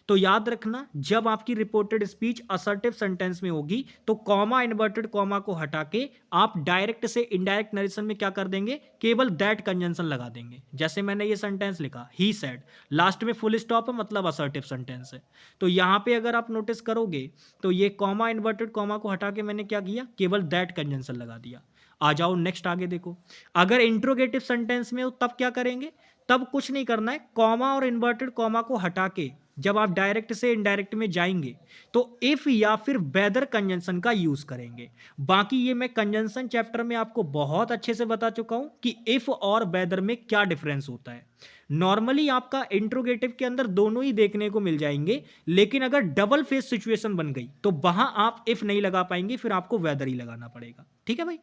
तो याद रखना, जब आपकी रिपोर्टेड स्पीच असर्टिव सेंटेंस में होगी तो कॉमा इन्वर्टेड कॉमा को हटा के आप डायरेक्ट से इनडायरेक्ट नरेशन में क्या कर देंगे, केवल दैट कंजंक्शन लगा देंगे। जैसे मैंने ये सेंटेंस लिखा ही सेड, लास्ट में फुल स्टॉप है, मतलब असर्टिव सेंटेंस है। तो यहां पे अगर आप नोटिस करोगे तो ये कॉमा इन्वर्टेड कॉमा को हटा के मैंने क्या किया, केवल दैट कंजंक्शन लगा दिया। आ जाओ नेक्स्ट आगे देखो, अगर इंट्रोगेटिव सेंटेंस में हो तब क्या करेंगे, तब कुछ नहीं करना है, कॉमा और इन्वर्टेड कॉमा को हटा के जब आप डायरेक्ट से इनडायरेक्ट में जाएंगे तो इफ या फिर वेदर कंजंक्शन का यूज करेंगे। बाकी ये मैं कंजंक्शन चैप्टर में आपको बहुत अच्छे से बता चुका हूं कि इफ और वेदर में क्या डिफरेंस होता है। नॉर्मली आपका इंट्रोगेटिव के अंदर दोनों ही देखने को मिल जाएंगे, लेकिन अगर डबल फेस सिचुएशन बन गई तो वहां आप इफ नहीं लगा पाएंगे, फिर आपको वेदर ही लगाना पड़ेगा। ठीक है भाई,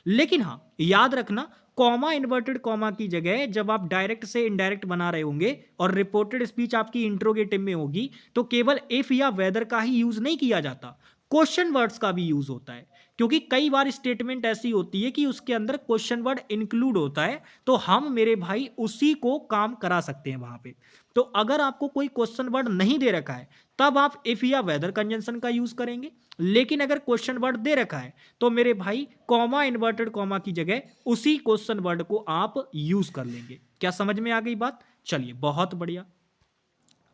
लेकिन हाँ याद रखना, कॉमा इन्वर्टेड कॉमा की जगह जब आप डायरेक्ट से इनडायरेक्ट बना रहे होंगे और रिपोर्टेड स्पीच आपकी इंट्रोगेटिव में होगी तो केवल इफ या वेदर का ही यूज नहीं किया जाता, क्वेश्चन वर्ड्स का भी यूज होता है। क्योंकि कई बार स्टेटमेंट ऐसी होती है कि उसके अंदर क्वेश्चन वर्ड इंक्लूड होता है, तो हम मेरे भाई उसी को काम करा सकते हैं वहां पे। तो अगर आपको कोई क्वेश्चन वर्ड नहीं दे रखा है तब आप इफ या वेदर कंजंक्शन का यूज करेंगे, लेकिन अगर क्वेश्चन वर्ड दे रखा है तो मेरे भाई कॉमा इन्वर्टेड कॉमा की जगह उसी क्वेश्चन वर्ड को आप यूज कर लेंगे। क्या समझ में आ गई बात? चलिए बहुत बढ़िया,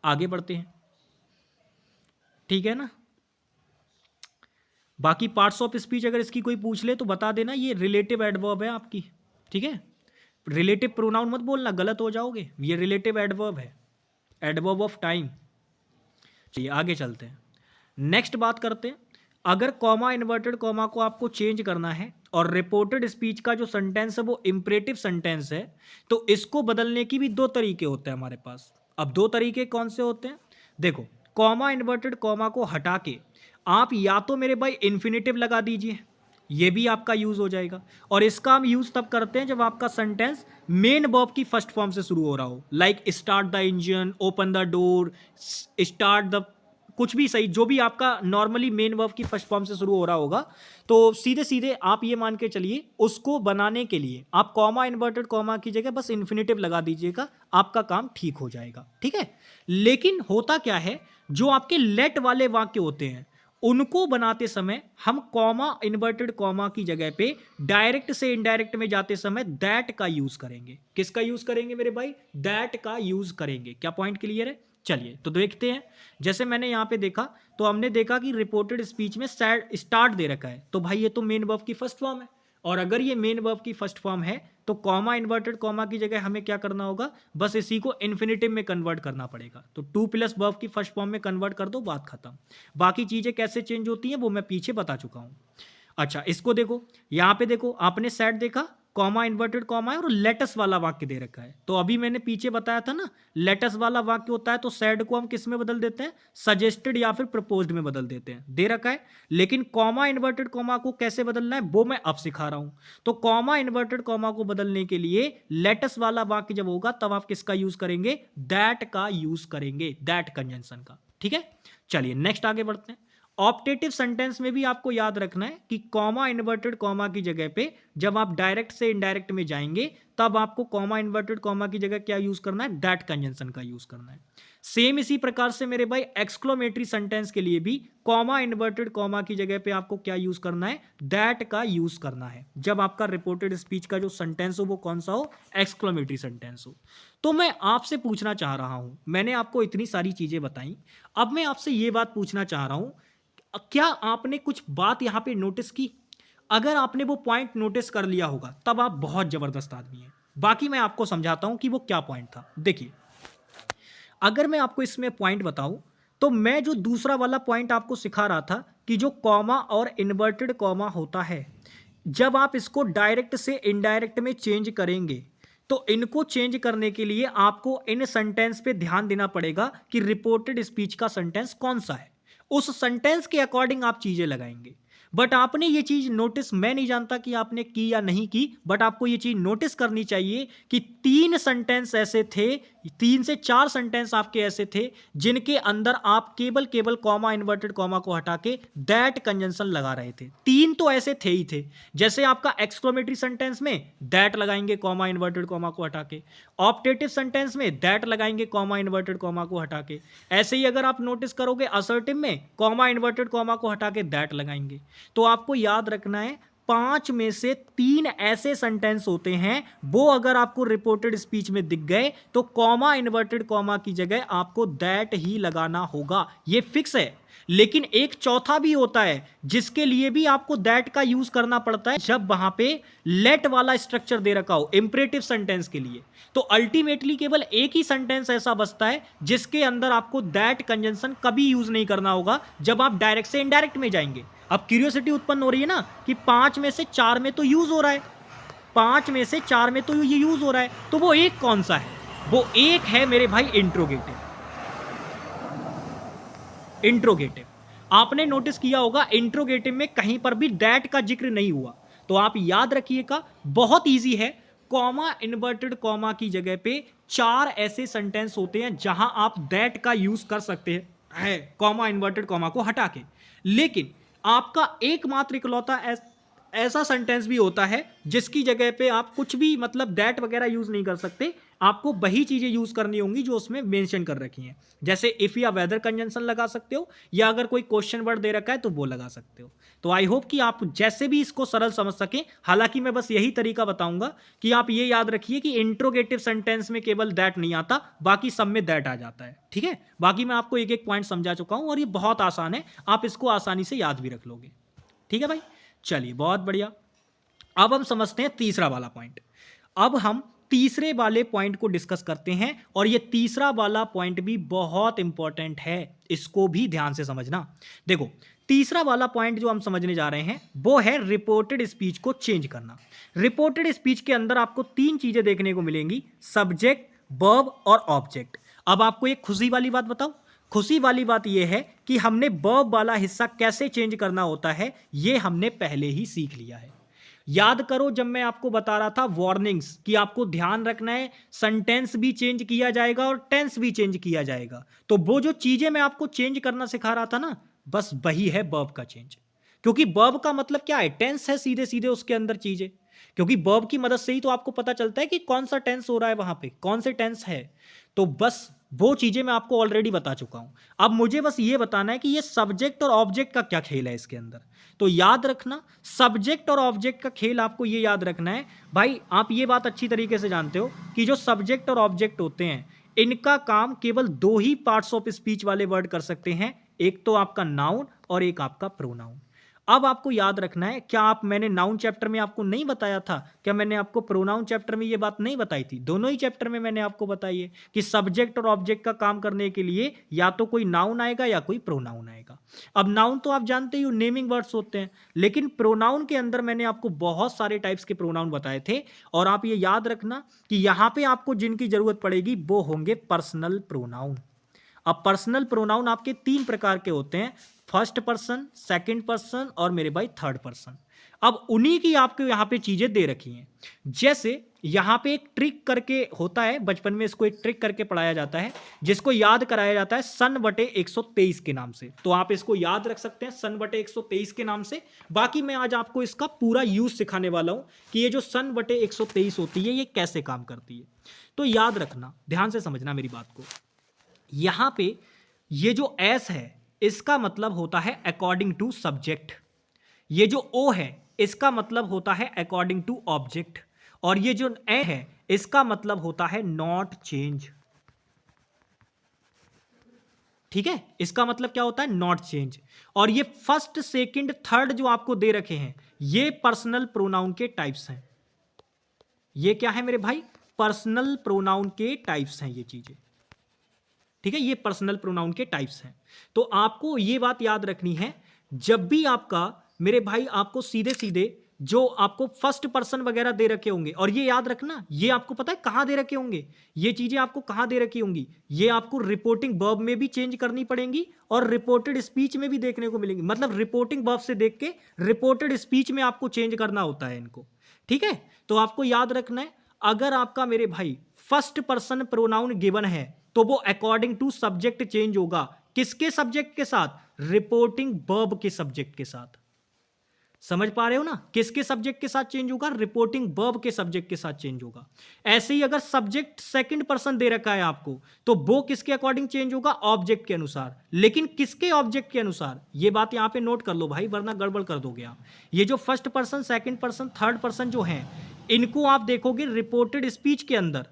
आगे बढ़ते हैं। ठीक है ना, बाकी पार्ट्स ऑफ स्पीच अगर इसकी कोई पूछ ले तो बता देना, ये रिलेटिव एडवर्ब है आपकी। ठीक है, रिलेटिव प्रोनाउन मत बोलना, गलत हो जाओगे, ये रिलेटिव एडवर्ब है, एडवर्ब ऑफ टाइम। चलिए आगे चलते हैं, नेक्स्ट बात करते हैं। अगर कॉमा इन्वर्टेड कॉमा को आपको चेंज करना है और रिपोर्टेड स्पीच का जो सेंटेंस है वो इंपरेटिव सेंटेंस है, तो इसको बदलने की भी दो तरीके होते हैं हमारे पास। अब दो तरीके कौन से होते हैं, देखो, कॉमा इन्वर्टेड कॉमा को हटा के आप या तो मेरे भाई इन्फिनेटिव लगा दीजिए, ये भी आपका यूज हो जाएगा, और इसका हम यूज तब करते हैं जब आपका सेंटेंस मेन वर्ब की फर्स्ट फॉर्म से शुरू हो रहा हो, like start the engine, open the door, start the, कुछ भी सही, जो भी आपका नॉर्मली मेन वर्ब की फर्स्ट फॉर्म से शुरू हो रहा होगा, तो सीधे सीधे आप ये मान के चलिए उसको बनाने के लिए आप कॉमा इन्वर्टेड कॉमा की जगह बस इन्फिनेटिव लगा दीजिएगा, आपका काम ठीक हो जाएगा। ठीक है, लेकिन होता क्या है, जो आपके लेट वाले वाक्य होते हैं उनको बनाते समय हम कॉमा इन्वर्टेड कॉमा की जगह पे डायरेक्ट से इनडायरेक्ट में जाते समय दैट का यूज करेंगे। किसका यूज करेंगे मेरे भाई? दैट का यूज करेंगे। क्या पॉइंट क्लियर है? चलिए तो देखते हैं। जैसे मैंने यहां पे देखा तो हमने देखा कि रिपोर्टेड स्पीच में स्टार्ट दे रखा है, तो भाई ये तो मेन वर्ब की फर्स्ट फॉर्म है, और अगर ये मेन वर्ब की फर्स्ट फॉर्म है तो कॉमा इन्वर्टेड कॉमा की जगह हमें क्या करना होगा? बस इसी को इन्फिनेटिव में कन्वर्ट करना पड़ेगा। तो टू प्लस वर्ब की फर्स्ट फॉर्म में कन्वर्ट कर दो, बात खत्म। बाकी चीजें कैसे चेंज होती हैं वो मैं पीछे बता चुका हूं। अच्छा, इसको देखो, यहां पे देखो, आपने सेट देखा, कॉमा इन्वर्टेड कॉमा है और लेटस वाला वाक्य दे रखा है। तो अभी मैंने पीछे बताया था ना, लेटस वाला वाक्य होता है तो सेड को हम किस में बदल देते हैं? सजेस्टेड या फिर प्रपोज्ड में बदल देते हैं, दे रखा है। लेकिन कॉमा इन्वर्टेड कॉमा को कैसे बदलना है वो मैं अब सिखा रहा हूं। तो कॉमा इन्वर्टेड कॉमा को बदलने के लिए लेटस वाला वाक्य जब होगा तब आप किसका यूज करेंगे? दैट का यूज करेंगे, दैट कंजंक्शन का। ठीक है, चलिए नेक्स्ट आगे बढ़ते हैं। ऑप्टेटिव सेंटेंस में भी आपको याद रखना है कि कॉमा इन्वर्टेड कॉमा की जगह पे जब आप डायरेक्ट से इनडायरेक्ट में जाएंगे तब आपको कॉमा इन्वर्टेड कॉमा की जगह क्या यूज करना है? दैट कंजंक्शन का यूज करना है। सेम इसी प्रकार से मेरे भाई एक्सक्लेमेटरी सेंटेंस के लिए भी कॉमा इन्वर्टेड कॉमा की जगह पे आपको क्या यूज करना है? दैट का यूज करना है। जब आपका रिपोर्टेड स्पीच का जो सेंटेंस हो वो कौन सा हो? एक्सक्लेमेटरी सेंटेंस हो। तो मैं आपसे पूछना चाह रहा हूं, मैंने आपको इतनी सारी चीजें बताई, अब मैं आपसे ये बात पूछना चाह रहा हूं, क्या आपने कुछ बात यहां पे नोटिस की? अगर आपने वो पॉइंट नोटिस कर लिया होगा तब आप बहुत जबरदस्त आदमी हैं। बाकी मैं आपको समझाता हूं कि वो क्या पॉइंट था। देखिए, अगर मैं आपको इसमें पॉइंट बताऊं तो मैं जो दूसरा वाला पॉइंट आपको सिखा रहा था कि जो कॉमा और इन्वर्टेड कॉमा होता है, जब आप इसको डायरेक्ट से इनडायरेक्ट में चेंज करेंगे तो इनको चेंज करने के लिए आपको इन सेंटेंस पे ध्यान देना पड़ेगा कि रिपोर्टेड स्पीच का सेंटेंस कौन सा है। उस सेंटेंस के अकॉर्डिंग आप चीजें लगाएंगे। बट आपने ये चीज नोटिस, मैं नहीं जानता कि आपने की या नहीं की, बट आपको ये चीज नोटिस करनी चाहिए कि 3 सेंटेंस ऐसे थे, 3 से 4 सेंटेंस आपके ऐसे थे जिनके अंदर आप केवल कॉमा इन्वर्टेड कॉमा को हटा के दैट कंजंक्शन लगा रहे थे। 3 तो ऐसे थे ही थे। जैसे आपका एक्सक्लेमेटरी सेंटेंस में दैट लगाएंगे कॉमा इन्वर्टेड कॉमा को हटा के, ऑप्टेटिव सेंटेंस में दैट लगाएंगे कॉमा इन्वर्टेड कॉमा को हटा के। ऐसे ही अगर आप नोटिस करोगे असर्टिव में कॉमा इन्वर्टेड कॉमा को हटा के दैट लगाएंगे। तो आपको याद रखना है 5 में से 3 ऐसे सेंटेंस होते हैं, वो अगर आपको रिपोर्टेड स्पीच में दिख गए तो कॉमा इन्वर्टेड कॉमा की जगह आपको दैट ही लगाना होगा, ये फिक्स है। लेकिन एक चौथा भी होता है जिसके लिए भी आपको दैट का यूज करना पड़ता है, जब वहां पे लेट वाला स्ट्रक्चर दे रखा हो इंपरेटिव सेंटेंस के लिए। तो अल्टीमेटली केवल एक ही सेंटेंस ऐसा बचता है जिसके अंदर आपको दैट कंजंक्शन कभी यूज नहीं करना होगा, जब आप डायरेक्ट से इनडायरेक्ट में जाएंगे। अब क्यूरियोसिटी उत्पन्न हो रही है ना कि 5 में से 4 में तो यूज हो रहा है, 5 में से 4 में तो ये यूज हो रहा है, तो वो एक कौन सा है? वो एक है मेरे भाई इंट्रोगेटिव। इंट्रोगेटिव आपने नोटिस किया होगा, इंट्रोगेटिव में कहीं पर भी दैट का जिक्र नहीं हुआ। तो आप याद रखिएगा, बहुत इजी है। कॉमा इन्वर्टेड कॉमा की जगह पे 4 ऐसे सेंटेंस होते हैं जहां आप दैट का यूज कर सकते हैं कॉमा इन्वर्टेड कॉमा को हटा के। लेकिन आपका एकमात्र इकलौता ऐसा सेंटेंस भी होता है जिसकी जगह पे आप कुछ भी मतलब दैट वगैरह यूज नहीं कर सकते, आपको वही चीजें यूज करनी होंगी जो उसमें मेंशन कर रखी हैं। जैसे इफ या वेदर कंजंक्शन लगा सकते हो, या अगर कोई क्वेश्चन वर्ड दे रखा है तो वो लगा सकते हो। तो आई होप कि आप जैसे भी इसको सरल समझ सकें। हालांकि मैं बस यही तरीका बताऊंगा कि आप ये याद रखिए कि इंट्रोगेटिव सेंटेंस में केवल दैट नहीं आता, बाकी सब में दैट आ जाता है। ठीक है, बाकी मैं आपको एक एक पॉइंट समझा चुका हूं और ये बहुत आसान है, आप इसको आसानी से याद भी रख लोगे। ठीक है भाई, चलिए बहुत बढ़िया। अब हम समझते हैं तीसरा वाला पॉइंट। अब हम तीसरे वाले पॉइंट को डिस्कस करते हैं, और ये तीसरा वाला पॉइंट भी बहुत इंपॉर्टेंट है, इसको भी ध्यान से समझना। देखो, तीसरा वाला पॉइंट जो हम समझने जा रहे हैं वो है रिपोर्टेड स्पीच को चेंज करना। रिपोर्टेड स्पीच के अंदर आपको 3 चीजें देखने को मिलेंगी, सब्जेक्ट, वर्ब और ऑब्जेक्ट। अब आपको एक खुशी वाली बात बताओ, खुशी वाली बात यह है कि हमने वर्ब वाला हिस्सा कैसे चेंज करना होता है ये हमने पहले ही सीख लिया है। याद करो जब मैं आपको बता रहा था वार्निंग्स कि आपको ध्यान रखना है, सेंटेंस भी चेंज किया जाएगा और टेंस भी चेंज किया जाएगा। तो वो जो चीजें मैं आपको चेंज करना सिखा रहा था ना, बस वही है वर्ब का चेंज। क्योंकि वर्ब का मतलब क्या है, टेंस है सीधे सीधे उसके अंदर चीजें। क्योंकि वर्ब की मदद से ही तो आपको पता चलता है कि कौन सा टेंस हो रहा है, वहां पे कौन से टेंस है। तो बस वो चीजें मैं आपको ऑलरेडी बता चुका हूं। अब मुझे बस ये बताना है कि ये सब्जेक्ट और ऑब्जेक्ट का क्या खेल है इसके अंदर। तो याद रखना, सब्जेक्ट और ऑब्जेक्ट का खेल आपको ये याद रखना है भाई। आप ये बात अच्छी तरीके से जानते हो कि जो सब्जेक्ट और ऑब्जेक्ट होते हैं, इनका काम केवल दो ही पार्ट्स ऑफ स्पीच वाले वर्ड कर सकते हैं, एक तो आपका नाउन और एक आपका प्रोनाउन। अब आपको याद रखना है, क्या आप मैंने नाउन चैप्टर में आपको नहीं बताया था, क्या मैंने आपको प्रोनाउन चैप्टर में ये बात नहीं बताई थी? दोनों ही चैप्टर में मैंने आपको बताई है कि सब्जेक्ट और ऑब्जेक्ट का काम करने के लिए या तो कोई नाउन आएगा या कोई प्रोनाउन आएगा। अब नाउन तो आप जानते ही हो, नेमिंग वर्ड्स होते हैं, लेकिन प्रोनाउन के अंदर मैंने आपको बहुत सारे टाइप्स के प्रोनाउन बताए थे। और आप ये याद रखना कि यहां पे आपको जिनकी जरूरत पड़ेगी वो होंगे पर्सनल प्रोनाउन। अब पर्सनल प्रोनाउन आपके तीन प्रकार के होते हैं, फर्स्ट पर्सन, सेकंड पर्सन और मेरे भाई थर्ड पर्सन। अब उन्हीं की आपको यहां पे चीजें दे रखी हैं। जैसे यहां पे एक ट्रिक करके होता है, बचपन में इसको एक ट्रिक करके पढ़ाया जाता है, जिसको याद कराया जाता है सन बटे 123 के नाम से। तो आप इसको याद रख सकते हैं सन बटे 123 के नाम से। बाकी मैं आज आपको इसका पूरा यूज सिखाने वाला हूं कि ये जो सन बटे 123 होती है ये कैसे काम करती है। तो याद रखना, ध्यान से समझना मेरी बात को। यहां पे ये जो एस है इसका मतलब होता है अकॉर्डिंग टू सब्जेक्ट। ये जो ओ है इसका मतलब होता है अकॉर्डिंग टू ऑब्जेक्ट। और ये जो ए है इसका मतलब होता है नॉट चेंज। ठीक है, इसका मतलब क्या होता है, नॉट चेंज। और ये फर्स्ट, सेकंड, थर्ड जो आपको दे रखे हैं ये पर्सनल प्रोनाउन के टाइप्स हैं। ये क्या है मेरे भाई, पर्सनल प्रोनाउन के टाइप्स हैं ये चीजें। ठीक है, ये पर्सनल प्रोनाउन के टाइप्स हैं। तो आपको ये बात याद रखनी है, जब भी आपका मेरे भाई आपको सीधे सीधे जो आपको फर्स्ट पर्सन वगैरह दे रखे होंगे, और ये याद रखना ये आपको पता है कहां दे रखे होंगे, ये चीजें आपको कहां दे रखी होंगी, ये आपको रिपोर्टिंग वर्ब में भी चेंज करनी पड़ेंगी और रिपोर्टेड स्पीच में भी देखने को मिलेंगी। मतलब रिपोर्टिंग वर्ब से देख के रिपोर्टेड स्पीच में आपको चेंज करना होता है इनको। ठीक है, तो आपको याद रखना है, अगर आपका मेरे भाई फर्स्ट पर्सन प्रोनाउन गिवन है तो वो अकॉर्डिंग टू सब्जेक्ट चेंज होगा। किसके सब्जेक्ट के साथ, रिपोर्टिंग वर्ब के सब्जेक्ट के साथ। समझ पा रहे हो ना, किसके सब्जेक्ट के साथ चेंज होगा, रिपोर्टिंग वर्ब के सब्जेक्ट के साथ चेंज होगा। ऐसे ही अगर सब्जेक्ट सेकंड पर्सन दे रखा है आपको तो वो किसके अकॉर्डिंग चेंज होगा, ऑब्जेक्ट के अनुसार। लेकिन किसके ऑब्जेक्ट के अनुसार, ये बात यहां पे नोट कर लो भाई, वरना गड़बड़ कर दोगे आप। ये जो first person, second person, third person जो है, इनको आप देखोगे रिपोर्टेड स्पीच के अंदर।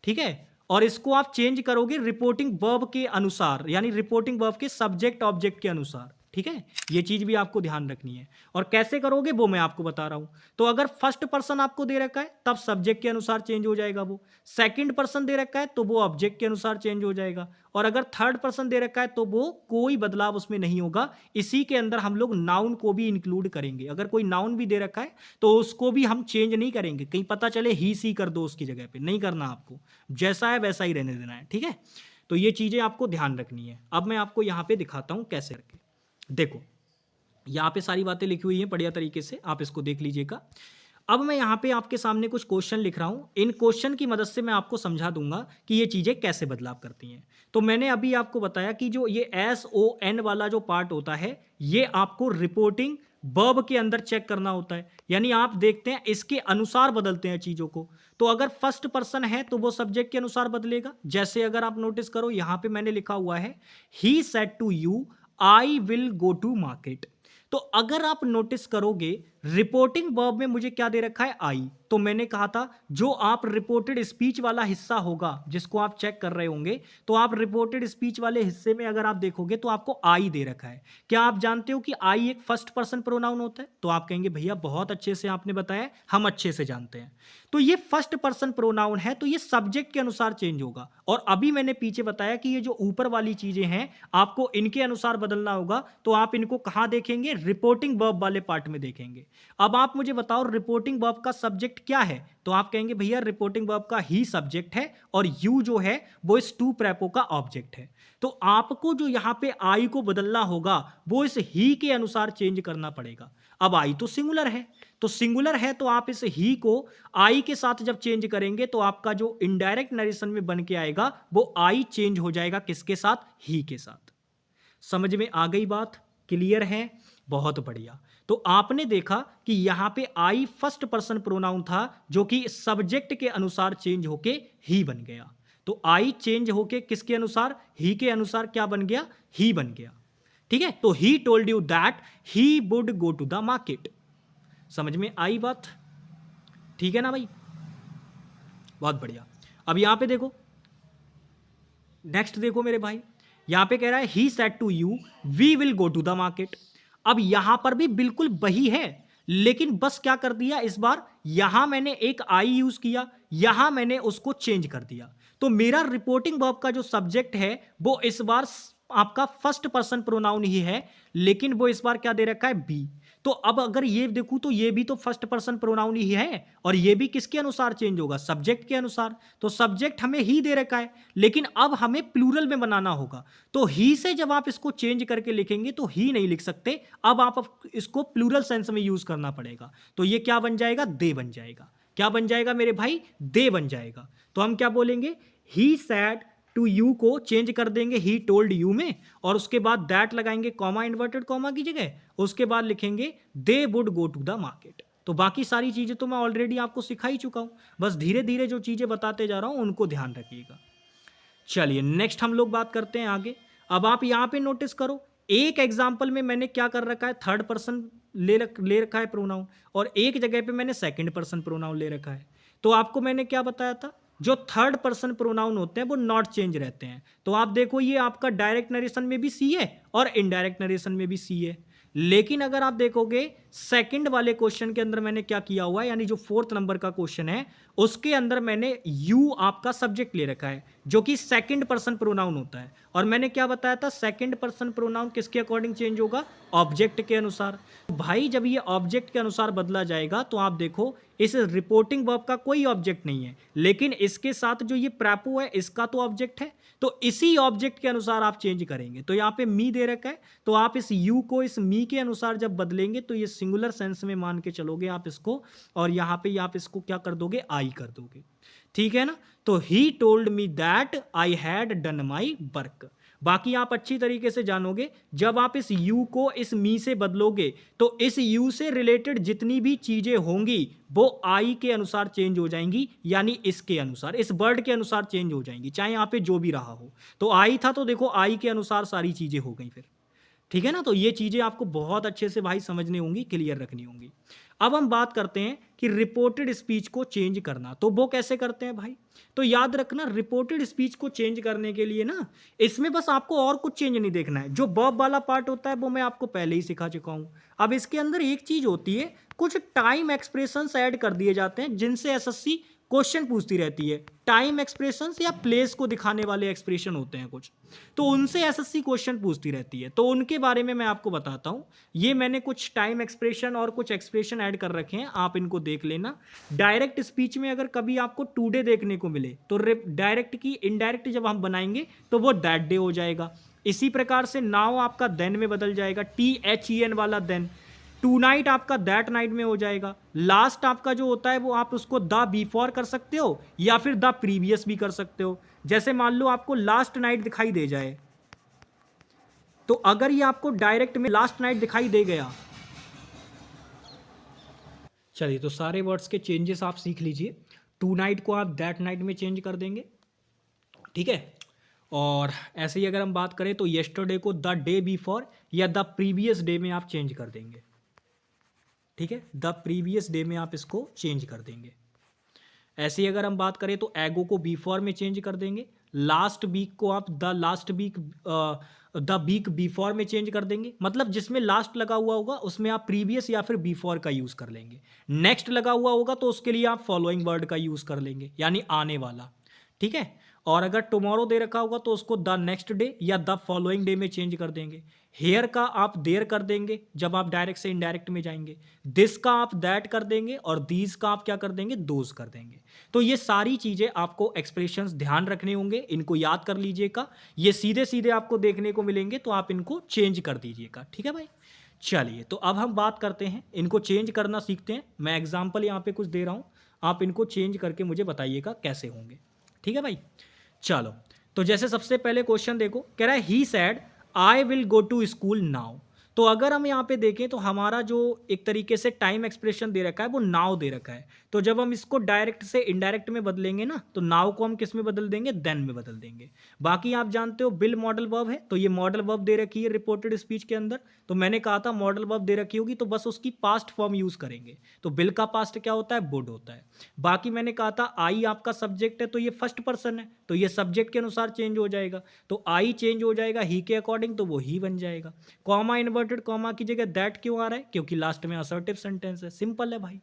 ठीक है, और इसको आप चेंज करोगे रिपोर्टिंग वर्ब के अनुसार, यानी रिपोर्टिंग वर्ब के सब्जेक्ट ऑब्जेक्ट के अनुसार। ठीक है, ये चीज भी आपको ध्यान रखनी है। और कैसे करोगे वो मैं आपको बता रहा हूं। तो अगर फर्स्ट पर्सन आपको दे रखा है तब सब्जेक्ट के अनुसार चेंज हो जाएगा वो, सेकंड पर्सन दे रखा है तो वो ऑब्जेक्ट के अनुसार चेंज हो जाएगा, और अगर थर्ड पर्सन दे रखा है तो वो कोई बदलाव उसमें नहीं होगा। इसी के अंदर हम लोग नाउन को भी इंक्लूड करेंगे। अगर कोई नाउन भी दे रखा है तो उसको भी हम चेंज नहीं करेंगे, कहीं पता चले ही सी कर दो उसकी जगह पे, नहीं करना आपको, जैसा है वैसा ही रहने देना है। ठीक है, तो ये चीजें आपको ध्यान रखनी है। अब मैं आपको यहां पे दिखाता हूं कैसे करके। देखो यहाँ पे सारी बातें लिखी हुई हैं बढ़िया तरीके से, आप इसको देख लीजिएगा। अब मैं यहाँ पे आपके सामने कुछ क्वेश्चन लिख रहा हूँ, इन क्वेश्चन की मदद से मैं आपको समझा दूंगा कि ये चीज़ें कैसे बदलाव करती हैं। तो मैंने अभी आपको बताया कि जो ये SON वाला जो पार्ट होता है ये आपको रिपोर्टिंग वर्ब के अंदर चेक करना होता है, यानी आप देखते हैं इसके अनुसार बदलते हैं चीज़ों को। तो अगर फर्स्ट पर्सन है तो वो सब्जेक्ट के अनुसार बदलेगा। जैसे अगर आप नोटिस करो यहाँ पे मैंने लिखा हुआ है he said to you I will go to market. तो अगर आप नोटिस करोगे रिपोर्टिंग वर्ब में मुझे क्या दे रखा है, आई। तो मैंने कहा था जो आप रिपोर्टेड स्पीच वाला हिस्सा होगा जिसको आप चेक कर रहे होंगे, तो आप रिपोर्टेड स्पीच वाले हिस्से में अगर आप देखोगे तो आपको आई दे रखा है। क्या आप जानते हो कि आई एक फर्स्ट पर्सन प्रोनाउन होता है? तो आप कहेंगे भैया बहुत अच्छे से आपने बताया, हम अच्छे से जानते हैं। तो ये फर्स्ट पर्सन प्रोनाउन है तो ये सब्जेक्ट के अनुसार चेंज होगा। और अभी मैंने पीछे बताया कि ये जो ऊपर वाली चीजें हैं आपको इनके अनुसार बदलना होगा। तो आप इनको कहां देखेंगे, रिपोर्टिंग वर्ब वाले पार्ट में देखेंगे। अब आप मुझे बताओ रिपोर्टिंग वर्ब का सब्जेक्ट क्या है? तो आप कहेंगे भैया रिपोर्टिंग वर्ब का ही सब्जेक्ट है और यू जो है वो इस टू प्रेपो का ऑब्जेक्ट है। तो आपको जो यहां पे आई को बदलना होगा वो इस ही के अनुसार चेंज करना पड़ेगा। अब आई तो सिंगुलर है तो सिंगुलर है तो आप इस ही को आई के साथ जब चेंज करेंगे तो आपका जो इनडायरेक्ट नरेशन में बन के आएगा वो आई चेंज हो जाएगा किसके साथ, ही के साथ। समझ में आ गई बात, क्लियर है, बहुत बढ़िया। तो आपने देखा कि यहां पे आई फर्स्ट पर्सन प्रोनाउन था जो कि सब्जेक्ट के अनुसार चेंज होके ही बन गया। तो आई चेंज होके किसके अनुसार, ही के अनुसार क्या बन गया, ही बन गया। ठीक है, तो he told you that he would go to the market. समझ में आई बात, ठीक है ना भाई, बहुत बढ़िया। अब यहां पे देखो, नेक्स्ट देखो मेरे भाई, यहां पे कह रहा है he said to you we will go to the market. अब यहां पर भी बिल्कुल वही है, लेकिन बस क्या कर दिया इस बार, यहां मैंने एक आई यूज किया, यहां मैंने उसको चेंज कर दिया। तो मेरा रिपोर्टिंग वर्ब का जो सब्जेक्ट है वो इस बार आपका फर्स्ट पर्सन प्रोनाउन ही है, लेकिन वो इस बार क्या दे रखा है, बी। तो अब अगर ये देखूं तो ये भी तो फर्स्ट पर्सन प्रोनाउन ही है, और ये भी किसके अनुसार चेंज होगा, सब्जेक्ट के अनुसार। तो सब्जेक्ट हमें ही दे रखा है, लेकिन अब हमें प्लूरल में बनाना होगा। तो ही से जब आप इसको चेंज करके लिखेंगे तो ही नहीं लिख सकते, अब आप इसको प्लूरल सेंस में यूज करना पड़ेगा। तो ये क्या बन जाएगा, दे बन जाएगा। क्या बन जाएगा मेरे भाई, दे बन जाएगा। तो हम क्या बोलेंगे, ही सैड टू यू को चेंज कर देंगे ही टोल्ड यू में, और उसके बाद दैट लगाएंगे कॉमा, इन्वर्टेड कॉमा की जगह, उसके बाद लिखेंगे they would go to the market. तो बाकी सारी चीजें तो मैं ऑलरेडी आपको सिखा ही चुका हूं, बस धीरे धीरे जो चीजें बताते जा रहा हूं उनको ध्यान रखिएगा। चलिए नेक्स्ट हम लोग बात करते हैं आगे। अब आप यहां पे नोटिस करो, एक एग्जाम्पल में मैंने क्या कर रखा है, थर्ड पर्सन ले रखा है प्रोनाउन, और एक जगह पे मैंने सेकंड पर्सन प्रोनाउन ले रखा है। तो आपको मैंने क्या बताया था, जो थर्ड पर्सन प्रोनाउन होते हैं वो नॉट चेंज रहते हैं। तो आप देखो ये आपका डायरेक्ट नरेशन में भी सी है और इनडायरेक्ट नरेशन में भी सी है। लेकिन अगर आप देखोगे सेकंड वाले क्वेश्चन के अंदर मैंने क्या किया हुआ है, यानी जो फोर्थ नंबर का क्वेश्चन है उसके अंदर मैंने यू आपका सब्जेक्ट ले रखा है जो कि सेकंड पर्सन प्रोनाउन होता है। और मैंने क्या बताया था, सेकंड पर्सन प्रोनाउन किसके अकॉर्डिंग चेंज होगा, ऑब्जेक्ट के अनुसार। भाई जब ये ऑब्जेक्ट के अनुसार बदला जाएगा तो आप देखो इस रिपोर्टिंग वर्ब का कोई ऑब्जेक्ट नहीं है, लेकिन इसके साथ जो ये प्रैपो है इसका तो ऑब्जेक्ट है, तो इसी ऑब्जेक्ट के अनुसार आप चेंज करेंगे। तो यहाँ पे मी दे रखा है, तो आप इस यू को इस मी के अनुसार जब बदलेंगे तो ये सिंगुलर सेंस में मान के चलोगे आप इसको, और यहाँ पे आप इसको क्या कर दोगे, आई कर दोगे। ठीक है ना, तो he told me that I had done my work. बाकी आप अच्छी तरीके से जानोगे, जब आप इस यू को इस मी से बदलोगे तो इस यू से रिलेटेड जितनी भी चीजें होंगी वो आई के अनुसार चेंज हो जाएंगी, यानी इसके अनुसार, इस वर्ड के अनुसार चेंज हो जाएंगी, चाहे यहाँ पे जो भी रहा हो। तो आई था तो देखो आई के अनुसार सारी चीजें हो गई फिर। ठीक है ना, तो ये चीजें आपको बहुत अच्छे से भाई समझनी होंगी, क्लियर रखनी होंगी। अब हम बात करते हैं कि रिपोर्टेड स्पीच को चेंज करना, तो वो कैसे करते हैं भाई। तो याद रखना, रिपोर्टेड स्पीच को चेंज करने के लिए ना, इसमें बस आपको और कुछ चेंज नहीं देखना है। जो वर्ब वाला पार्ट होता है वो मैं आपको पहले ही सिखा चुका हूं। अब इसके अंदर एक चीज होती है, कुछ टाइम एक्सप्रेशंस ऐड कर दिए जाते हैं जिनसे एसएससी क्वेश्चन पूछती रहती है। टाइम एक्सप्रेशंस या प्लेस को दिखाने वाले एक्सप्रेशन होते हैं कुछ, तो उनसे एसएससी क्वेश्चन पूछती रहती है। तो उनके बारे में मैं आपको बताता हूं। ये मैंने कुछ टाइम एक्सप्रेशन और कुछ एक्सप्रेशन ऐड कर रखे हैं, आप इनको देख लेना। डायरेक्ट स्पीच में अगर कभी आपको टुडे देखने को मिले तो डायरेक्ट की इनडायरेक्ट जब हम बनाएंगे तो वो दैट डे हो जाएगा। इसी प्रकार से नाउ आपका देन में बदल जाएगा, THEN वाला देन। टू नाइट आपका दैट नाइट में हो जाएगा। लास्ट आपका जो होता है वो आप उसको द बिफोर कर सकते हो या फिर द प्रीवियस भी कर सकते हो। जैसे मान लो आपको लास्ट नाइट दिखाई दे जाए, तो अगर ये आपको डायरेक्ट में लास्ट नाइट दिखाई दे गया, चलिए तो सारे वर्ड्स के चेंजेस आप सीख लीजिए। टू नाइट को आप दैट नाइट में चेंज कर देंगे, ठीक है। और ऐसे ही अगर हम बात करें तो येस्टरडे को द डे बिफोर या द प्रीवियस डे में आप चेंज कर देंगे, ठीक है। द प्रीवियस डे में आप इसको चेंज कर देंगे। ऐसे ही अगर हम बात करें तो एगो को बिफोर में चेंज कर देंगे। लास्ट वीक को आप the last week the week before में चेंज कर देंगे, मतलब जिसमें लास्ट लगा हुआ होगा उसमें आप प्रीवियस या फिर बिफोर का यूज कर लेंगे। नेक्स्ट लगा हुआ होगा तो उसके लिए आप फॉलोइंग वर्ड का यूज कर लेंगे, यानी आने वाला, ठीक है। और अगर टुमारो दे रखा होगा तो उसको द नेक्स्ट डे या द फॉलोइंग डे में चेंज कर देंगे। हेयर का आप देर कर देंगे जब आप डायरेक्ट से इनडायरेक्ट में जाएंगे। दिस का आप दैट कर देंगे और दीज का आप क्या कर देंगे, दोज कर देंगे। तो ये सारी चीजें आपको एक्सप्रेशंस ध्यान रखने होंगे, इनको याद कर लीजिएगा। ये सीधे सीधे आपको देखने को मिलेंगे तो आप इनको चेंज कर दीजिएगा, ठीक है भाई। चलिए, तो अब हम बात करते हैं, इनको चेंज करना सीखते हैं। मैं एग्जाम्पल यहाँ पे कुछ दे रहा हूँ, आप इनको चेंज करके मुझे बताइएगा कैसे होंगे। ठीक है भाई, चलो। तो जैसे सबसे पहले क्वेश्चन देखो, कह रहा है he said I will go to school now. तो अगर हम यहाँ पे देखें तो हमारा जो एक तरीके से टाइम एक्सप्रेशन दे रखा है वो नाउ दे रखा है। तो जब हम इसको डायरेक्ट से इनडायरेक्ट में बदलेंगे ना, तो नाउ को हम किस में बदल देंगे, देन में बदल देंगे। बाकी आप जानते हो बिल मॉडल वर्ब है, तो ये मॉडल वर्ब दे रखी है रिपोर्टेड स्पीच के अंदर। तो मैंने कहा था मॉडल वर्ब दे रखी होगी तो बस उसकी पास्ट फॉर्म यूज करेंगे। तो बिल का पास्ट क्या होता है, वुड होता है। बाकी मैंने कहा था आई आपका सब्जेक्ट है, तो ये फर्स्ट पर्सन है, तो ये सब्जेक्ट के अनुसार चेंज हो जाएगा। तो आई चेंज हो जाएगा ही के अकॉर्डिंग, तो वो ही बन जाएगा। कॉमा इन्वर्टेड कॉमा की जगह दैट क्यों आ रहा है, क्योंकि लास्ट में असर्टिव सेंटेंस है, सिंपल है भाई।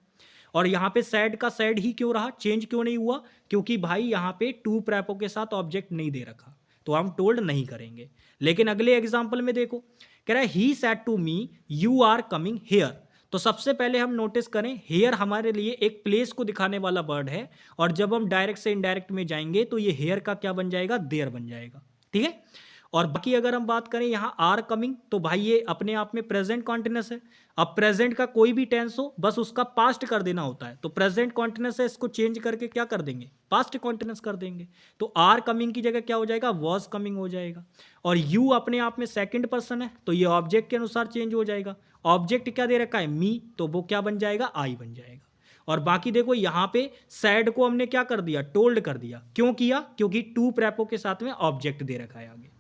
और यहाँ पे सैड का सैड ही क्यों रहा, चेंज क्यों नहीं हुआ, क्योंकि भाई यहाँ पे टू प्रैपो के साथ ऑब्जेक्ट नहीं दे रखा, तो हम टोल्ड नहीं करेंगे। लेकिन अगले एग्जाम्पल में देखो, कह रहा है he said to me you are coming here. तो सबसे पहले हम नोटिस करें, हेयर हमारे लिए एक प्लेस को दिखाने वाला वर्ड है, और जब हम डायरेक्ट से इनडायरेक्ट में जाएंगे तो ये हेयर का क्या बन जाएगा, देयर बन जाएगा। ठीक है। और बाकी अगर हम बात करें यहाँ आर कमिंग, तो भाई ये अपने आप में प्रेजेंट कॉन्टिन्यूअस है। अब प्रेजेंट का कोई भी टेंस हो, बस उसका पास्ट कर देना होता है। तो प्रेजेंट कॉन्टिन्यूअस है, इसको चेंज करके क्या कर देंगे, पास्ट कॉन्टिन्यूअस कर देंगे। तो आर कमिंग की जगह क्या हो जाएगा, वॉज कमिंग हो जाएगा। और यू अपने आप में सेकंड पर्सन है, तो ये ऑब्जेक्ट के अनुसार चेंज हो जाएगा। ऑब्जेक्ट क्या दे रखा है, मी, तो वो क्या बन जाएगा, आई बन जाएगा। और बाकी देखो यहाँ पे सैड को हमने क्या कर दिया, टोल्ड कर दिया। क्यों किया, क्योंकि टू प्रैपो के साथ में ऑब्जेक्ट दे रखा है आगे।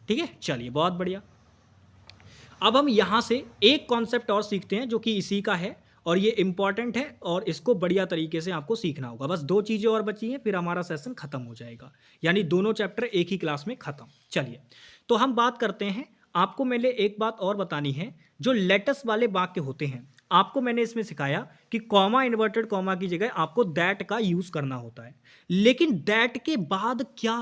ठीक है, चलिए बहुत बढ़िया। अब हम यहां से एक कॉन्सेप्ट और सीखते हैं जो कि इसी का है, और ये इंपॉर्टेंट है और इसको बढ़िया तरीके से आपको सीखना होगा। बस दो चीजें और बची हैं, फिर हमारा सेशन खत्म हो जाएगा, यानी दोनों चैप्टर एक ही क्लास में खत्म। चलिए, तो हम बात करते हैं। आपको मैंने एक बात और बतानी है, जो लेटस वाले वाक्य होते हैं, आपको मैंने इसमें सिखाया कि कॉमा इन्वर्टेड कॉमा की जगह आपको दैट का यूज करना होता है। लेकिन दैट के बाद क्या,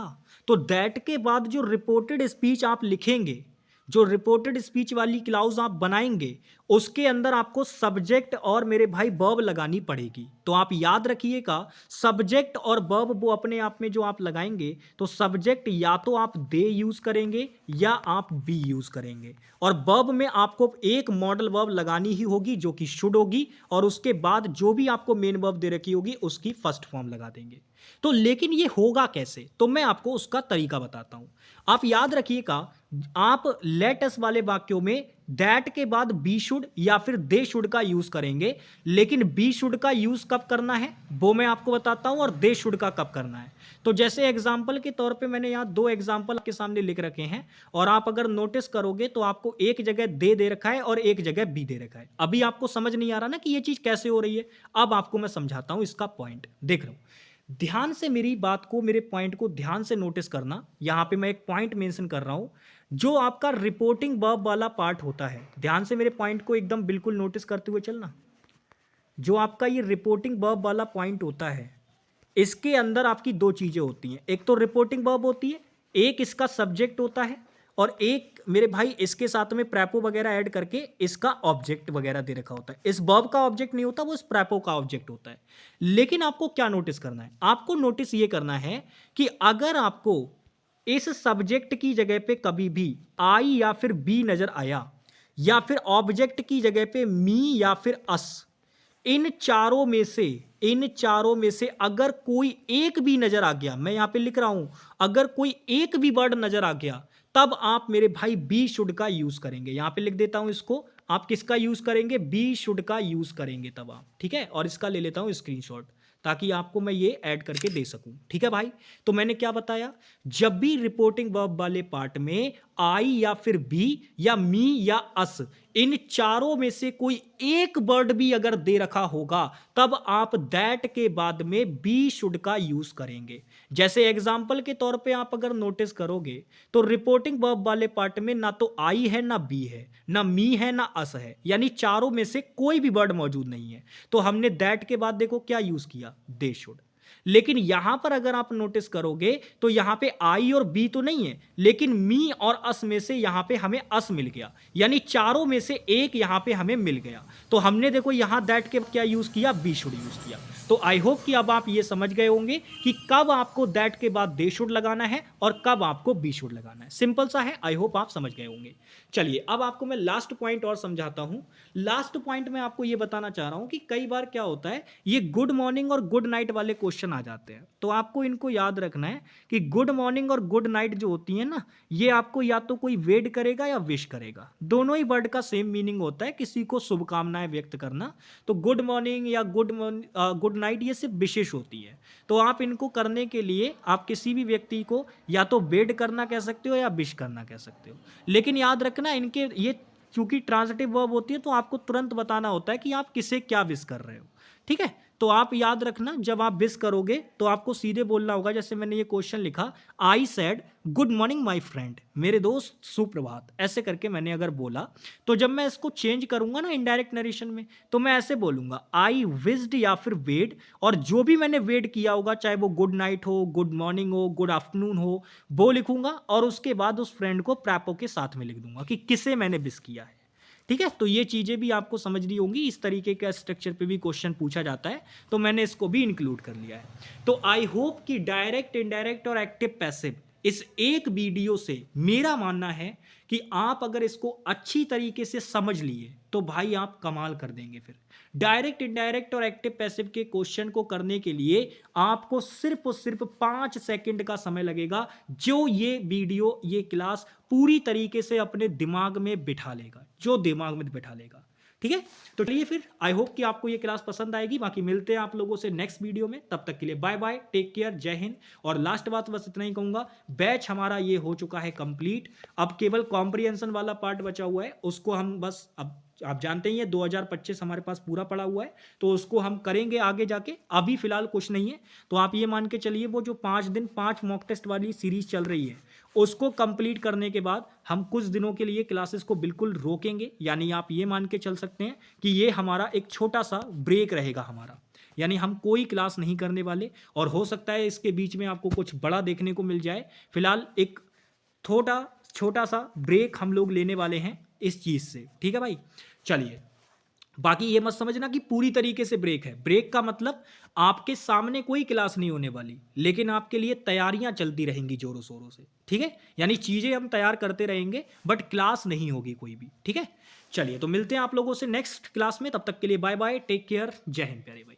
तो दैट के बाद जो रिपोर्टेड स्पीच आप लिखेंगे, जो रिपोर्टेड स्पीच वाली क्लाउज आप बनाएंगे, उसके अंदर आपको सब्जेक्ट और मेरे भाई वर्ब लगानी पड़ेगी। तो आप याद रखिएगा, सब्जेक्ट और वर्ब वो अपने आप में जो आप लगाएंगे, तो सब्जेक्ट या तो आप दे यूज करेंगे या आप बी यूज करेंगे, और वर्ब में आपको एक मॉडल वर्ब लगानी ही होगी जो कि शुड होगी, और उसके बाद जो भी आपको मेन वर्ब दे रखी होगी उसकी फर्स्ट फॉर्म लगा देंगे। तो लेकिन ये होगा कैसे, तो मैं आपको उसका तरीका बताता हूं। आप याद रखिएगा, आप लेट अस वाले वाक्यों में दैट के बाद बी शुड या फिर दे शुड का यूज करेंगे, लेकिन बी शुड का यूज कब करना है वो मैं आपको बताता हूं, और दे शुड का कब करना है। तो जैसे एग्जांपल के तौर पे मैंने यहां दो एग्जांपल आपके सामने लिख रखे हैं, और आप अगर नोटिस करोगे तो आपको एक जगह दे रखा है और एक जगह बी दे रखा है। अभी आपको समझ नहीं आ रहा ना कि ये चीज कैसे हो रही है, अब आपको मैं समझाता हूं इसका पॉइंट। देख रहा हूं, ध्यान से मेरी बात को, मेरे पॉइंट को ध्यान से नोटिस करना। यहां पे मैं एक पॉइंट मेंशन कर रहा हूं, जो आपका रिपोर्टिंग वर्ब वाला पार्ट होता है। ध्यान से मेरे पॉइंट को एकदम बिल्कुल नोटिस करते हुए चलना। जो आपका ये रिपोर्टिंग वर्ब वाला पॉइंट होता है, इसके अंदर आपकी दो चीजें होती हैं। एक तो रिपोर्टिंग वर्ब होती है, एक इसका सब्जेक्ट होता है, और एक मेरे भाई इसके साथ में प्रैपो वगैरह ऐड करके इसका ऑब्जेक्ट वगैरह दे रखा होता है। इस वर्ब का ऑब्जेक्ट नहीं होता, वो इस प्रैपो का ऑब्जेक्ट होता है। लेकिन आपको क्या नोटिस करना है, आपको नोटिस ये करना है कि अगर आपको इस सब्जेक्ट की जगह पे कभी भी आई या फिर बी नजर आया, या फिर ऑब्जेक्ट की जगह पे मी या फिर अस, इन चारों में से अगर कोई एक भी नजर आ गया, मैं यहां पे लिख रहा हूं, अगर कोई एक भी वर्ड नजर आ गया, तब आप मेरे भाई बी शुड का यूज करेंगे। यहां पे लिख देता हूं इसको, आप किसका यूज करेंगे, बी शुड का यूज करेंगे तब आप। ठीक है, और इसका ले लेता हूं स्क्रीनशॉट, ताकि आपको मैं ये ऐड करके दे सकूं। ठीक है भाई, तो मैंने क्या बताया, जब भी रिपोर्टिंग वर्ब वाले पार्ट में आई या फिर बी या मी या अस, इन चारों में से कोई एक वर्ड भी अगर दे रखा होगा, तब आप दैट के बाद में बी शुड का यूज करेंगे। जैसे एग्जांपल के तौर पे आप अगर नोटिस करोगे, तो रिपोर्टिंग वर्ब वाले पार्ट में ना तो आई है, ना बी है, ना मी है, ना अस है, यानी चारों में से कोई भी वर्ड मौजूद नहीं है। तो हमने दैट के बाद देखो क्या यूज किया, दे शुड। लेकिन यहां पर अगर आप नोटिस करोगे तो यहां पे आई और बी तो नहीं है, लेकिन मी और अस में से यहां पे हमें अस मिल गया, यानी चारों में से एक यहां पे हमें मिल गया। तो हमने देखो यहां दैट के क्या यूज किया, बी शुड यूज किया। तो आई होप कि अब आप ये समझ गए होंगे कि कब आपको दैट के बाद दे शुड लगाना है और कब आपको बी शुड लगाना है। सिंपल सा है, आई होप आप समझ गए होंगे। चलिए अब आपको मैं लास्ट पॉइंट और समझाता हूं। लास्ट पॉइंट में आपको ये बताना चाह रहा हूं कि कई बार क्या होता है, ये गुड मॉर्निंग और गुड नाइट वाले क्वेश्चन आ जाते हैं। तो आपको इनको याद रखना है कि गुड मॉर्निंग और गुड नाइट जो होती है ना, ये आपको या तो कोई वेड करेगा या विश करेगा। दोनों ही वर्ड का सेम मीनिंग होता है, किसी को शुभकामनाएं व्यक्त करना। तो गुड मॉर्निंग या गुड नाइट ये सिर्फ विशेष होती है। तो आप इनको करने के लिए आप किसी भी व्यक्ति को या तो वेड करना कह सकते हो या विश करना कह सकते हो। लेकिन याद रखना इनके ये क्योंकि ट्रांजिटिव वर्ब होती है तो आपको तुरंत बताना होता है कि आप किसे क्या विश कर रहे हो। ठीक है, तो आप याद रखना जब आप विश करोगे तो आपको सीधे बोलना होगा, जैसे मैंने ये क्वेश्चन लिखा, I said good morning my friend, मेरे दोस्त सुप्रभात, ऐसे करके मैंने अगर बोला, तो जब मैं इसको चेंज करूंगा ना इनडायरेक्ट नरेशन में, तो मैं ऐसे बोलूंगा, आई विज्ड या फिर वेड, और जो भी मैंने वेड किया होगा, चाहे वो गुड नाइट हो, गुड मॉर्निंग हो, गुड आफ्टरनून हो, वो लिखूंगा और उसके बाद उस फ्रेंड को प्रैपो के साथ में लिख दूंगा कि किसे मैंने विश किया है। ठीक है, तो ये चीजें भी आपको समझनी होंगी। इस तरीके का स्ट्रक्चर पे भी क्वेश्चन पूछा जाता है, तो मैंने इसको भी इंक्लूड कर लिया है। तो आई होप कि डायरेक्ट, इनडायरेक्ट और एक्टिव पैसिव इस एक वीडियो से मेरा मानना है कि आप अगर इसको अच्छी तरीके से समझ लिए तो भाई आप कमाल कर देंगे। फिर डायरेक्ट, इनडायरेक्ट और एक्टिव पैसिव के क्वेश्चन को करने के लिए आपको सिर्फ और सिर्फ 5 सेकंड का समय लगेगा, जो ये वीडियो, ये क्लास पूरी तरीके से अपने दिमाग में बिठा लेगा, जो दिमाग में बिठा लेगा। ठीक है, तो चलिए फिर आई होप कि आपको ये क्लास पसंद आएगी। बाकी मिलते हैं आप लोगों से नेक्स्ट वीडियो में, तब तक के लिए बाय बाय, टेक केयर, जय हिंद। और लास्ट बात बस इतना ही कहूंगा, बैच हमारा ये हो चुका है कंप्लीट। अब केवल कॉम्प्रिहेंशन वाला पार्ट बचा हुआ है, उसको हम बस, अब आप जानते ही हैं 2025 हमारे पास पूरा पड़ा हुआ है, तो उसको हम करेंगे आगे जाके, अभी फिलहाल कुछ नहीं है। तो आप ये मान के चलिए वो जो 5 दिन 5 मॉक टेस्ट वाली सीरीज चल रही है, उसको कंप्लीट करने के बाद हम कुछ दिनों के लिए क्लासेस को बिल्कुल रोकेंगे। यानी आप ये मान के चल सकते हैं कि ये हमारा एक छोटा सा ब्रेक रहेगा हमारा, यानी हम कोई क्लास नहीं करने वाले। और हो सकता है इसके बीच में आपको कुछ बड़ा देखने को मिल जाए। फिलहाल एक छोटा सा ब्रेक हम लोग लेने वाले हैं इस चीज से। ठीक है भाई, चलिए बाकी ये मत समझना कि पूरी तरीके से ब्रेक है। ब्रेक का मतलब आपके सामने कोई क्लास नहीं होने वाली, लेकिन आपके लिए तैयारियां चलती रहेंगी जोरों शोरों से। ठीक है, यानी चीजें हम तैयार करते रहेंगे, बट क्लास नहीं होगी कोई भी। ठीक है, चलिए तो मिलते हैं आप लोगों से नेक्स्ट क्लास में, तब तक के लिए बाय बाय, टेक केयर, जय हिंद प्यारे भाई।